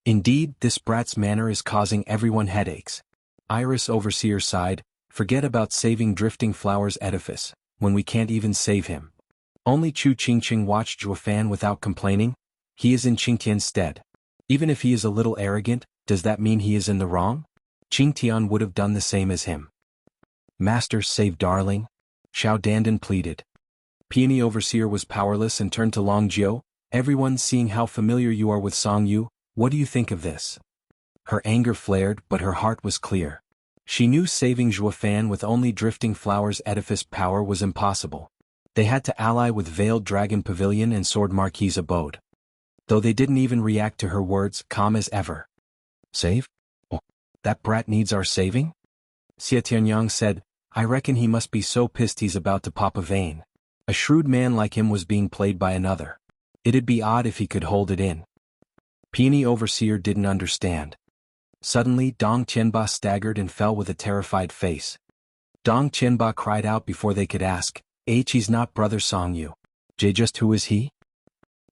Indeed, this brat's manner is causing everyone headaches. Iris Overseer sighed, forget about saving Drifting Flowers edifice, when we can't even save him. Only Chu Qingqing watched Zhuo Fan without complaining. He is in Qingtian's stead. Even if he is a little arrogant, does that mean he is in the wrong? Qingtian would have done the same as him. Master, save darling. Xiao Dandan pleaded. Peony Overseer was powerless and turned to Long Jiu. Everyone, seeing how familiar you are with Song Yu, what do you think of this? Her anger flared, but her heart was clear. She knew saving Zhuo Fan with only Drifting Flowers edifice power was impossible. They had to ally with Veiled Dragon Pavilion and Sword Marquis Abode. Though they didn't even react to her words, calm as ever. Save? Oh, that brat needs our saving? Xie Tianyang said, I reckon he must be so pissed he's about to pop a vein. A shrewd man like him was being played by another. It'd be odd if he could hold it in. Peony Overseer didn't understand. Suddenly, Dong Qianba staggered and fell with a terrified face. Dong Qianba cried out before they could ask, he's not Brother Song Yu. Just who is he?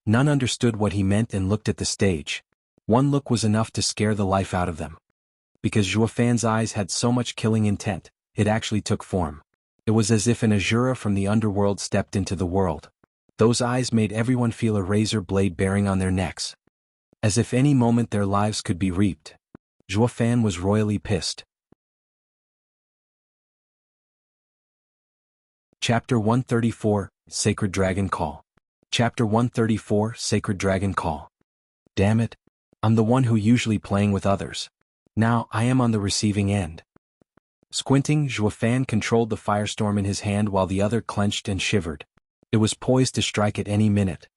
None understood what he meant and looked at the stage. One look was enough to scare the life out of them. Because Zhuo Fan's eyes had so much killing intent, it actually took form. It was as if an Azura from the underworld stepped into the world. Those eyes made everyone feel a razor blade bearing on their necks. As if any moment their lives could be reaped. Zhuo Fan was royally pissed. Chapter 134, Sacred Dragon Call. Chapter 134, Sacred Dragon Call. Damn it. I'm the one who usually playing with others. Now I am on the receiving end. Squinting, Zhuo Fan controlled the firestorm in his hand while the other clenched and shivered. It was poised to strike at any minute.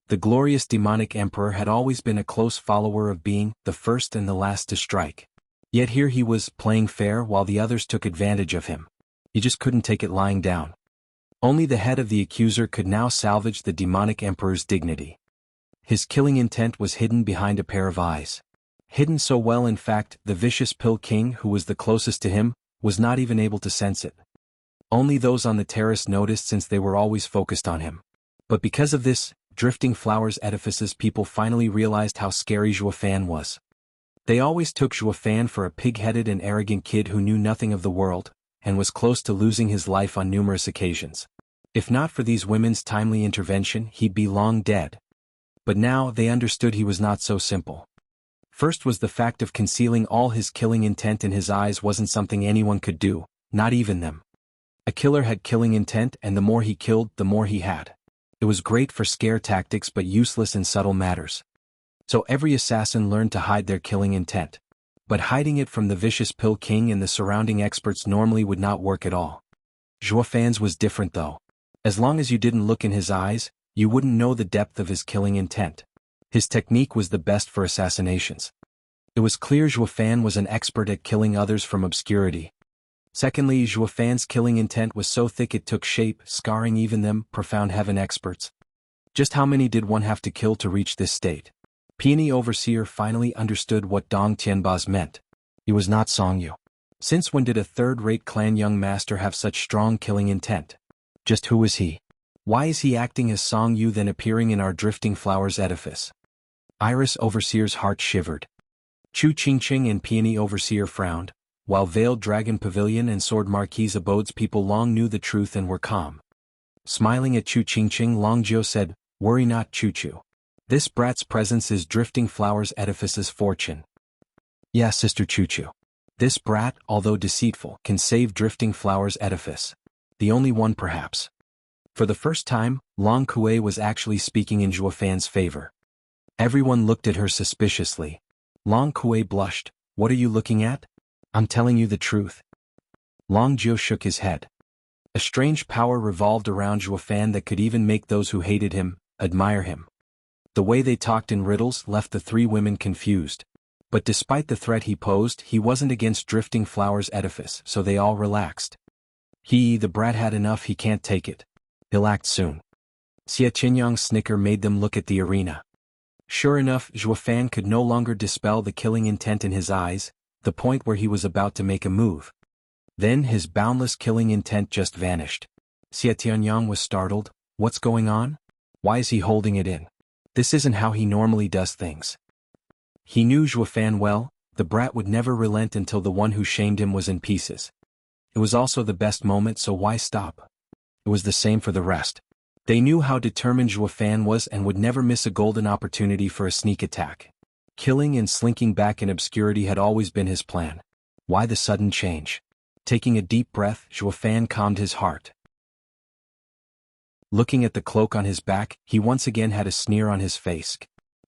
The glorious demonic emperor had always been a close follower of being the first and the last to strike. Yet here he was, playing fair while the others took advantage of him. He just couldn't take it lying down. Only the head of the accuser could now salvage the demonic emperor's dignity. His killing intent was hidden behind a pair of eyes. Hidden so well in fact, the vicious Pill King who was the closest to him, was not even able to sense it. Only those on the terrace noticed since they were always focused on him. But because of this, Drifting Flowers Edifice's people finally realized how scary Zhuo Fan was. They always took Zhuo Fan for a pig-headed and arrogant kid who knew nothing of the world, and was close to losing his life on numerous occasions. If not for these women's timely intervention, he'd be long dead. But now they understood he was not so simple. First was the fact of concealing all his killing intent in his eyes wasn't something anyone could do, not even them. A killer had killing intent, and the more he killed, the more he had. It was great for scare tactics but useless in subtle matters. So every assassin learned to hide their killing intent. But hiding it from the vicious Pill King and the surrounding experts normally would not work at all. Zhuo Fan's was different though. As long as you didn't look in his eyes, you wouldn't know the depth of his killing intent. His technique was the best for assassinations. It was clear Zhuo Fan was an expert at killing others from obscurity. Secondly, Zhuo Fan's killing intent was so thick it took shape, scarring even them profound heaven experts. Just how many did one have to kill to reach this state? Peony Overseer finally understood what Dong Tianba's meant. He was not Songyu. Since when did a third-rate clan young master have such strong killing intent? Just who is he? Why is he acting as Songyu then appearing in our Drifting Flowers edifice? Iris Overseer's heart shivered. Chu Qingqing and Peony Overseer frowned, while Veiled Dragon Pavilion and Sword Marquise Abode's people long knew the truth and were calm. Smiling at Chu Qingqing, Longjiu said, "Worry not, Chu Chu. This brat's presence is Drifting Flowers edifice's fortune." "Yeah, Sister Chu Chu. This brat, although deceitful, can save Drifting Flowers edifice. The only one perhaps." For the first time, Long Kuei was actually speaking in Zhuo Fan's favor. Everyone looked at her suspiciously. Long Kuei blushed. "What are you looking at?" "I'm telling you the truth." Long Jiu shook his head. A strange power revolved around Zhuo Fan that could even make those who hated him admire him. The way they talked in riddles left the three women confused. But despite the threat he posed, he wasn't against Drifting Flowers edifice, so they all relaxed. The brat had enough, he can't take it. He'll act soon. Xie Qinyang's snicker made them look at the arena. Sure enough, Zhuo Fan could no longer dispel the killing intent in his eyes, the point where he was about to make a move. Then his boundless killing intent just vanished. Xie Tianyang was startled. What's going on? Why is he holding it in? This isn't how he normally does things. He knew Zhuo Fan well, the brat would never relent until the one who shamed him was in pieces. It was also the best moment, so why stop? It was the same for the rest. They knew how determined Zhuo Fan was and would never miss a golden opportunity for a sneak attack. Killing and slinking back in obscurity had always been his plan. Why the sudden change? Taking a deep breath, Zhuo Fan calmed his heart. Looking at the cloak on his back, he once again had a sneer on his face.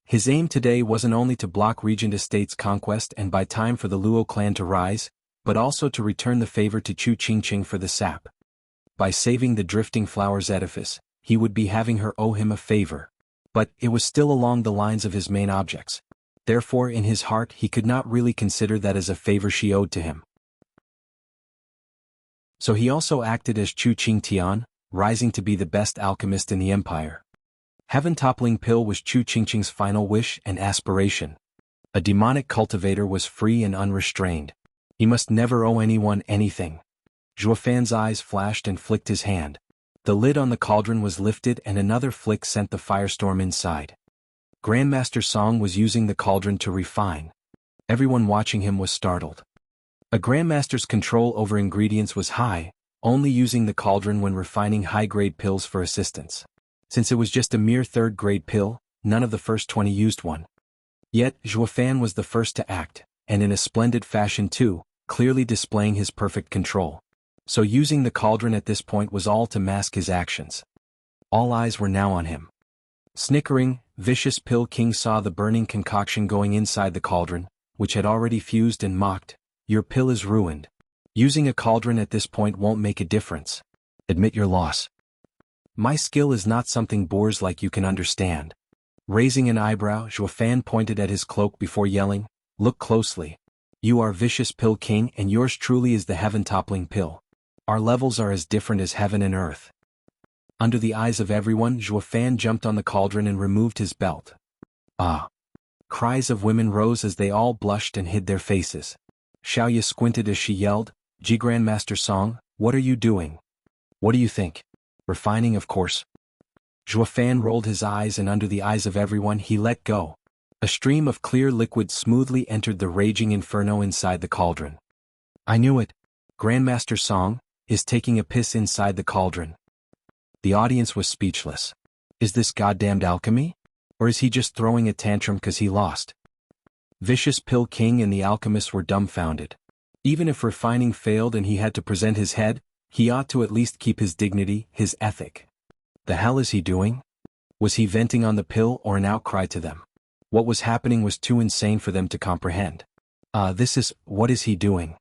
His aim today wasn't only to block Regent Estate's conquest and buy time for the Luo clan to rise, but also to return the favor to Chu Qingqing for the sap. By saving the Drifting Flowers edifice, he would be having her owe him a favor. But it was still along the lines of his main objects. Therefore in his heart he could not really consider that as a favor she owed to him. So he also acted as Chu Qingtian, rising to be the best alchemist in the empire. Heaven-toppling pill was Chu Qingqing's final wish and aspiration. A demonic cultivator was free and unrestrained. He must never owe anyone anything. Zhuo Fan's eyes flashed and flicked his hand. The lid on the cauldron was lifted and another flick sent the firestorm inside. Grandmaster Song was using the cauldron to refine. Everyone watching him was startled. A Grandmaster's control over ingredients was high, only using the cauldron when refining high-grade pills for assistance. Since it was just a mere third-grade pill, none of the first 20 used one. Yet, Zhuofan was the first to act, and in a splendid fashion too, clearly displaying his perfect control. So using the cauldron at this point was all to mask his actions. All eyes were now on him. Snickering, Vicious Pill King saw the burning concoction going inside the cauldron, which had already fused, and mocked, "Your pill is ruined. Using a cauldron at this point won't make a difference. Admit your loss." "My skill is not something boors like you can understand." Raising an eyebrow, Zhuofan pointed at his cloak before yelling, "Look closely. You are Vicious Pill King, and yours truly is the heaven-toppling pill. Our levels are as different as heaven and earth." Under the eyes of everyone, Zhuofan jumped on the cauldron and removed his belt. "Ah!" Cries of women rose as they all blushed and hid their faces. Xiaoya squinted as she yelled, "Ji Grandmaster Song, what are you doing? What do you think? Refining, of course." Zhuofan rolled his eyes, and under the eyes of everyone he let go. A stream of clear liquid smoothly entered the raging inferno inside the cauldron. "I knew it. Grandmaster Song is taking a piss inside the cauldron." The audience was speechless. Is this goddamned alchemy? Or is he just throwing a tantrum because he lost? Vicious Pill King and the alchemists were dumbfounded. Even if refining failed and he had to present his head, he ought to at least keep his dignity, his ethic. The hell is he doing? Was he venting on the pill or an outcry to them? What was happening was too insane for them to comprehend. What is he doing?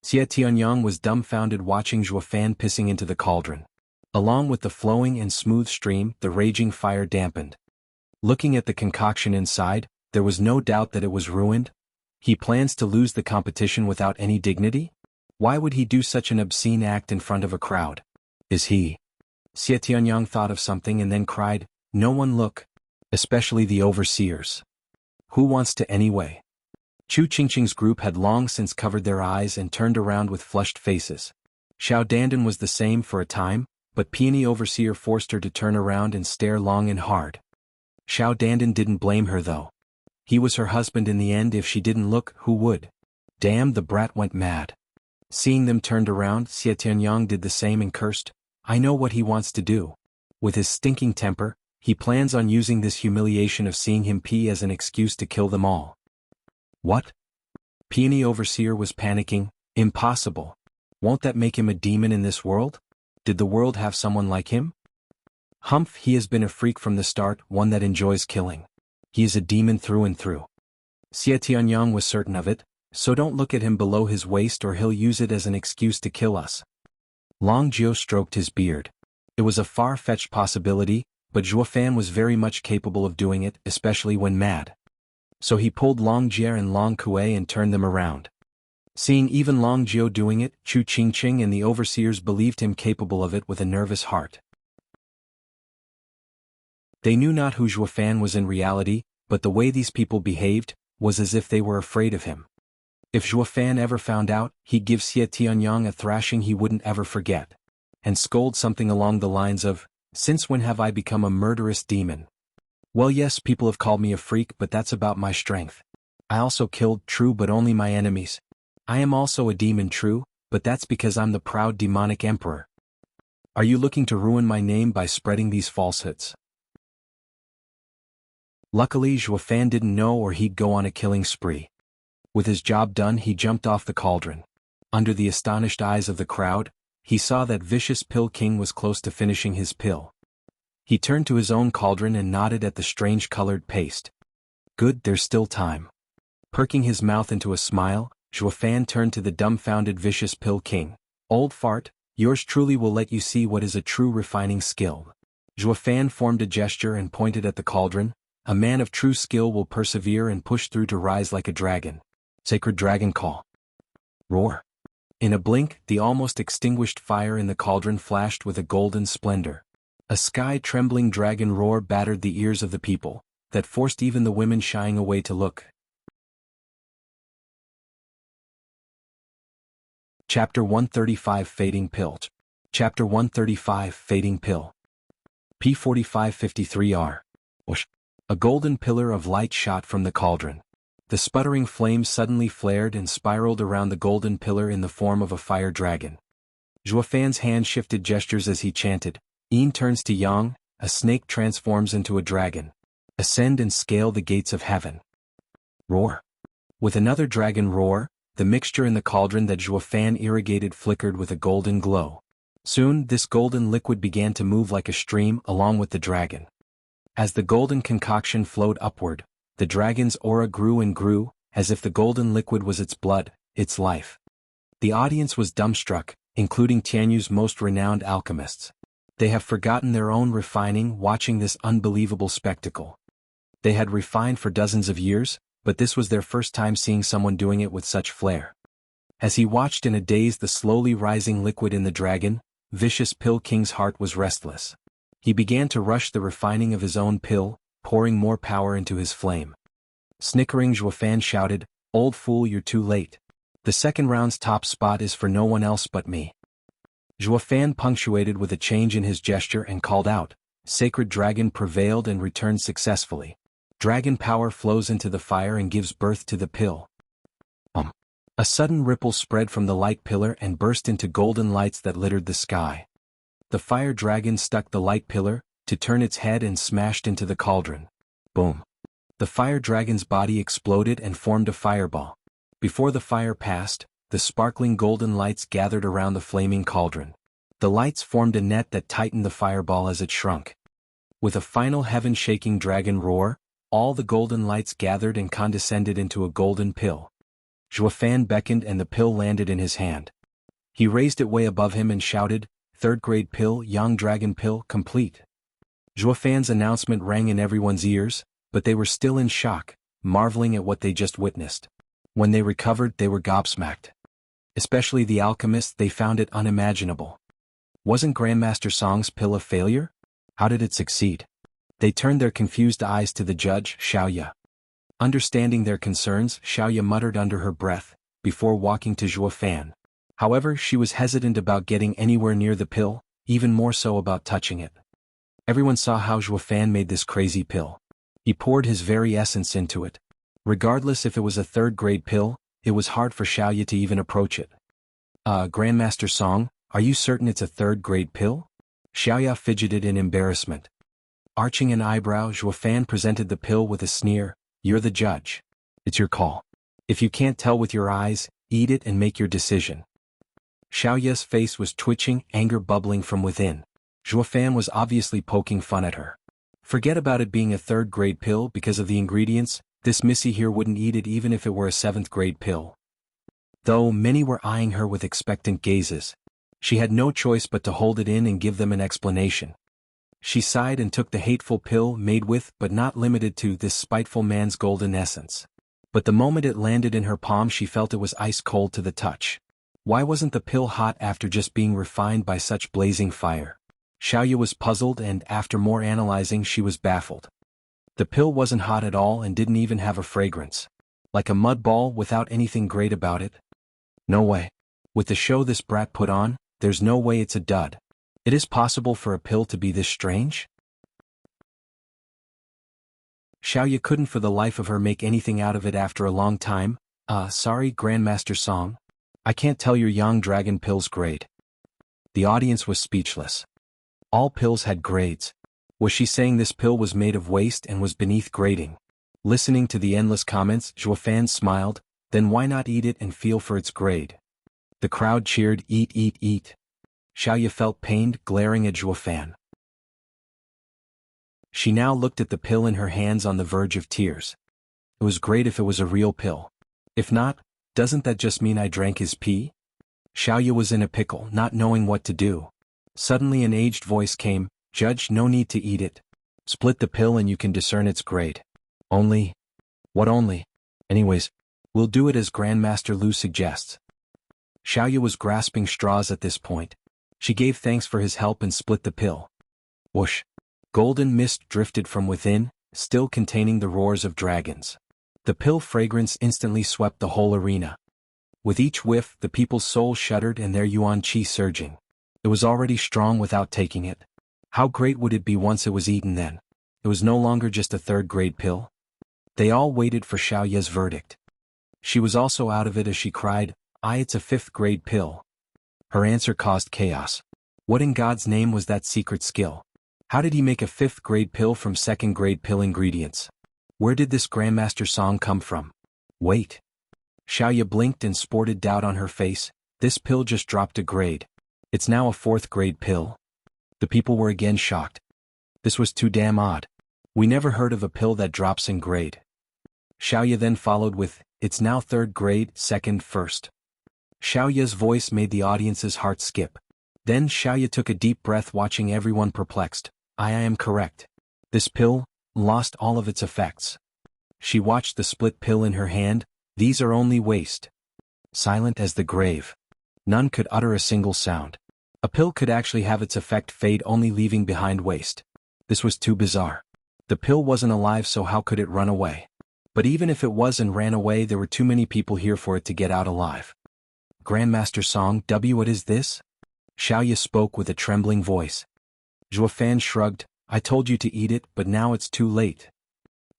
Xie Tianyang was dumbfounded watching Zhuofan pissing into the cauldron. Along with the flowing and smooth stream, the raging fire dampened. Looking at the concoction inside, there was no doubt that it was ruined. He plans to lose the competition without any dignity? Why would he do such an obscene act in front of a crowd? Is he? Xie Tianyang thought of something and then cried, "No one look. Especially the overseers. Who wants to anyway?" Chu Qingqing's group had long since covered their eyes and turned around with flushed faces. Xiao Dandan was the same for a time, but Peony Overseer forced her to turn around and stare long and hard. Xiao Dandan didn't blame her though. He was her husband in the end. If she didn't look, who would? Damn, the brat went mad. Seeing them turned around, Xie Tianyang did the same and cursed, "I know what he wants to do. With his stinking temper, he plans on using this humiliation of seeing him pee as an excuse to kill them all." "What?" Peony Overseer was panicking. "Impossible. Won't that make him a demon in this world? Did the world have someone like him?" "Humph, he has been a freak from the start, one that enjoys killing. He is a demon through and through." Xie Tianyang was certain of it, "So don't look at him below his waist or he'll use it as an excuse to kill us." Long Jiao stroked his beard. It was a far-fetched possibility, but Zhuofan was very much capable of doing it, especially when mad. So he pulled Long Jie and Long Kuei and turned them around. Seeing even Long Jiao doing it, Chu Qingqing and the overseers believed him capable of it with a nervous heart. They knew not who Zhuofan was in reality, but the way these people behaved was as if they were afraid of him. If Zhuofan ever found out, he'd give Xie Tianyang a thrashing he wouldn't ever forget, and scold something along the lines of, "Since when have I become a murderous demon? Well, yes, people have called me a freak, but that's about my strength. I also killed, true, but only my enemies. I am also a demon, true, but that's because I'm the proud demonic emperor. Are you looking to ruin my name by spreading these falsehoods?" Luckily, Zhuofan didn't know, or he'd go on a killing spree. With his job done, he jumped off the cauldron. Under the astonished eyes of the crowd, he saw that Vicious Pill King was close to finishing his pill. He turned to his own cauldron and nodded at the strange-colored paste. "Good, there's still time." Perking his mouth into a smile, Zhuofan turned to the dumbfounded Vicious Pill King. "Old fart, yours truly will let you see what is a true refining skill." Zhuofan formed a gesture and pointed at the cauldron. "A man of true skill will persevere and push through to rise like a dragon. Sacred dragon call." Roar. In a blink, the almost extinguished fire in the cauldron flashed with a golden splendor. A sky-trembling dragon roar battered the ears of the people, that forced even the women shying away to look. Chapter 135 Fading Pill. Chapter 135 Fading Pill. P4553R. Whoosh. A golden pillar of light shot from the cauldron. The sputtering flames suddenly flared and spiraled around the golden pillar in the form of a fire dragon. Zhuofan's hand shifted gestures as he chanted, "Yin turns to yang, a snake transforms into a dragon. Ascend and scale the gates of heaven. Roar. With another dragon roar, the mixture in the cauldron that Zhuo Fan irrigated flickered with a golden glow. Soon, this golden liquid began to move like a stream along with the dragon. As the golden concoction flowed upward, the dragon's aura grew and grew, as if the golden liquid was its blood, its life. The audience was dumbstruck, including Tianyu's most renowned alchemists. They have forgotten their own refining watching this unbelievable spectacle. They had refined for dozens of years, but this was their first time seeing someone doing it with such flair. As he watched in a daze the slowly rising liquid in the dragon, vicious Pill King's heart was restless. He began to rush the refining of his own pill, pouring more power into his flame. Snickering, Zhuo Fan shouted, "Old fool, you're too late. The second round's top spot is for no one else but me." Zhuo Fan punctuated with a change in his gesture and called out, "Sacred Dragon prevailed and returned successfully. Dragon power flows into the fire and gives birth to the pill." A sudden ripple spread from the light pillar and burst into golden lights that littered the sky. The fire dragon stuck the light pillar, to turn its head and smashed into the cauldron. Boom. The fire dragon's body exploded and formed a fireball. Before the fire passed, the sparkling golden lights gathered around the flaming cauldron. The lights formed a net that tightened the fireball as it shrunk. With a final heaven-shaking dragon roar, all the golden lights gathered and condensed into a golden pill. Zhuo Fan beckoned and the pill landed in his hand. He raised it way above him and shouted, "Third-grade pill, Young Dragon pill, complete." Zhuo Fan's announcement rang in everyone's ears, but they were still in shock, marveling at what they just witnessed. When they recovered, they were gobsmacked. Especially the alchemists, they found it unimaginable. Wasn't Grandmaster Song's pill a failure? How did it succeed? They turned their confused eyes to the judge, Xiaoya. Understanding their concerns, Xiaoya muttered under her breath, before walking to Zhuo Fan. However, she was hesitant about getting anywhere near the pill, even more so about touching it. Everyone saw how Zhuo Fan made this crazy pill. He poured his very essence into it. Regardless if it was a third-grade pill, it was hard for Xiaoya to even approach it. Grandmaster Song, are you certain it's a third-grade pill?" Xiaoya fidgeted in embarrassment. Arching an eyebrow, Zhuo Fan presented the pill with a sneer, "You're the judge. It's your call. If you can't tell with your eyes, eat it and make your decision." Xiaoya's face was twitching, anger bubbling from within. Zhuo Fan was obviously poking fun at her. Forget about it being a third-grade pill because of the ingredients, this missy here wouldn't eat it even if it were a seventh-grade pill. Though many were eyeing her with expectant gazes, she had no choice but to hold it in and give them an explanation. She sighed and took the hateful pill made with but not limited to this spiteful man's golden essence. But the moment it landed in her palm she felt it was ice cold to the touch. Why wasn't the pill hot after just being refined by such blazing fire? Xiaoya was puzzled and after more analyzing she was baffled. The pill wasn't hot at all and didn't even have a fragrance. Like a mud ball without anything great about it? No way. With the show this brat put on, there's no way it's a dud. It is possible for a pill to be this strange? Xiaoya couldn't for the life of her make anything out of it after a long time. Sorry, Grandmaster Song. I can't tell your Young Dragon pill's grade." The audience was speechless. All pills had grades. Was she saying this pill was made of waste and was beneath grading? Listening to the endless comments, Zhuo Fan smiled, then why not eat it and feel for its grade? The crowd cheered, "Eat, eat, eat." Xiaoya felt pained, glaring at Zhuo Fan. She now looked at the pill in her hands on the verge of tears. It was great if it was a real pill. If not, doesn't that just mean I drank his pee? Xiaoya was in a pickle, not knowing what to do. Suddenly an aged voice came, "Judge, no need to eat it. Split the pill and you can discern its grade." "Only? What only? Anyways, we'll do it as Grandmaster Lu suggests." Xiaoya was grasping straws at this point. She gave thanks for his help and split the pill. Whoosh! Golden mist drifted from within, still containing the roars of dragons. The pill fragrance instantly swept the whole arena. With each whiff, the people's souls shuddered and their yuan qi surging. It was already strong without taking it. How great would it be once it was eaten then? It was no longer just a third-grade pill. They all waited for Xiaoya's verdict. She was also out of it as she cried, It's a fifth-grade pill." Her answer caused chaos. What in God's name was that secret skill? How did he make a 5th grade pill from 2nd grade pill ingredients? Where did this Grandmaster song come from? Wait. Xiaoya blinked and sported doubt on her face. This pill just dropped a grade. It's now a 4th grade pill. The people were again shocked. This was too damn odd. We never heard of a pill that drops in grade. Xiaoya then followed with, it's now 3rd grade, 2nd, 1st. Xiaoya's voice made the audience's heart skip. Then Xiaoya took a deep breath, watching everyone perplexed. I am correct. This pill lost all of its effects. She watched the split pill in her hand. These are only waste. Silent as the grave. None could utter a single sound. A pill could actually have its effect fade, only leaving behind waste. This was too bizarre. The pill wasn't alive, so how could it run away? But even if it was and ran away, there were too many people here for it to get out alive. Grandmaster Song, what is this? Xiaoya spoke with a trembling voice. Zhuofan shrugged. I told you to eat it, but now it's too late.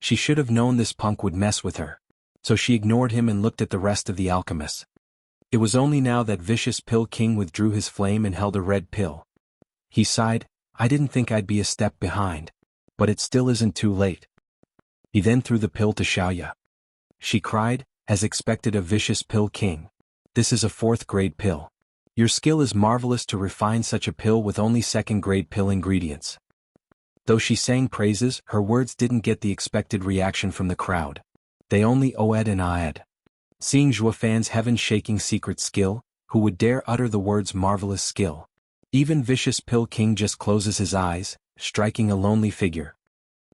She should have known this punk would mess with her. So she ignored him and looked at the rest of the alchemists. It was only now that Vicious Pill King withdrew his flame and held a red pill. He sighed. I didn't think I'd be a step behind. But it still isn't too late. He then threw the pill to Xiaoya. She cried, as expected of Vicious Pill King. This is a 4th grade pill. Your skill is marvelous to refine such a pill with only 2nd grade pill ingredients. Though she sang praises, her words didn't get the expected reaction from the crowd. They only oh'd and ah'd. Seeing Zhuofan's heaven-shaking secret skill, who would dare utter the words marvelous skill? Even Vicious Pill King just closes his eyes, striking a lonely figure.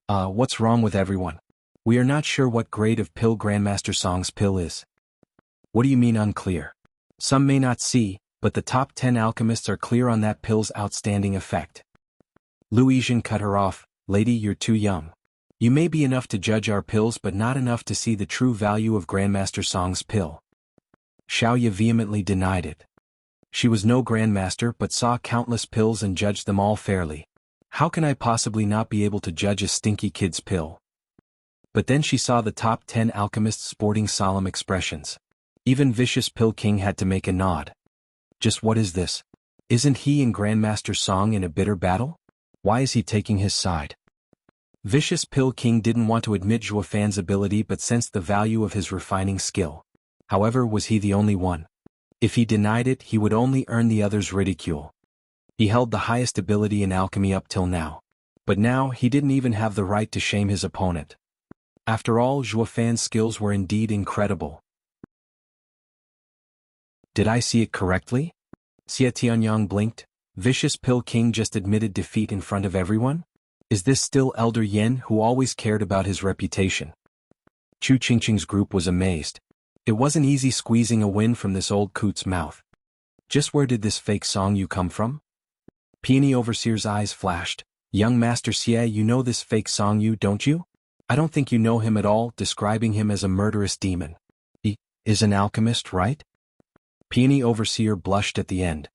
What's wrong with everyone? We are not sure what grade of pill Grandmaster Song's pill is. What do you mean unclear? Some may not see, but the top 10 alchemists are clear on that pill's outstanding effect. Lu Yizhen cut her off. Lady, you're too young. You may be enough to judge our pills, but not enough to see the true value of Grandmaster Song's pill. Xiaoya vehemently denied it. She was no Grandmaster but saw countless pills and judged them all fairly. How can I possibly not be able to judge a stinky kid's pill? But then she saw the top 10 alchemists sporting solemn expressions. Even Vicious Pill King had to make a nod. Just what is this? Isn't he and Grandmaster Song in a bitter battle? Why is he taking his side? Vicious Pill King didn't want to admit Zhuofan's ability but sensed the value of his refining skill. However, was he the only one? If he denied it, he would only earn the others' ridicule. He held the highest ability in alchemy up till now. But now, he didn't even have the right to shame his opponent. After all, Zhuofan's skills were indeed incredible. Did I see it correctly? Xie Tianyang blinked. Vicious Pill King just admitted defeat in front of everyone? Is this still Elder Yen, who always cared about his reputation? Chu Qingqing's group was amazed. It wasn't easy squeezing a win from this old coot's mouth. Just where did this fake Song Yu come from? Peony Overseer's eyes flashed. Young Master Xie, you know this fake Song Yu, don't you? I don't think you know him at all, describing him as a murderous demon. He is an alchemist, right? Peony Overseer blushed at the end.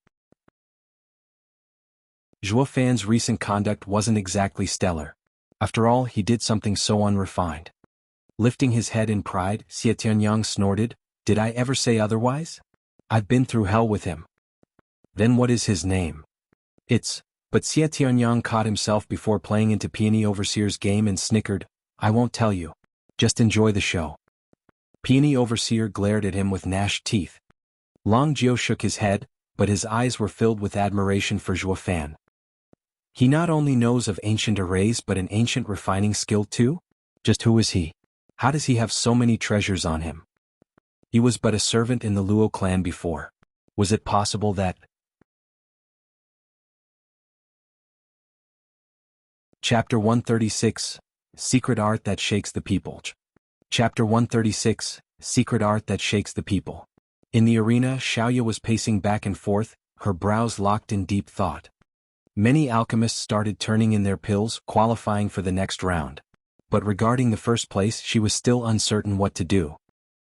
Zhuofan's recent conduct wasn't exactly stellar. After all, he did something so unrefined. Lifting his head in pride, Xie Tianyang snorted. Did I ever say otherwise? I've been through hell with him. Then what is his name? But Xie Tianyang caught himself before playing into Peony Overseer's game and snickered. I won't tell you. Just enjoy the show. Peony Overseer glared at him with gnashed teeth. Long Jiu shook his head, but his eyes were filled with admiration for Zhuofan. He not only knows of ancient arrays but an ancient refining skill too? Just who is he? How does he have so many treasures on him? He was but a servant in the Luo clan before. Was it possible that... Chapter 136, Secret Art That Shakes the People. Chapter 136, Secret Art That Shakes the People. In the arena, Xiaoya was pacing back and forth, her brows locked in deep thought. Many alchemists started turning in their pills, qualifying for the next round. But regarding the first place, she was still uncertain what to do.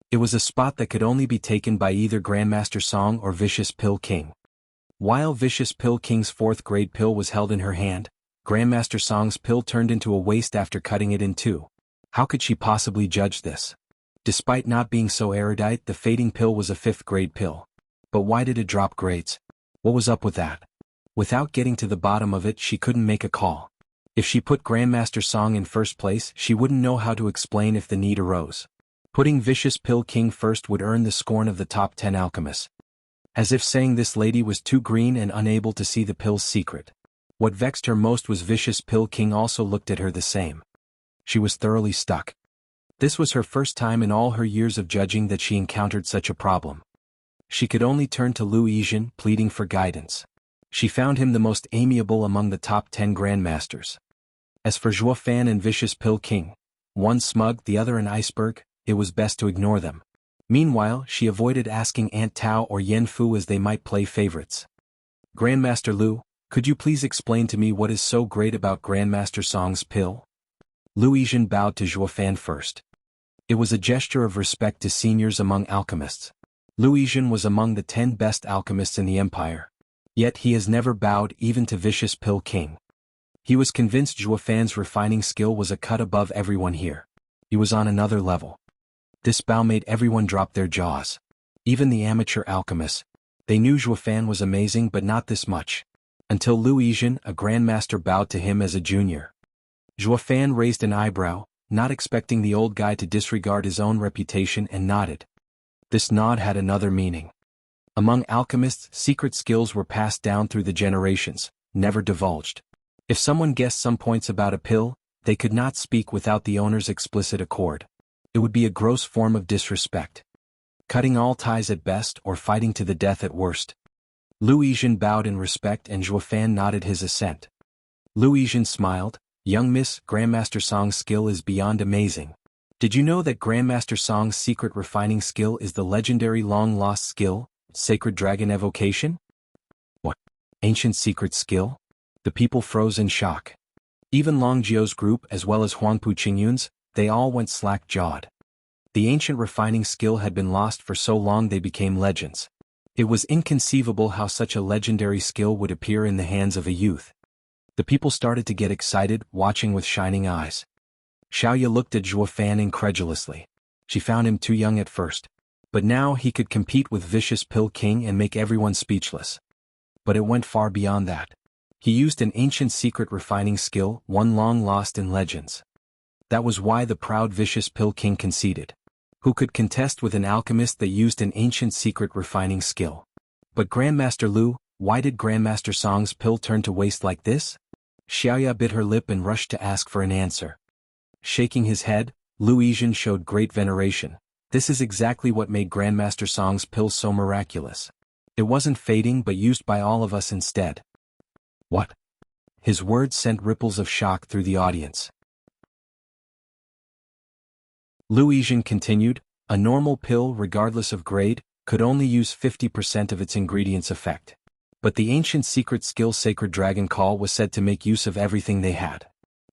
It was a spot that could only be taken by either Grandmaster Song or Vicious Pill King. While Vicious Pill King's 4th grade pill was held in her hand, Grandmaster Song's pill turned into a waste after cutting it in two. How could she possibly judge this? Despite not being so erudite, the fading pill was a 5th grade pill. But why did it drop grades? What was up with that? Without getting to the bottom of it, she couldn't make a call. If she put Grandmaster Song in first place, she wouldn't know how to explain if the need arose. Putting Vicious Pill King first would earn the scorn of the top 10 alchemists. As if saying this lady was too green and unable to see the pill's secret. What vexed her most was Vicious Pill King also looked at her the same. She was thoroughly stuck. This was her first time in all her years of judging that she encountered such a problem. She could only turn to Lu Yizhen, pleading for guidance. She found him the most amiable among the top 10 grandmasters. As for Zhuo Fan and Vicious Pill King, one smug, the other an iceberg, it was best to ignore them. Meanwhile, she avoided asking Aunt Tao or Yen Fu as they might play favorites. Grandmaster Lu, could you please explain to me what is so great about Grandmaster Song's pill? Lu Yizhen bowed to Zhuo Fan first. It was a gesture of respect to seniors among alchemists. Lu Yizhen was among the 10 best alchemists in the empire. Yet he has never bowed even to Vicious Pill King. He was convinced Zhuo Fan's refining skill was a cut above everyone here. He was on another level. This bow made everyone drop their jaws. Even the amateur alchemists. They knew Zhuo Fan was amazing but not this much. Until Lu Yizhen, a grandmaster, bowed to him as a junior. Zhuo Fan raised an eyebrow, not expecting the old guy to disregard his own reputation, and nodded. This nod had another meaning. Among alchemists, secret skills were passed down through the generations, never divulged. If someone guessed some points about a pill, they could not speak without the owner's explicit accord. It would be a gross form of disrespect. Cutting all ties at best or fighting to the death at worst. Lu Yizhen bowed in respect and Zhuo Fan nodded his assent. Lu Yizhen smiled. Young Miss, Grandmaster Song's skill is beyond amazing. Did you know that Grandmaster Song's secret refining skill is the legendary long-lost skill, Sacred Dragon Evocation? What? Ancient secret skill? The people froze in shock. Even Long Jiao's group as well as Huangpu Qingyun's, they all went slack-jawed. The ancient refining skill had been lost for so long they became legends. It was inconceivable how such a legendary skill would appear in the hands of a youth. The people started to get excited, watching with shining eyes. Xiaoya looked at Zhuo Fan incredulously. She found him too young at first. But now he could compete with Vicious Pill King and make everyone speechless. But it went far beyond that. He used an ancient secret refining skill, one long lost in legends. That was why the proud Vicious Pill King conceded. Who could contest with an alchemist that used an ancient secret refining skill? But Grandmaster Lu, why did Grandmaster Song's pill turn to waste like this? Xiaoya bit her lip and rushed to ask for an answer. Shaking his head, Lu Yizhen showed great veneration. This is exactly what made Grandmaster Song's pill so miraculous. It wasn't fading but used by all of us instead. What? His words sent ripples of shock through the audience. Lu Yizhen continued, a normal pill, regardless of grade, could only use 50% of its ingredients' effect. But the ancient secret skill Sacred Dragon Call was said to make use of everything they had.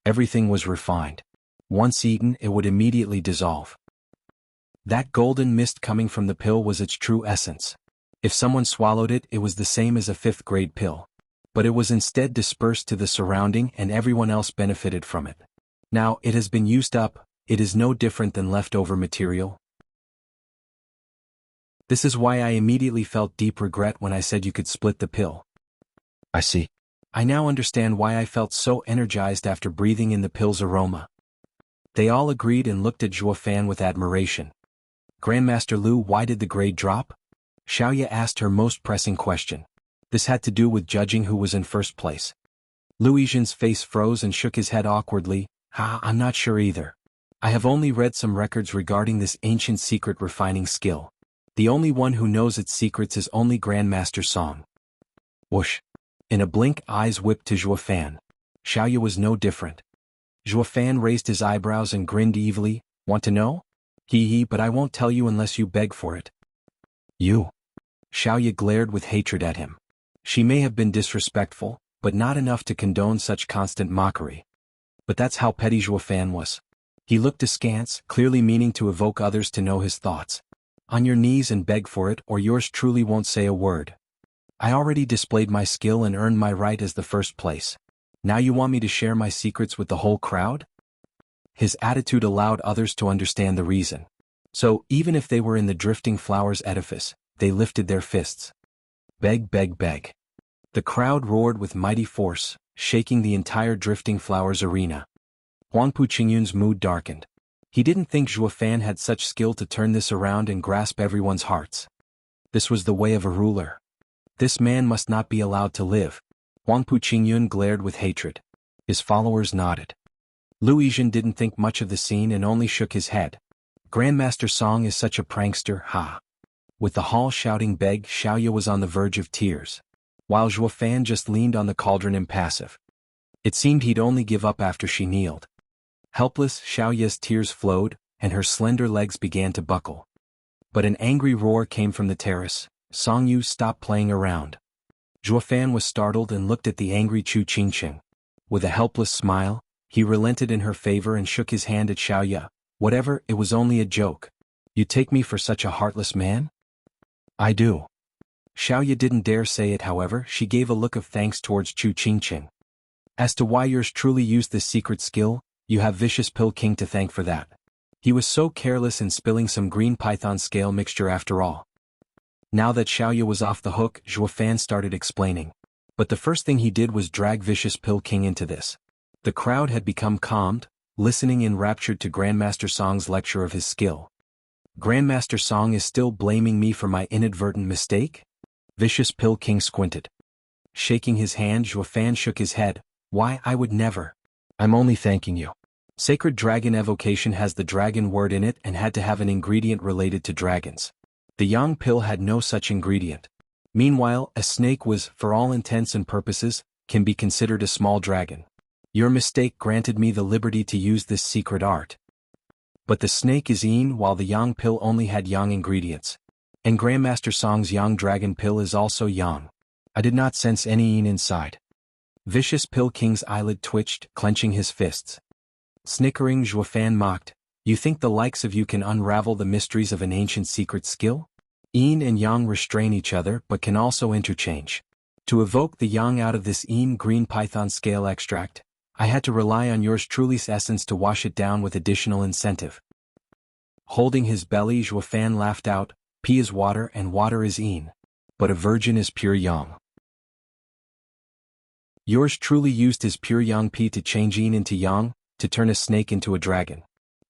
Everything was refined. Once eaten, it would immediately dissolve. That golden mist coming from the pill was its true essence. If someone swallowed it, it was the same as a 5th-grade pill. But it was instead dispersed to the surrounding and everyone else benefited from it. Now it has been used up, it is no different than leftover material. This is why I immediately felt deep regret when I said you could split the pill. I see. I now understand why I felt so energized after breathing in the pill's aroma. They all agreed and looked at Zhuo Fan with admiration. Grandmaster Lu, why did the grade drop? Xiaoya asked her most pressing question. This had to do with judging who was in first place. Lu Yizhen's face froze and shook his head awkwardly. I'm not sure either. I have only read some records regarding this ancient secret refining skill. The only one who knows its secrets is only Grandmaster Song. Whoosh. In a blink, eyes whipped to Zhuo Fan. Xiaoya was no different. Zhuo Fan raised his eyebrows and grinned evilly. Want to know? Hee, but I won't tell you unless you beg for it. You. Xiaoya glared with hatred at him. She may have been disrespectful, but not enough to condone such constant mockery. But that's how petty Zhuo Fan was. He looked askance, clearly meaning to evoke others to know his thoughts. On your knees and beg for it, or yours truly won't say a word. I already displayed my skill and earned my right as the first place. Now you want me to share my secrets with the whole crowd? His attitude allowed others to understand the reason. So, even if they were in the Drifting Flowers edifice, they lifted their fists. Beg, beg, beg. The crowd roared with mighty force, shaking the entire Drifting Flowers arena. Huangpu Qingyun's mood darkened. He didn't think Zhuo Fan had such skill to turn this around and grasp everyone's hearts. This was the way of a ruler. This man must not be allowed to live. Huangpu Qingyun glared with hatred. His followers nodded. Lu Yizhen didn't think much of the scene and only shook his head. Grandmaster Song is such a prankster, ha. With the hall shouting beg, Xiaoye was on the verge of tears, while Zhuo Fan just leaned on the cauldron impassive. It seemed he'd only give up after she kneeled. Helpless, Xiaoye's tears flowed, and her slender legs began to buckle. But an angry roar came from the terrace. Song Yu, stop playing around. Zhuo Fan was startled and looked at the angry Chu Qingqing. With a helpless smile, he relented in her favor and shook his hand at Xiaoye. Whatever, it was only a joke. You take me for such a heartless man? I do. Xiaoye didn't dare say it, however. She gave a look of thanks towards Chu Qingqing. As to why yours truly used this secret skill, you have Vicious Pill King to thank for that. He was so careless in spilling some green python scale mixture after all. Now that Xiaoye was off the hook, Zhuo Fan started explaining. But the first thing he did was drag Vicious Pill King into this. The crowd had become calmed, listening enraptured to Grandmaster Song's lecture of his skill. Grandmaster Song is still blaming me for my inadvertent mistake? Vicious Pill King squinted. Shaking his hand, Zhuo Fan shook his head. Why, I would never. I'm only thanking you. Sacred Dragon Evocation has the dragon word in it and had to have an ingredient related to dragons. The Yang pill had no such ingredient. Meanwhile, a snake was, for all intents and purposes, can be considered a small dragon. Your mistake granted me the liberty to use this secret art. But the snake is Yin, while the Yang pill only had Yang ingredients. And Grandmaster Song's Yang dragon pill is also Yang. I did not sense any Yin inside. Vicious Pill King's eyelid twitched, clenching his fists. Snickering, Zhuo Fan mocked. You think the likes of you can unravel the mysteries of an ancient secret skill? Yin and Yang restrain each other but can also interchange. To evoke the Yang out of this Yin green python scale extract, I had to rely on yours truly's essence to wash it down with additional incentive. Holding his belly, Zhuo Fan laughed out. Pea is water and water is Yin. But a virgin is pure Yang. Yours truly used his pure Yang pea to change Yin into Yang, to turn a snake into a dragon.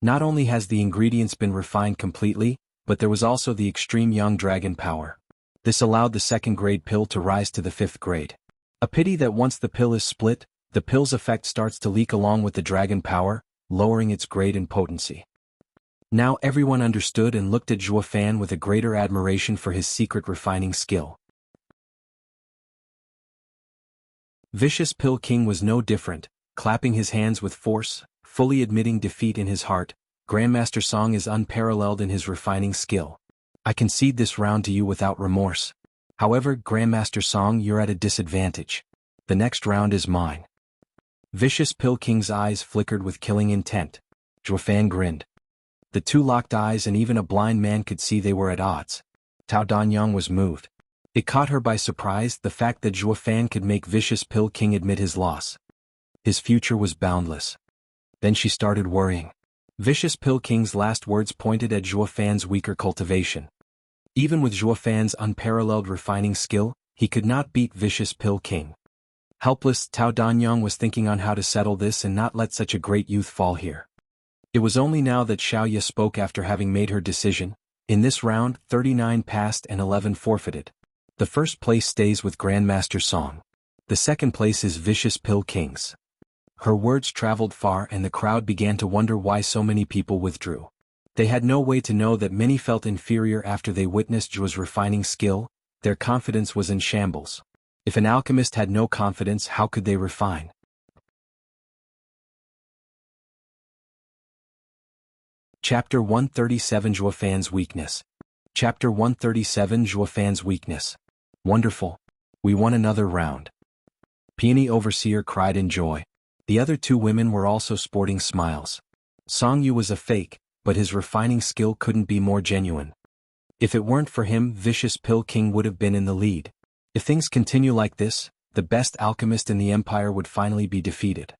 Not only has the ingredients been refined completely, but there was also the extreme Yang dragon power. This allowed the second grade pill to rise to the 5th grade. A pity that once the pill is split, the pill's effect starts to leak along with the dragon power, lowering its grade and potency. Now everyone understood and looked at Zhuo Fan with a greater admiration for his secret refining skill. Vicious Pill King was no different, clapping his hands with force, fully admitting defeat in his heart. Grandmaster Song is unparalleled in his refining skill. I concede this round to you without remorse. However, Grandmaster Song, you're at a disadvantage. The next round is mine. Vicious Pill King's eyes flickered with killing intent. Zhuo Fan grinned. The two locked eyes and even a blind man could see they were at odds. Tao Danyang was moved. It caught her by surprise, the fact that Zhuo Fan could make Vicious Pill King admit his loss. His future was boundless. Then she started worrying. Vicious Pill King's last words pointed at Zhuo Fan's weaker cultivation. Even with Zhuo Fan's unparalleled refining skill, he could not beat Vicious Pill King. Helpless, Tao Danyang was thinking on how to settle this and not let such a great youth fall here. It was only now that Xiaoye spoke after having made her decision. In this round, 39 passed and 11 forfeited. The first place stays with Grandmaster Song. The second place is Vicious Pill King's. Her words traveled far and the crowd began to wonder why so many people withdrew. They had no way to know that many felt inferior after they witnessed Zhuo's refining skill. Their confidence was in shambles. If an alchemist had no confidence, how could they refine? Chapter 137 Zhuo Fan's Weakness. Chapter 137 Zhuo Fan's Weakness. Wonderful. We won another round. Peony Overseer cried in joy. The other two women were also sporting smiles. Song Yu was a fake, but his refining skill couldn't be more genuine. If it weren't for him, Vicious Pill King would have been in the lead. If things continue like this, the best alchemist in the empire would finally be defeated.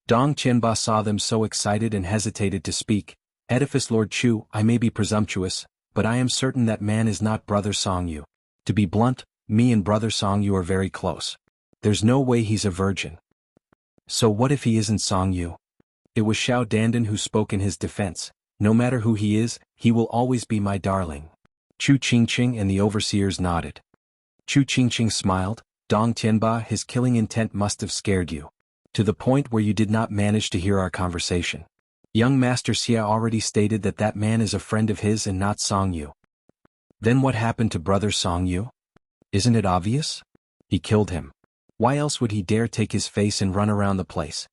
Dong Qianba saw them so excited and hesitated to speak. Edifice Lord Chu, I may be presumptuous, but I am certain that man is not Brother Song Yu. To be blunt, me and Brother Song Yu are very close. There's no way he's a virgin. So what if he isn't Song Yu? It was Xiao Dandan who spoke in his defense. No matter who he is, he will always be my darling. Chu Qingqing and the overseers nodded. Chu Qingqing smiled. Dong Tianba, his killing intent must have scared you. To the point where you did not manage to hear our conversation. Young Master Xia already stated that that man is a friend of his and not Song Yu. Then what happened to Brother Song Yu? Isn't it obvious? He killed him. Why else would he dare take his face and run around the place?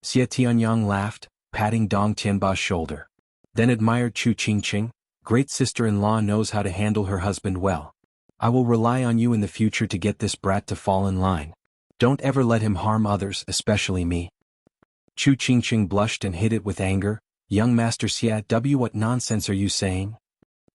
Xia Tianyang laughed, patting Dong Tianba's shoulder. Then admired Chu Qingqing. Great sister-in-law knows how to handle her husband well. I will rely on you in the future to get this brat to fall in line. Don't ever let him harm others, especially me. Chu Qingqing blushed and hid it with anger. Young Master Xia, what nonsense are you saying?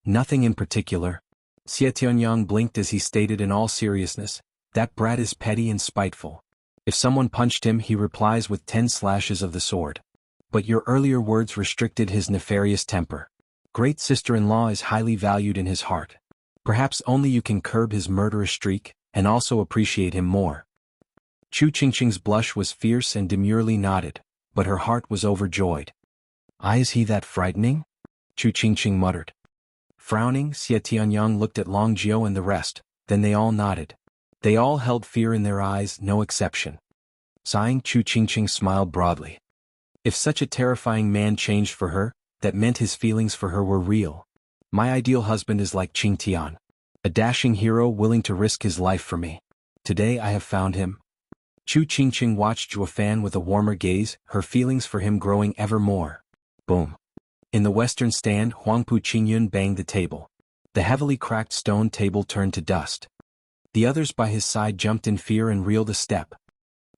Nothing in particular. Xia Tianyang blinked as he stated in all seriousness, that brat is petty and spiteful. If someone punched him, he replies with 10 slashes of the sword. But your earlier words restricted his nefarious temper. Great sister-in-law is highly valued in his heart. Perhaps only you can curb his murderous streak, and also appreciate him more. Chu Qingqing's blush was fierce and demurely nodded, but her heart was overjoyed. Is he that frightening? Chu Qingqing muttered. Frowning, Xia Tianyang looked at Long Jiao and the rest, then they all nodded. They all held fear in their eyes, no exception. Sighing, Chu Qingqing smiled broadly. If such a terrifying man changed for her, that meant his feelings for her were real. My ideal husband is like Qing Tian. A dashing hero willing to risk his life for me. Today I have found him. Chu Qingqing watched Zhuo Fan with a warmer gaze, her feelings for him growing ever more. Boom. In the western stand, Huangpu Qingyun banged the table. The heavily cracked stone table turned to dust. The others by his side jumped in fear and reeled a step.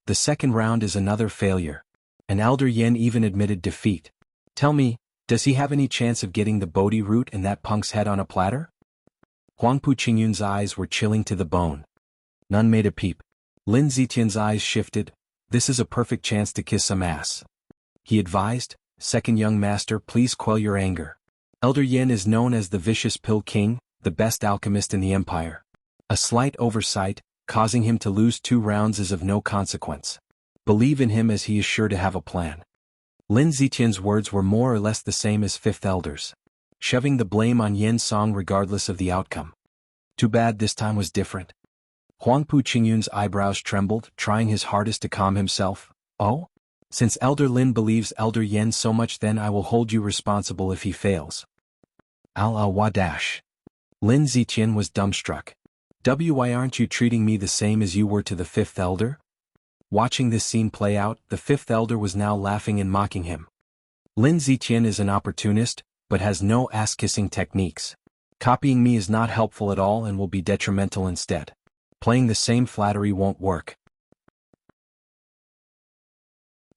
The second round is another failure. An elder Yen even admitted defeat. Tell me, does he have any chance of getting the Bodhi root and that punk's head on a platter? Huangpu Qingyun's eyes were chilling to the bone. None made a peep. Lin Zitian's eyes shifted. This is a perfect chance to kiss some ass. He advised, second young master, please quell your anger. Elder Yen is known as the Vicious Pill King, the best alchemist in the empire. A slight oversight, causing him to lose 2 rounds is of no consequence. Believe in him as he is sure to have a plan. Lin Zitian's words were more or less the same as Fifth Elder's. Shoving the blame on Yen Song regardless of the outcome. Too bad this time was different. Huangpu Qingyun's eyebrows trembled, trying his hardest to calm himself. Oh? Since Elder Lin believes Elder Yen so much, then I will hold you responsible if he fails. Wadash. Lin Zitian was dumbstruck. Why aren't you treating me the same as you were to the Fifth Elder? Watching this scene play out, the Fifth Elder was now laughing and mocking him. Lin Zitian is an opportunist, but has no ass-kissing techniques. Copying me is not helpful at all and will be detrimental instead. Playing the same flattery won't work.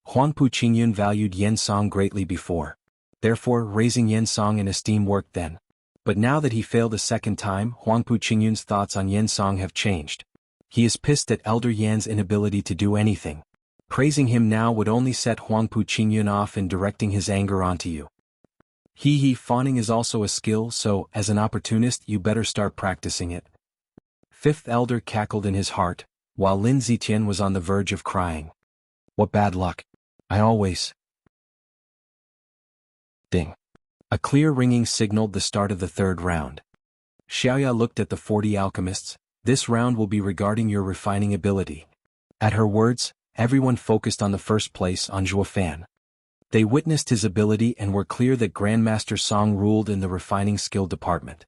Huangpu Qingyun valued Yen Song greatly before. Therefore, raising Yen Song in esteem worked then. But now that he failed a second time, Huangpu Qingyun's thoughts on Yen Song have changed. He is pissed at Elder Yan's inability to do anything. Praising him now would only set Huangpu Qingyun off and directing his anger onto you. Fawning is also a skill, so, as an opportunist, you better start practicing it. Fifth Elder cackled in his heart, while Lin Zitian was on the verge of crying. What bad luck. I always... Ding. A clear ringing signaled the start of the third round. Xiaoya looked at the 40 alchemists. This round will be regarding your refining ability. At her words, everyone focused on the first place on Zhuo Fan. They witnessed his ability and were clear that Grandmaster Song ruled in the refining skill department.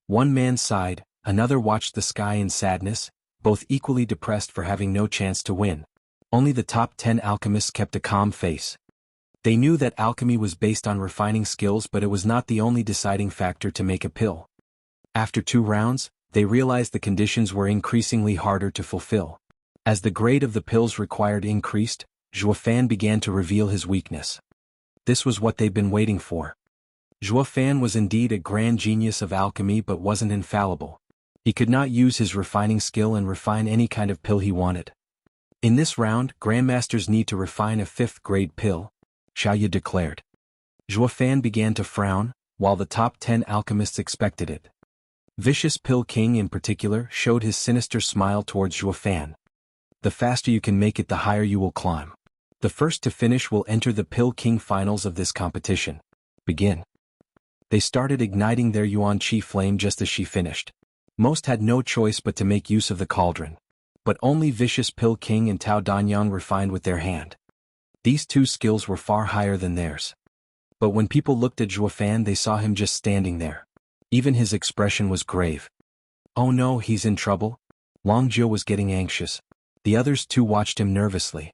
One man sighed, another watched the sky in sadness, both equally depressed for having no chance to win. Only the top 10 alchemists kept a calm face. They knew that alchemy was based on refining skills, but it was not the only deciding factor to make a pill. After 2 rounds, they realized the conditions were increasingly harder to fulfill. As the grade of the pills required increased, Zhuo Fan began to reveal his weakness. This was what they'd been waiting for. Zhuo Fan was indeed a grand genius of alchemy but wasn't infallible. He could not use his refining skill and refine any kind of pill he wanted. In this round, Grandmasters need to refine a 5th grade pill, Xiaoya declared. Zhuo Fan began to frown, while the top 10 alchemists expected it. Vicious Pill King in particular showed his sinister smile towards Zhuo Fan. The faster you can make it, the higher you will climb. The first to finish will enter the Pill King finals of this competition. Begin. They started igniting their Yuan Qi flame just as she finished. Most had no choice but to make use of the cauldron. But only Vicious Pill King and Tao Danyang refined with their hand. These two skills were far higher than theirs. But when people looked at Zhuo Fan, they saw him just standing there. Even his expression was grave. Oh no, he's in trouble? Long Jiu was getting anxious. The others too watched him nervously.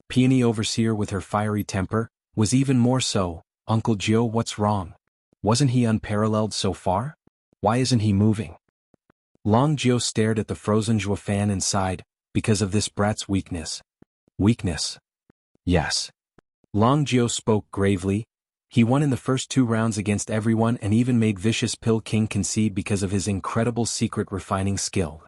Peony Overseer, with her fiery temper, was even more so. Uncle Jiu, what's wrong? Wasn't he unparalleled so far? Why isn't he moving? Long Jiu stared at the frozen Zhuo Fan and sighed, because of this brat's weakness. Weakness? Yes. Long Jiu spoke gravely. He won in the first 2 rounds against everyone and even made Vicious Pill King concede because of his incredible secret refining skill.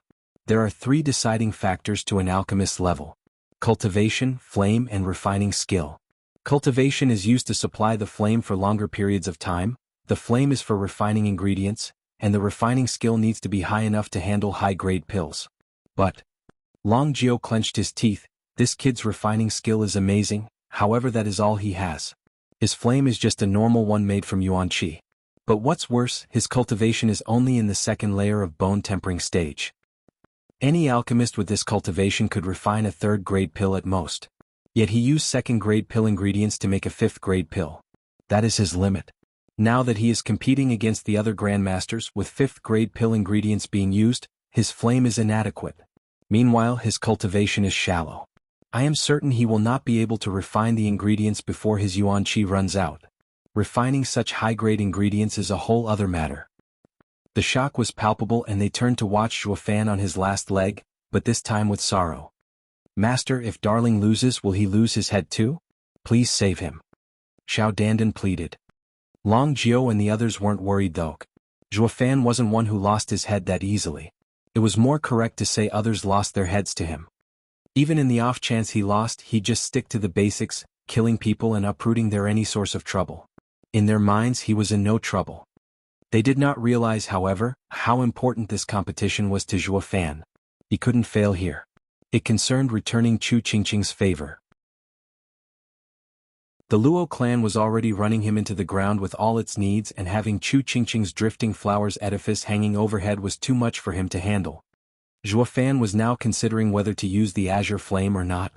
There are 3 deciding factors to an alchemist's level: cultivation, flame, and refining skill. Cultivation is used to supply the flame for longer periods of time, the flame is for refining ingredients, and the refining skill needs to be high enough to handle high-grade pills. But Long Jiu clenched his teeth. This kid's refining skill is amazing, however that is all he has. His flame is just a normal one made from Yuan Qi. But what's worse, his cultivation is only in the 2nd layer of bone tempering stage. Any alchemist with this cultivation could refine a 3rd-grade pill at most. Yet he used 2nd-grade pill ingredients to make a 5th-grade pill. That is his limit. Now that he is competing against the other grandmasters with 5th-grade pill ingredients being used, his flame is inadequate. Meanwhile, his cultivation is shallow. I am certain he will not be able to refine the ingredients before his Yuan Qi runs out. Refining such high-grade ingredients is a whole other matter. The shock was palpable and they turned to watch Zhuo Fan on his last leg, but this time with sorrow. Master, if Darling loses, will he lose his head too? Please save him. Xiao Dandan pleaded. Long Jiu and the others weren't worried though. Zhuo Fan wasn't one who lost his head that easily. It was more correct to say others lost their heads to him. Even in the off chance he lost, he'd just stick to the basics, killing people and uprooting their any source of trouble. In their minds he was in no trouble. They did not realize, however, how important this competition was to Zhuo Fan. He couldn't fail here. It concerned returning Chu Qingqing's favor. The Luo clan was already running him into the ground with all its needs, and having Chu Qingqing's drifting flowers edifice hanging overhead was too much for him to handle. Zhuo Fan was now considering whether to use the azure flame or not.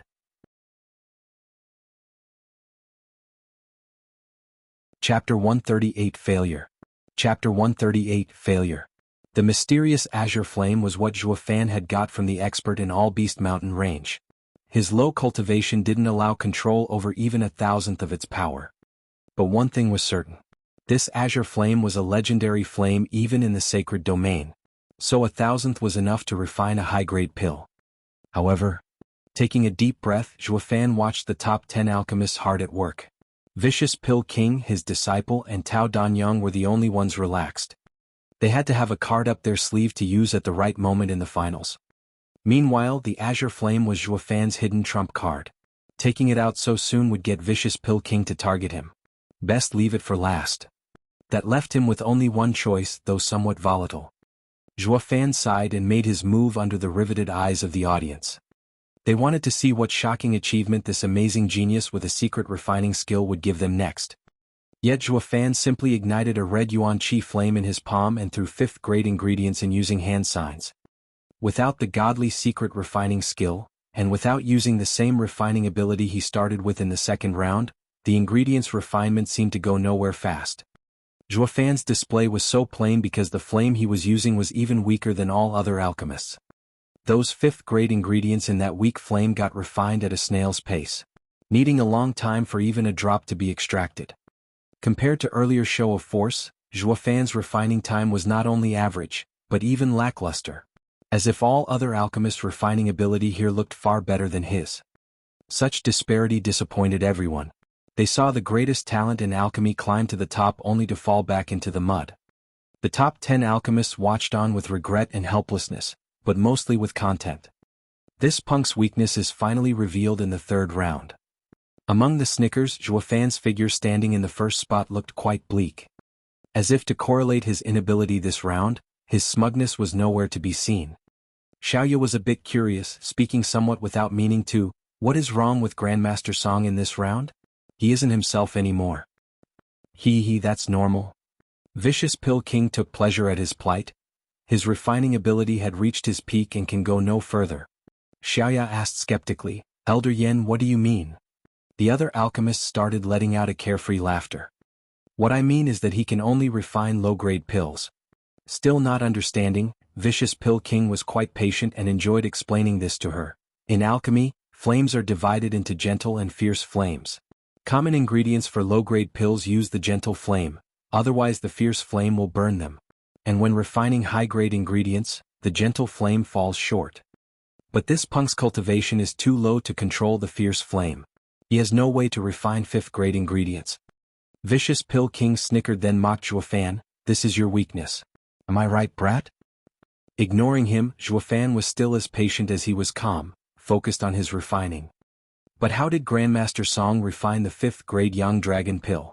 Chapter 138 Failure. Chapter 138 Failure. The mysterious azure flame was what Zhuo Fan had got from the expert in All Beast Mountain range. His low cultivation didn't allow control over even 1,000th of its power. But one thing was certain. This azure flame was a legendary flame even in the sacred domain. So 1,000th was enough to refine a high-grade pill. However, taking a deep breath, Zhuo Fan watched the top 10 alchemists hard at work. Vicious Pill King, his disciple, and Tao Danyang were the only ones relaxed. They had to have a card up their sleeve to use at the right moment in the finals. Meanwhile, the azure flame was Zhuo Fan's hidden trump card. Taking it out so soon would get Vicious Pill King to target him. Best leave it for last. That left him with only one choice, though somewhat volatile. Zhuo Fan sighed and made his move under the riveted eyes of the audience. They wanted to see what shocking achievement this amazing genius with a secret refining skill would give them next. Yet Zhuo Fan simply ignited a red Yuan Qi flame in his palm and threw 5th-grade ingredients in using hand signs. Without the godly secret refining skill, and without using the same refining ability he started with in the 2nd round, the ingredients' refinement seemed to go nowhere fast. Zhuo Fan's display was so plain because the flame he was using was even weaker than all other alchemists. Those 5th-grade ingredients in that weak flame got refined at a snail's pace, needing a long time for even a drop to be extracted. Compared to earlier show of force, Zhuo Fan's refining time was not only average, but even lackluster. As if all other alchemists' refining ability here looked far better than his. Such disparity disappointed everyone. They saw the greatest talent in alchemy climb to the top only to fall back into the mud. The top 10 alchemists watched on with regret and helplessness, but mostly with content. This punk's weakness is finally revealed in the 3rd round. Among the snickers, Zhuo Fan's figure standing in the first spot looked quite bleak. As if to correlate his inability this round, His smugness was nowhere to be seen. Xiaoya was a bit curious, speaking somewhat without meaning to, "What is wrong with Grandmaster Song in this round? He isn't himself anymore." That's normal." Vicious Pill King took pleasure at his plight. His refining ability had reached his peak and can go no further. Xiaoya asked skeptically, "Elder Yen, what do you mean?" The other alchemists started letting out a carefree laughter. "What I mean is that he can only refine low-grade pills." Still not understanding, Vicious Pill King was quite patient and enjoyed explaining this to her. In alchemy, flames are divided into gentle and fierce flames. Common ingredients for low-grade pills use the gentle flame, otherwise the fierce flame will burn them. And when refining high-grade ingredients, the gentle flame falls short. But this punk's cultivation is too low to control the fierce flame. He has no way to refine fifth-grade ingredients. Vicious Pill King snickered, then mocked Zhuofan, "This is your weakness. Am I right, brat?" Ignoring him, Zhuofan was still as patient as he was calm, focused on his refining. "But how did Grandmaster Song refine the fifth-grade Young Dragon pill?"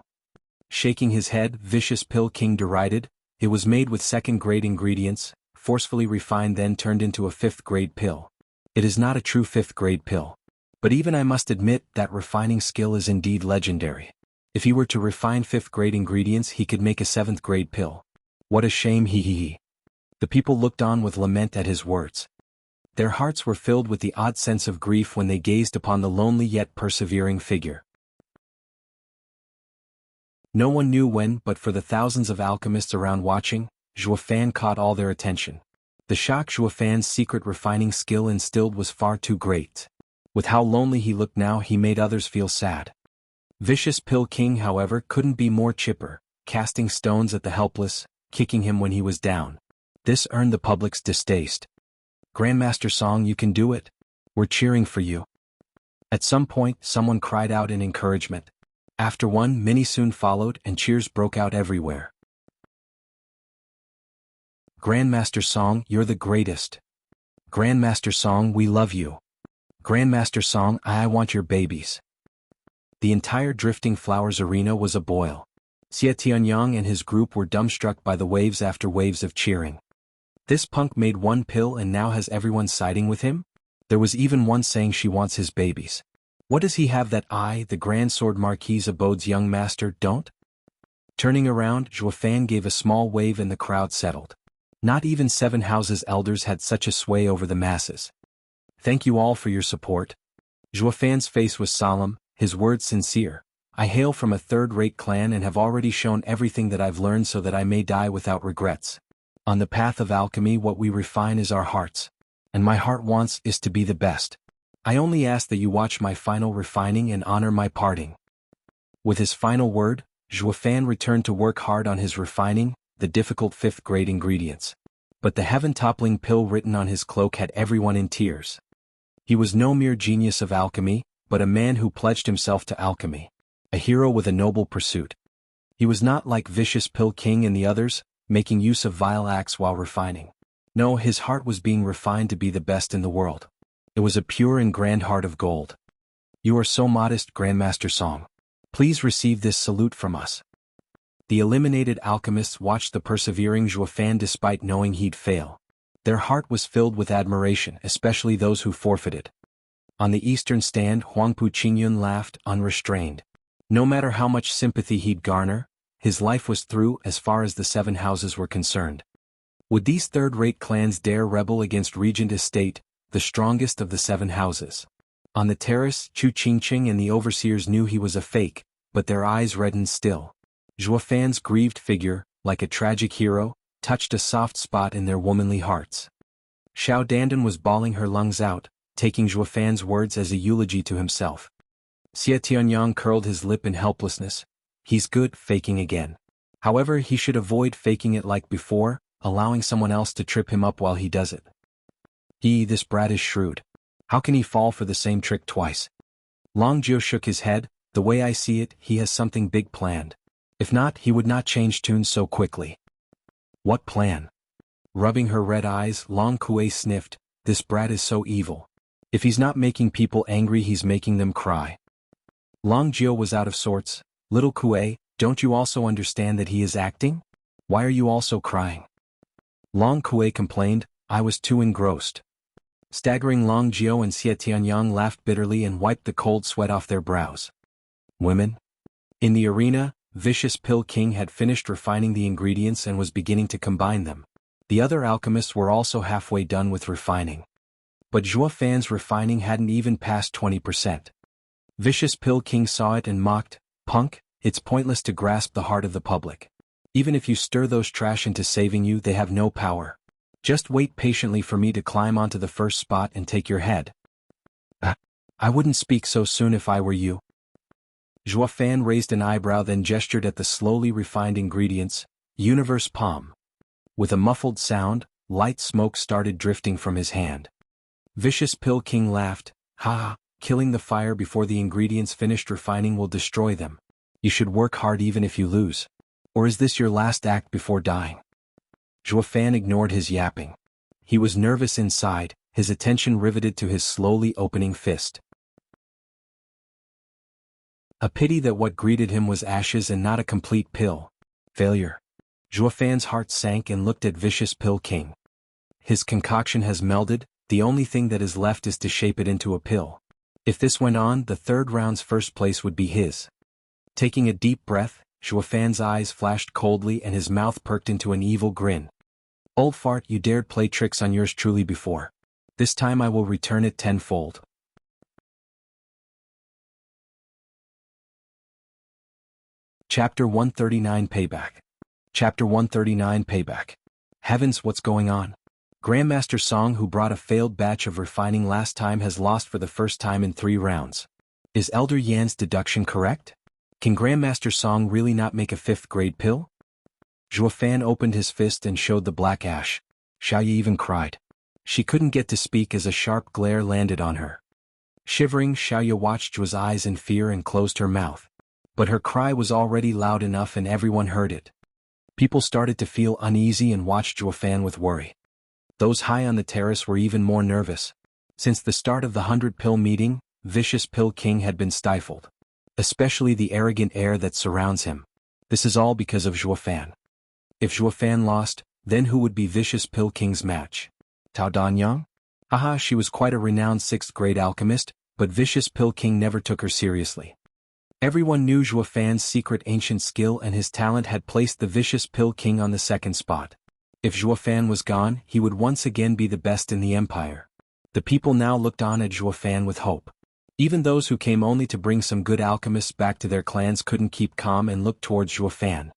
Shaking his head, Vicious Pill King derided, "It was made with second-grade ingredients, forcefully refined then turned into a fifth-grade pill. It is not a true fifth-grade pill. But even I must admit that refining skill is indeed legendary. If he were to refine fifth-grade ingredients he could make a seventh-grade pill. What a shame The people looked on with lament at his words. Their hearts were filled with the odd sense of grief when they gazed upon the lonely yet persevering figure. No one knew when, but for the thousands of alchemists around watching, Zhuofan caught all their attention. The shock Zhuofan's secret refining skill instilled was far too great. With how lonely he looked now, he made others feel sad. Vicious Pill King, however, couldn't be more chipper, casting stones at the helpless, kicking him when he was down. This earned the public's distaste. "Grandmaster Song, you can do it. We're cheering for you." At some point, someone cried out in encouragement. After one, many soon followed, and cheers broke out everywhere. "Grandmaster Song, you're the greatest. Grandmaster Song, we love you. Grandmaster Song, I want your babies." The entire Drifting Flowers arena was aboil. Xie Tianyang and his group were dumbstruck by the waves after waves of cheering. This punk made one pill and now has everyone siding with him? There was even one saying she wants his babies. What does he have that I, the Grand Sword Marquise Abode's young master, don't? Turning around, Zhuofan gave a small wave and the crowd settled. Not even Seven Houses elders had such a sway over the masses. "Thank you all for your support." Zhuofan's face was solemn, his words sincere. "I hail from a third-rate clan and have already shown everything that I've learned so that I may die without regrets. On the path of alchemy, what we refine is our hearts. And my heart wants is to be the best. I only ask that you watch my final refining and honor my parting." With his final word, Zhuofan returned to work hard on his refining, the difficult fifth-grade ingredients. But the heaven-toppling pill written on his cloak had everyone in tears. He was no mere genius of alchemy, but a man who pledged himself to alchemy. A hero with a noble pursuit. He was not like Vicious Pill King and the others, making use of vile acts while refining. No, his heart was being refined to be the best in the world. It was a pure and grand heart of gold. "You are so modest, Grandmaster Song. Please receive this salute from us." The eliminated alchemists watched the persevering Zhuofan despite knowing he'd fail. Their heart was filled with admiration, especially those who forfeited. On the eastern stand, Huangpu Qingyun laughed, unrestrained. No matter how much sympathy he'd garner, his life was through as far as the Seven Houses were concerned. Would these third-rate clans dare rebel against Regent Estate, the strongest of the Seven Houses? On the terrace, Chu Qingqing and the overseers knew he was a fake, but their eyes reddened still. Zhuofan's grieved figure, like a tragic hero, touched a soft spot in their womanly hearts. Xiao Dandan was bawling her lungs out, taking Zhuofan's words as a eulogy to himself. Xie Tianyang curled his lip in helplessness. He's good, faking again. However, he should avoid faking it like before, allowing someone else to trip him up while he does it. This brat is shrewd. How can he fall for the same trick twice? Long Jiu shook his head. The way I see it, he has something big planned. If not, he would not change tunes so quickly. What plan? Rubbing her red eyes, Long Kue sniffed. This brat is so evil. If he's not making people angry, he's making them cry. Long Jiu was out of sorts. Little Kue, don't you also understand that he is acting? Why are you also crying? Long Kuei complained, I was too engrossed. Staggering Long Jiao and Xie Tianyang laughed bitterly and wiped the cold sweat off their brows. Women? In the arena, Vicious Pill King had finished refining the ingredients and was beginning to combine them. The other alchemists were also halfway done with refining. But Zhuo Fan's refining hadn't even passed 20%. Vicious Pill King saw it and mocked, Punk, it's pointless to grasp the heart of the public. Even if you stir those trash into saving you, they have no power. Just wait patiently for me to climb onto the first spot and take your head. I wouldn't speak so soon if I were you. Zhuo Fan raised an eyebrow then gestured at the slowly refined ingredients, Universe Palm. With a muffled sound, light smoke started drifting from his hand. Vicious Pill King laughed, ha, killing the fire before the ingredients finished refining will destroy them. You should work hard even if you lose. Or is this your last act before dying? Zhuo Fan ignored his yapping. He was nervous inside, his attention riveted to his slowly opening fist. A pity that what greeted him was ashes and not a complete pill. Failure. Zhuo Fan's heart sank and looked at Vicious Pill King. His concoction has melded, the only thing that is left is to shape it into a pill. If this went on, the third round's first place would be his. Taking a deep breath, Zhuo Fan's eyes flashed coldly and his mouth perked into an evil grin. Old fart, you dared play tricks on yours truly before. This time I will return it tenfold. Chapter 139 Payback. Chapter 139 Payback. Heavens, what's going on? Grandmaster Song, who brought a failed batch of refining last time, has lost for the first time in 3 rounds. Is Elder Yan's deduction correct? Can Grandmaster Song really not make a 5th grade pill? Zhuo Fan opened his fist and showed the black ash. Xiaoye even cried. She couldn't get to speak as a sharp glare landed on her. Shivering, Xiaoye watched Zhuo's eyes in fear and closed her mouth. But her cry was already loud enough and everyone heard it. People started to feel uneasy and watched Zhuo Fan with worry. Those high on the terrace were even more nervous. Since the start of the 100-pill meeting, Vicious Pill King had been stifled. Especially the arrogant air that surrounds him. This is all because of Zhuo Fan. If Zhuo Fan lost, then who would be Vicious Pill King's match? Tao Danyang? Haha, she was quite a renowned 6th-grade alchemist, but Vicious Pill King never took her seriously. Everyone knew Zhuo Fan's secret ancient skill and his talent had placed the Vicious Pill King on the 2nd spot. If Zhuo Fan was gone, he would once again be the best in the empire. The people now looked on at Zhuo Fan with hope. Even those who came only to bring some good alchemists back to their clans couldn't keep calm and looked towards Zhuo Fan.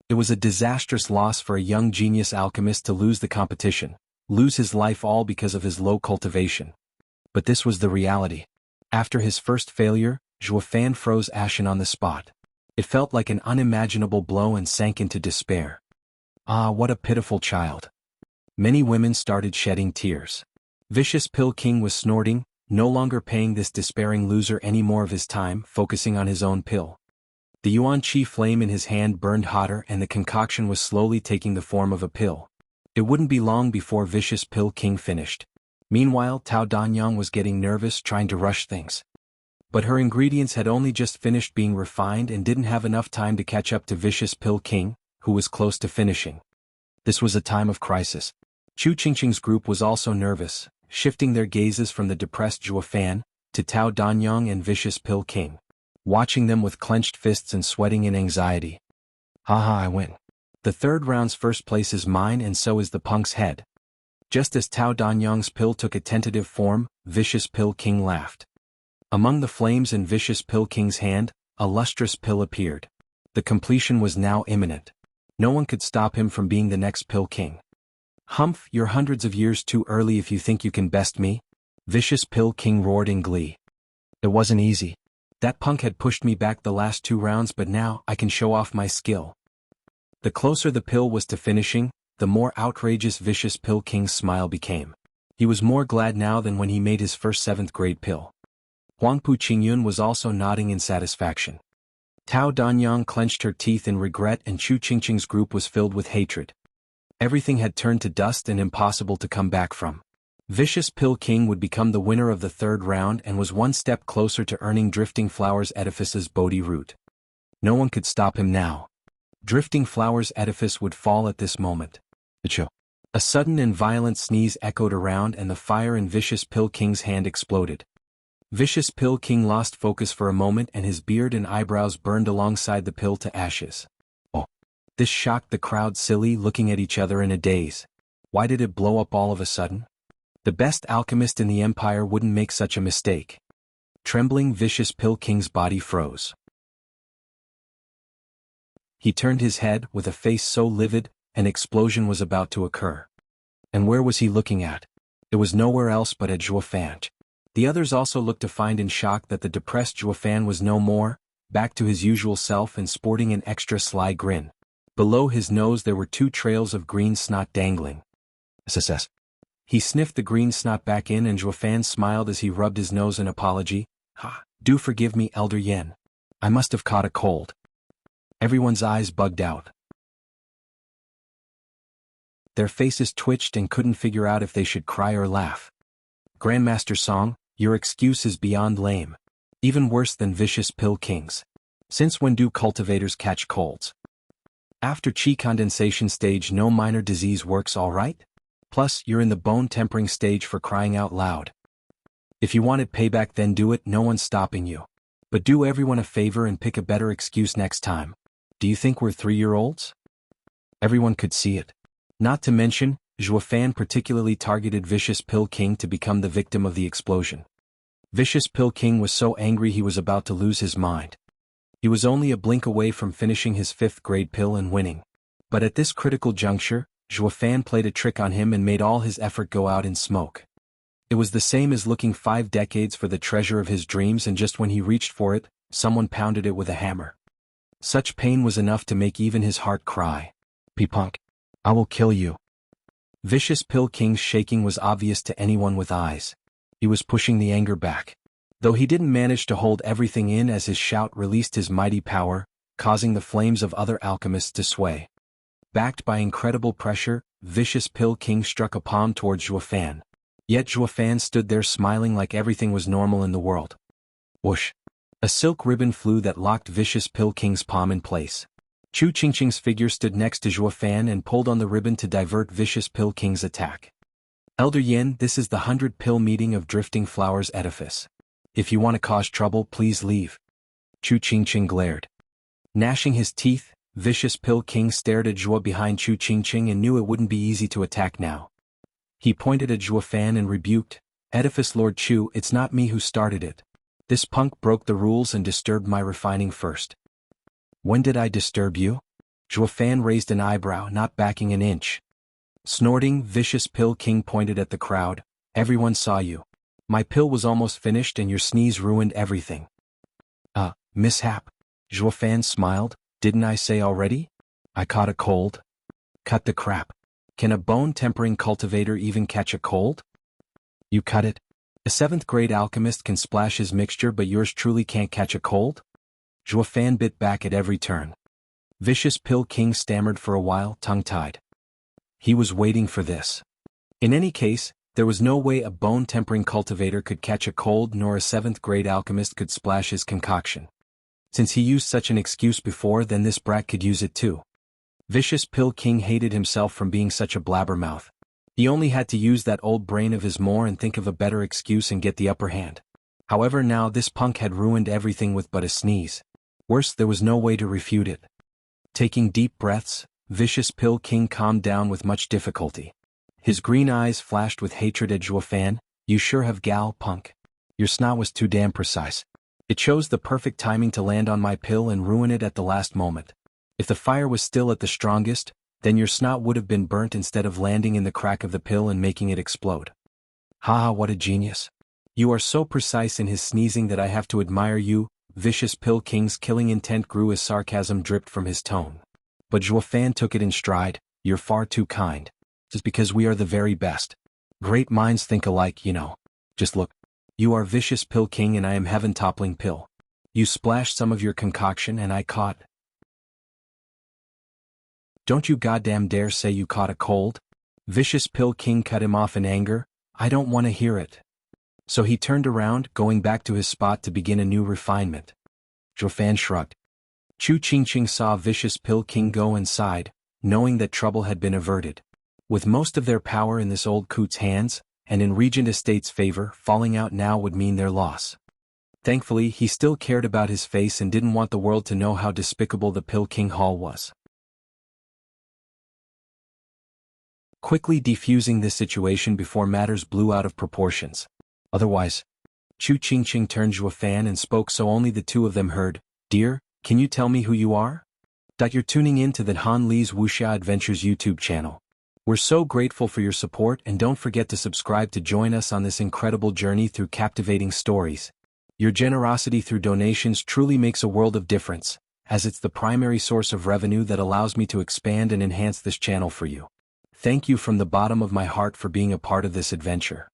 It was a disastrous loss for a young genius alchemist to lose the competition, lose his life all because of his low cultivation. But this was the reality. After his first failure, Zhuo Fan froze ashen on the spot. It felt like an unimaginable blow and sank into despair. Ah, what a pitiful child. Many women started shedding tears. Vicious Pill King was snorting, no longer paying this despairing loser any more of his time, focusing on his own pill. The Yuan Qi flame in his hand burned hotter and the concoction was slowly taking the form of a pill. It wouldn't be long before Vicious Pill King finished. Meanwhile, Tao Danyang was getting nervous trying to rush things. But her ingredients had only just finished being refined and didn't have enough time to catch up to Vicious Pill King, who was close to finishing. This was a time of crisis. Chu Qingqing's group was also nervous, shifting their gazes from the depressed Zhuo Fan to Tao Danyang and Vicious Pill King, watching them with clenched fists and sweating in anxiety. Haha, I win. The 3rd round's first place is mine and so is the punk's head. Just as Tao Danyang's pill took a tentative form, Vicious Pill King laughed. Among the flames in Vicious Pill King's hand, a lustrous pill appeared. The completion was now imminent. No one could stop him from being the next Pill King. Humph, you're hundreds of years too early if you think you can best me. Vicious Pill King roared in glee. It wasn't easy. That punk had pushed me back the last 2 rounds, but now I can show off my skill. The closer the pill was to finishing, the more outrageous Vicious Pill King's smile became. He was more glad now than when he made his first 7th grade pill. Huangpu Qingyun was also nodding in satisfaction. Tao Danyang clenched her teeth in regret and Chu Qingqing's group was filled with hatred. Everything had turned to dust and impossible to come back from. Vicious Pill King would become the winner of the 3rd round and was one step closer to earning Drifting Flowers Edifice's Bodhi root. No one could stop him now. Drifting Flowers Edifice would fall at this moment. A sudden and violent sneeze echoed around and the fire in Vicious Pill King's hand exploded. Vicious Pill King lost focus for a moment and his beard and eyebrows burned alongside the pill to ashes. Oh! This shocked the crowd silly looking at each other in a daze. Why did it blow up all of a sudden? The best alchemist in the empire wouldn't make such a mistake. Trembling Vicious Pill King's body froze. He turned his head with a face so livid, an explosion was about to occur. And where was he looking at? It was nowhere else but at Zhuo Fan. The others also looked to find in shock that the depressed Zhuo Fan was no more, back to his usual self and sporting an extra sly grin. Below his nose there were 2 trails of green snot dangling. SSS. He sniffed the green snot back in and Zhuo Fan smiled as he rubbed his nose in apology. Ha! Do forgive me, Elder Yen. I must have caught a cold. Everyone's eyes bugged out. Their faces twitched and couldn't figure out if they should cry or laugh. Grandmaster Song, your excuse is beyond lame. Even worse than Vicious Pill King's. Since when do cultivators catch colds? After chi condensation stage no minor disease works alright? Plus, you're in the bone tempering stage for crying out loud. If you wanted payback then do it, no one's stopping you. But do everyone a favor and pick a better excuse next time. Do you think we're 3-year-olds? Everyone could see it. Not to mention, Zhuo Fan particularly targeted Vicious Pill King to become the victim of the explosion. Vicious Pill King was so angry he was about to lose his mind. He was only a blink away from finishing his 5th grade pill and winning. But at this critical juncture, Zhuo Fan played a trick on him and made all his effort go out in smoke. It was the same as looking 5 decades for the treasure of his dreams and just when he reached for it, someone pounded it with a hammer. Such pain was enough to make even his heart cry. P-Punk. I will kill you. Vicious Pill King's shaking was obvious to anyone with eyes. He was pushing the anger back. Though he didn't manage to hold everything in as his shout released his mighty power, causing the flames of other alchemists to sway. Backed by incredible pressure, Vicious Pill King struck a palm towards Zhuo Fan. Yet Zhuo Fan stood there smiling like everything was normal in the world. Whoosh! A silk ribbon flew that locked Vicious Pill King's palm in place. Chu Qingqing's figure stood next to Zhuo Fan and pulled on the ribbon to divert Vicious Pill King's attack. Elder Yen, this is the 100-pill meeting of Drifting Flowers Edifice. If you want to cause trouble, please leave. Chu Qingqing glared. Gnashing his teeth, Vicious Pill King stared at Zhuo behind Chu Qingqing and knew it wouldn't be easy to attack now. He pointed at Zhuo Fan and rebuked, Edifice Lord Chu, it's not me who started it. This punk broke the rules and disturbed my refining first. When did I disturb you? Zhuo Fan raised an eyebrow, not backing an inch. Snorting, Vicious Pill King pointed at the crowd, everyone saw you. My pill was almost finished and your sneeze ruined everything. Mishap. Zhuo Fan smiled, didn't I say already? I caught a cold. Cut the crap. Can a bone-tempering cultivator even catch a cold? You cut it. A 7th grade alchemist can splash his mixture but yours truly can't catch a cold? Zhuo Fan bit back at every turn. Vicious Pill King stammered for a while, tongue-tied. He was waiting for this. In any case, there was no way a bone-tempering cultivator could catch a cold nor a 7th grade alchemist could splash his concoction. Since he used such an excuse before, then this brat could use it too. Vicious Pill King hated himself from being such a blabbermouth. He only had to use that old brain of his more and think of a better excuse and get the upper hand. However, now this punk had ruined everything with but a sneeze. Worse, there was no way to refute it. Taking deep breaths, Vicious Pill King calmed down with much difficulty. His green eyes flashed with hatred at Zhuo Fan. You sure have gal, punk. Your snot was too damn precise. It chose the perfect timing to land on my pill and ruin it at the last moment. If the fire was still at the strongest, then your snot would have been burnt instead of landing in the crack of the pill and making it explode. Haha, what a genius. You are so precise in his sneezing that I have to admire you. Vicious Pill King's killing intent grew as sarcasm dripped from his tone. But Zhuo Fan took it in stride, you're far too kind. Just because we are the very best. Great minds think alike, you know. Just look. You are Vicious Pill King and I am Heaven-toppling Pill. You splashed some of your concoction and I caught. Don't you goddamn dare say you caught a cold? Vicious Pill King cut him off in anger. I don't want to hear it. So he turned around, going back to his spot to begin a new refinement. Zhuo Fan shrugged. Chu Qingqing saw Vicious Pill King go and sighed, knowing that trouble had been averted. With most of their power in this old coot's hands, and in Regent Estate's favor, falling out now would mean their loss. Thankfully, he still cared about his face and didn't want the world to know how despicable the Pill King Hall was. Quickly defusing this situation before matters blew out of proportions. Otherwise, Chu Qingqing turned Zhuo Fan and spoke so only the two of them heard. Dear, can you tell me who you are? You're tuning in to the Han Li's Wuxia Adventures YouTube channel. We're so grateful for your support, and don't forget to subscribe to join us on this incredible journey through captivating stories. Your generosity through donations truly makes a world of difference, as it's the primary source of revenue that allows me to expand and enhance this channel for you. Thank you from the bottom of my heart for being a part of this adventure.